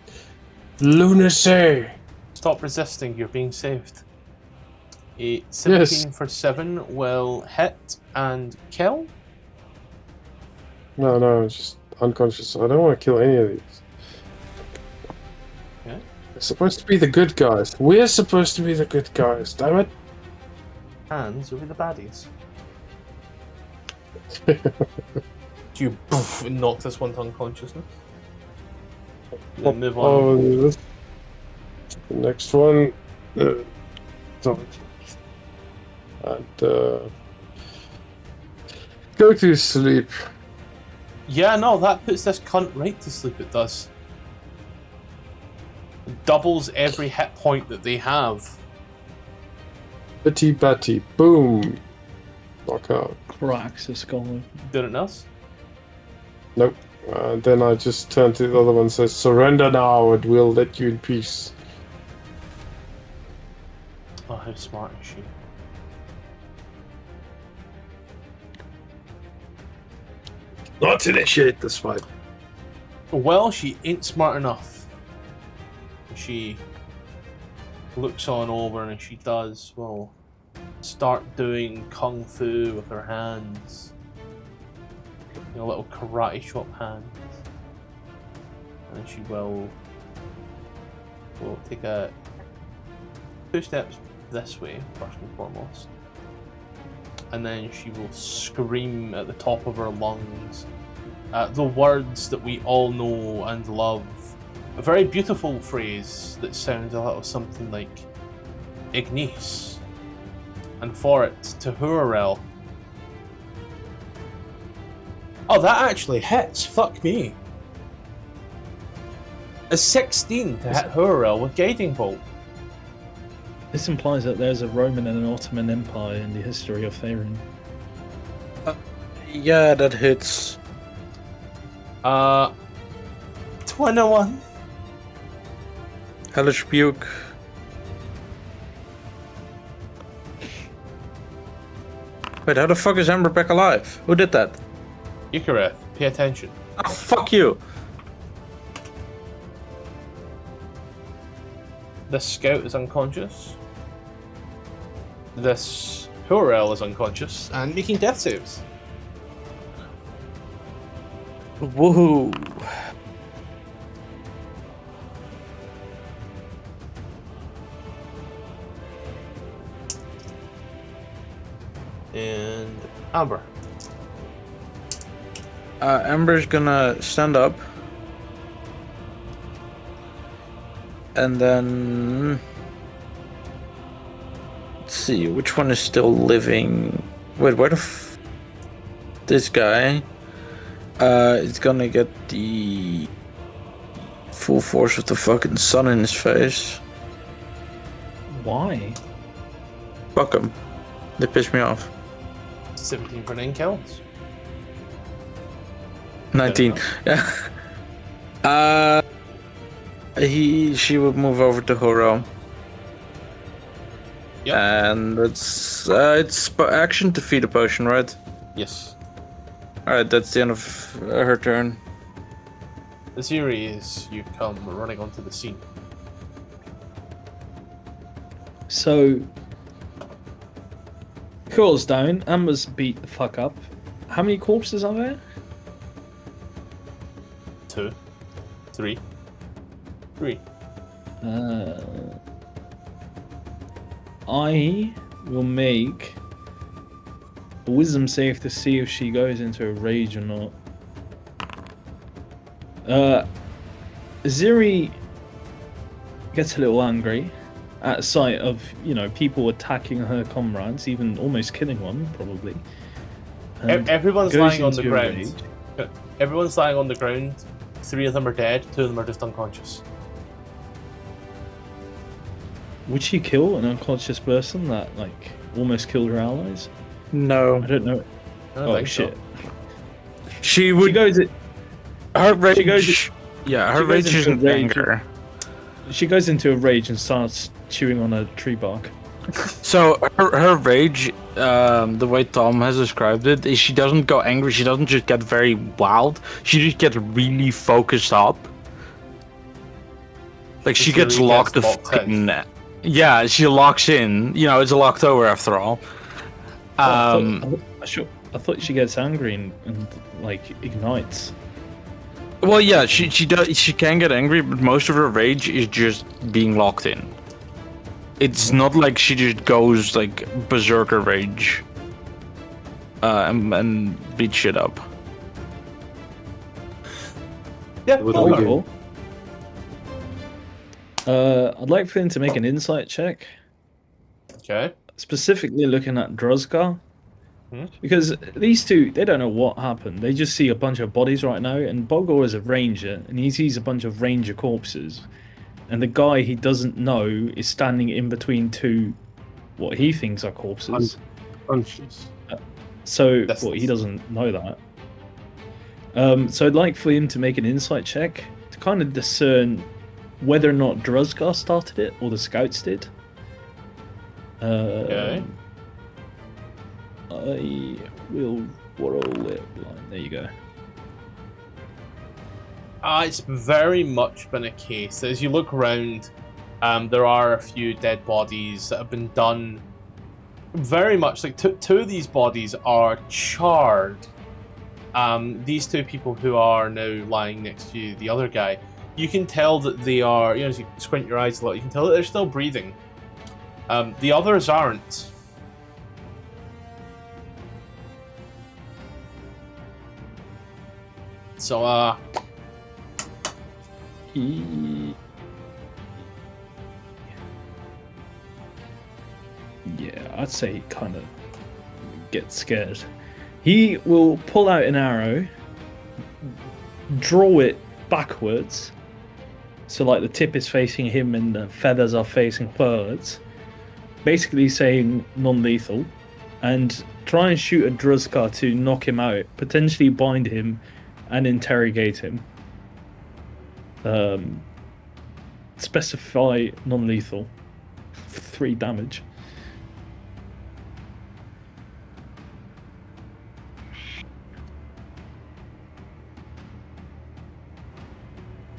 Lunacy! Stop resisting, you're being saved. A 17 Yes. for 7 will hit and kill. No, it's just unconscious. I don't want to kill any of these. Yeah. We're supposed to be the good guys. We're supposed to be the good guys, damn it. Hands will be the baddies. You poof, knock this one to unconsciousness. Then move on. Oh, this, the next one. Sorry. And go to sleep. Yeah, no, that puts this cunt right to sleep, it does. Doubles every hit point that they have. Bitty batty, boom. Knockout. Cracks the skull. Did it else? Nope. Then I just turn to the other one and says, surrender now and we'll let you in peace. Oh, how smart is she? Not initiate this fight. Well, she ain't smart enough. She looks on over and she does, well, start doing kung fu with her hands. You know, little karate chop hands. And she will take a 2 steps this way, first and foremost. And then she will scream at the top of her lungs the words that we all know and love. A very beautiful phrase that sounds a little something like Ignis. And for it, to Tahurel. Oh, that actually hits. Fuck me. A 16 to hit Tahurel with Guiding Bolt. This implies that there's a Roman and an Ottoman Empire in the history of Faerun. Yeah, that hits. 21. Hellish Rebuke. Wait, how the fuck is Amber back alive? Who did that? Icareth, pay attention. Oh, fuck you! This scout is unconscious. This Tahurel is unconscious and making death saves. Woohoo! And Amber. Amber's gonna stand up. And then... Let's see, which one is still living? Wait, where the this guy is gonna get the full force of the fucking sun in his face. Why? Fuck him. They piss me off. 17 for 9 kills. 19. Yeah. She would move over to Horo. Yep. And it's action to feed a potion, right? Yes. Alright, that's the end of her turn. The series, you come running onto the scene. So, Cool's down. Amber's beat the fuck up. How many corpses are there? 2. 3. 3. I will make a wisdom save to see if she goes into a rage or not. Ziri gets a little angry at sight of, people attacking her comrades, even almost killing one, probably. And Everyone's goes lying on the into a ground. rage. Everyone's lying on the ground. 3 of them are dead, 2 of them are just unconscious. Would she kill an unconscious person that, almost killed her allies? No. I don't know. I don't Oh, think so. shit. She would. She goes... Her rage. She goes- yeah, her she goes rage into isn't rage. anger. She goes into a rage and starts chewing on a tree bark. So her rage, the way Tom has described it, is she doesn't go angry. She doesn't just get very wild. She just gets really focused up. Like she Until gets he locked gets the locked in. fucking. Yeah, she locks in. You know, it's locked over after all. I thought she gets angry and like ignites. Well, yeah, she does. She can get angry, but most of her rage is just being locked in. It's not like she just goes like berserker rage. And beat shit up. Yeah, What well do we done. do? Cool. I'd like for him to make an insight check, Okay. specifically looking at Drozgar. Hmm. Because these two, they don't know what happened. They just see a bunch of bodies right now, and Bogor is a ranger, and he sees a bunch of ranger corpses. And the guy he doesn't know is standing in between two, what he thinks are corpses. Punches. So, That's- well, he doesn't know that. So I'd like for him to make an insight check to kind of discern whether or not Drozgar started it or the scouts did. Okay. I will roll it blind. There you go. It's very much been a case. As you look around, there are a few dead bodies that have been done very much like two of these bodies are charred. These two people who are now lying next to the other guy, you can tell that they are, as you squint your eyes a lot, you can tell that they're still breathing. The others aren't. So, Yeah, I'd say he kind of gets scared. He will pull out an arrow, draw it backwards, so like the tip is facing him and the feathers are facing forwards, basically saying non-lethal, and try and shoot a Druzkar to knock him out, potentially bind him and interrogate him. Specify non-lethal. 3 damage.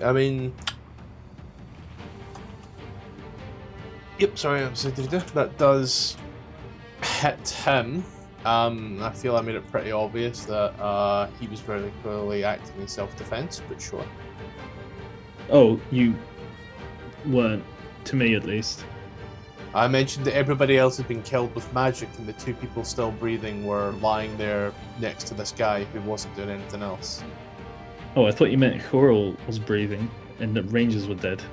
I mean, yep. Sorry, that does hit him. I feel I made it pretty obvious that he was very clearly acting in self-defense, but sure. Oh, you weren't, to me at least. I mentioned that everybody else had been killed with magic, and the 2 people still breathing were lying there next to this guy who wasn't doing anything else. Oh, I thought you meant Coral was breathing and the Rangers were dead.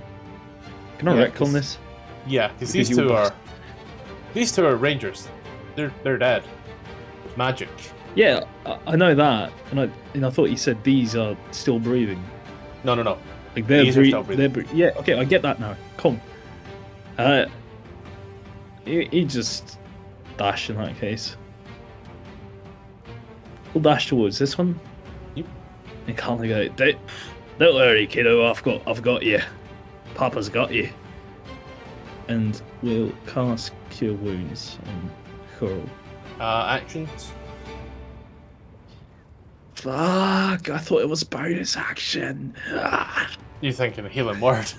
Can I Yeah, retcon 'cause- this? Yeah, because Because these you two were are rangers. They're dead with magic. Yeah, I know that, and I thought you said these are still breathing. No. Like they're These are still breathing. Yeah, okay, I get that now. Come. He just dash in that case. We'll dash towards this one. Yep. And kind of go, don't worry, kiddo. I've got you. Papa's got you. And we'll cast Cure Wounds on Coral. Actions. Fuck! I thought it was bonus action. You're thinking a healing word.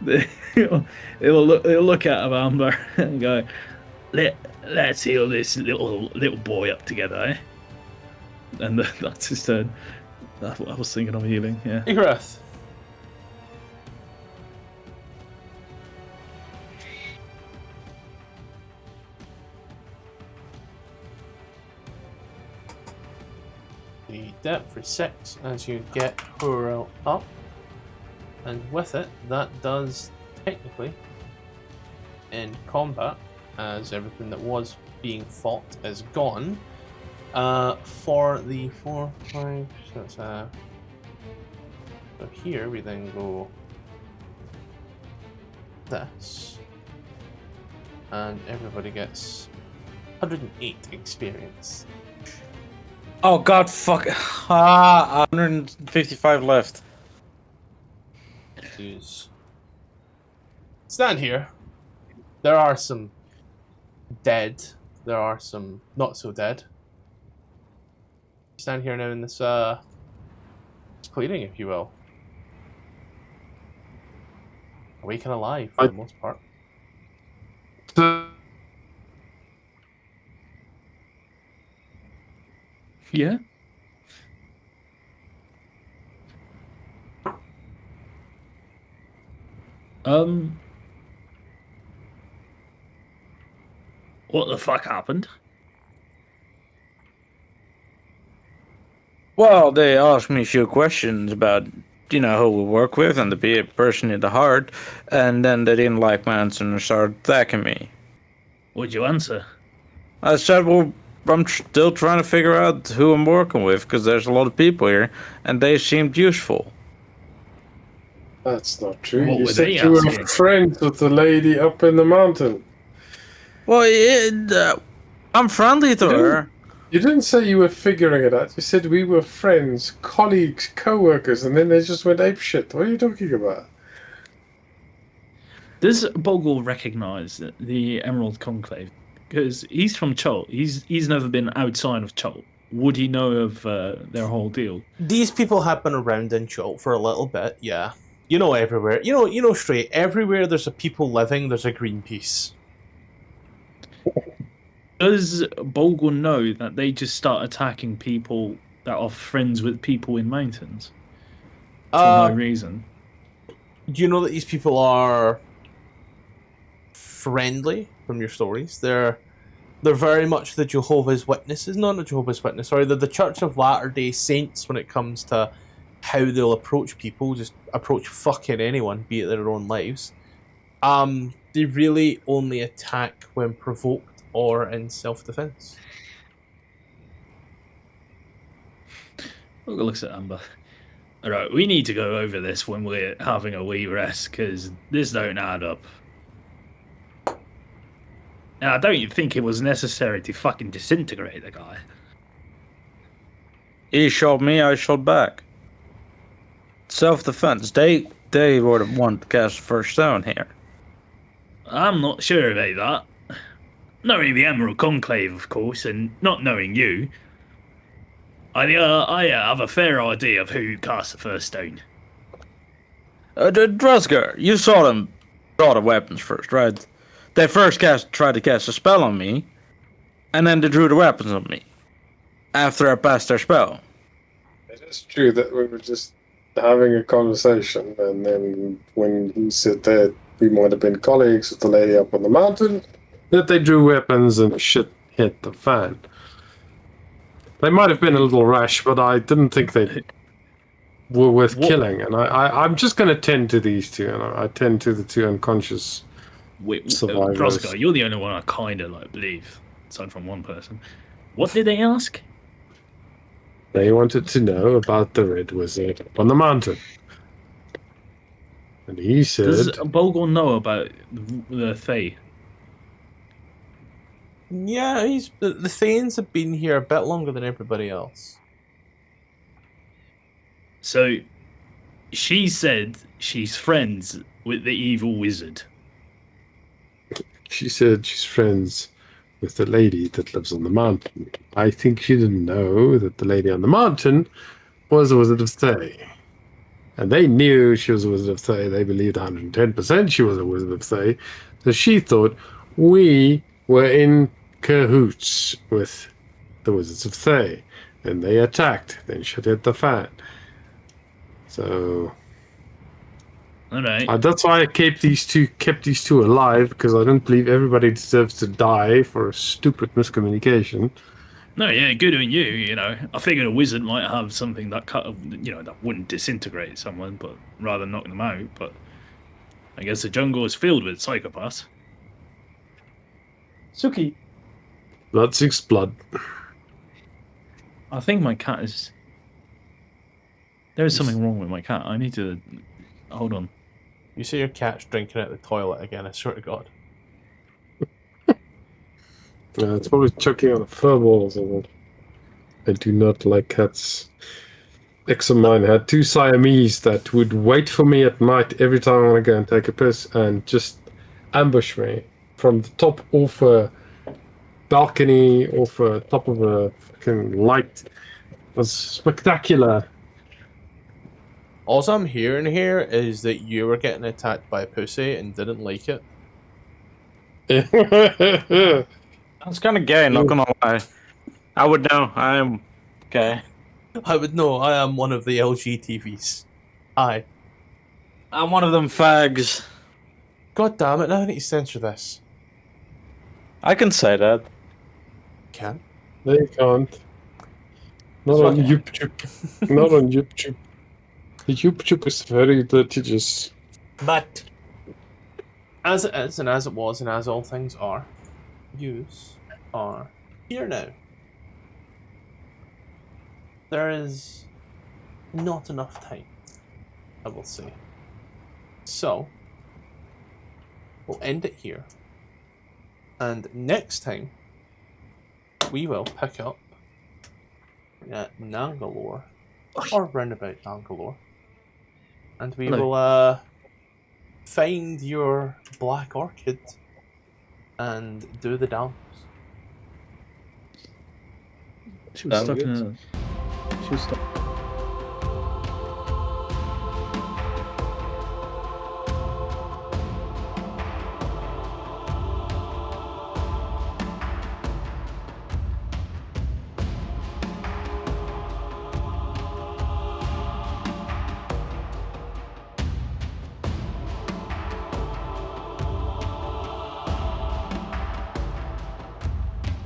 It'll look at Amber and go, let's heal this little boy up together, eh? And that's his turn. That's what I was thinking of healing. Yeah. Igrath. The depth for 6 as you get Hurl up, and with it, that does technically end combat, as everything that was being fought is gone. For the 4, 5, so it's so here we then go this, and everybody gets 108 experience. Oh god, fuck. 155 left. Use. Stand here. There are some dead. There are some not so dead. Stand here now in this clearing, if you will. awake and alive for the most part. So, Yeah. What the fuck happened? Well, they asked me a few questions about, who we work with and to be a person in the heart, and then they didn't like my answer and started attacking me. What'd you answer? I said, well, I'm still trying to figure out who I'm working with, because there's a lot of people here, and they seemed useful. that's not true. What You were said they you were asking? friends with the lady up in the mountain. Well, I'm friendly to her. You didn't say you were figuring it out. You said we were friends, colleagues, co-workers, and then they just went apeshit. What are you talking about? Does Bogle recognize the Emerald Conclave? Because he's from Chult. He's never been outside of Chult. Would he know of their whole deal? These people have been around in Chult for a little bit, yeah. You know everywhere. You know straight. Everywhere there's a people living, there's a Greenpeace. Does Bogle know that they just start attacking people that are friends with people in mountains for no reason? Do you know that these people are friendly from your stories? They're very much the Jehovah's Witnesses, not the Jehovah's Witness, sorry, they're the Church of Latter-day Saints when it comes to how they'll approach people, just approach fucking anyone, be it their own lives. They really only attack when provoked or in self-defense. Bogle looks at Amber. Alright, we need to go over this when we're having a wee rest, because this don't add up. And I don't think it was necessary to fucking disintegrate the guy. He shot me, I shot back. Self-defense. They were the one to cast the first stone here. I'm not sure about that. Knowing the Emerald Conclave, of course, and not knowing you, I have a fair idea of who cast the first stone. Drusger, you saw them draw the weapons first, right? They first tried to cast a spell on me, and then they drew the weapons on me. After I passed their spell. It is true that we were just having a conversation, and then when he said that we might have been colleagues with the lady up on the mountain, that they drew weapons and shit hit the fan. They might have been a little rash, but I didn't think they were worth killing. And I'm just going to tend to these two, and I tend to the two unconscious survivors. Roscoe, you're the only one I kind of believe, aside from one person. What did they ask? They wanted to know about the Red Wizard up on the mountain. And he said... Does Bogle know about the Fae? Yeah, the Thanes have been here a bit longer than everybody else. So, she said she's friends with the evil wizard. She said she's friends with the lady that lives on the mountain. I think she didn't know that the lady on the mountain was a Wizard of Thay. And they knew she was a Wizard of Thay. They believed 110% she was a Wizard of Thay. So she thought we were in cahoots with the Wizards of Thay. And they attacked. Then shit hit the fan. So... Alright. That's why I kept these two alive, because I don't believe everybody deserves to die for a stupid miscommunication. No, yeah, good on you, I figured a wizard might have something that that wouldn't disintegrate someone, but rather knock them out, but I guess the jungle is filled with psychopaths. Suki. Blood seeks blood. I think my cat is... There is something wrong with my cat. I need to... Hold on. You say your cat's drinking out the toilet again, I swear to God. It's probably choking on a furball or something. I do not like cats. Ex of mine had two Siamese that would wait for me at night every time I want to go and take a piss and just ambush me from the top off a balcony, off a top of a fucking light. It was spectacular. All I'm hearing here is that you were getting attacked by a pussy and didn't like it. That's kind of gay, not gonna lie. I would know. I am gay. I would know. I am one of the LGTVs. Hi. I'm one of them fags. God damn it! Now I need to censor this. I can say that. Can. They can't. Not So- on YouTube. Not on YouTube. The YouTube is very litigious. But as it is, and as it was, and as all things are, yous are here now. There is not enough time, I will say. So we'll end it here. And next time we will pick up at Nangalore, or roundabout Nangalore. And we Hello. will find your black orchid and do the dance. She was Sound stuck good. in a. She was stuck.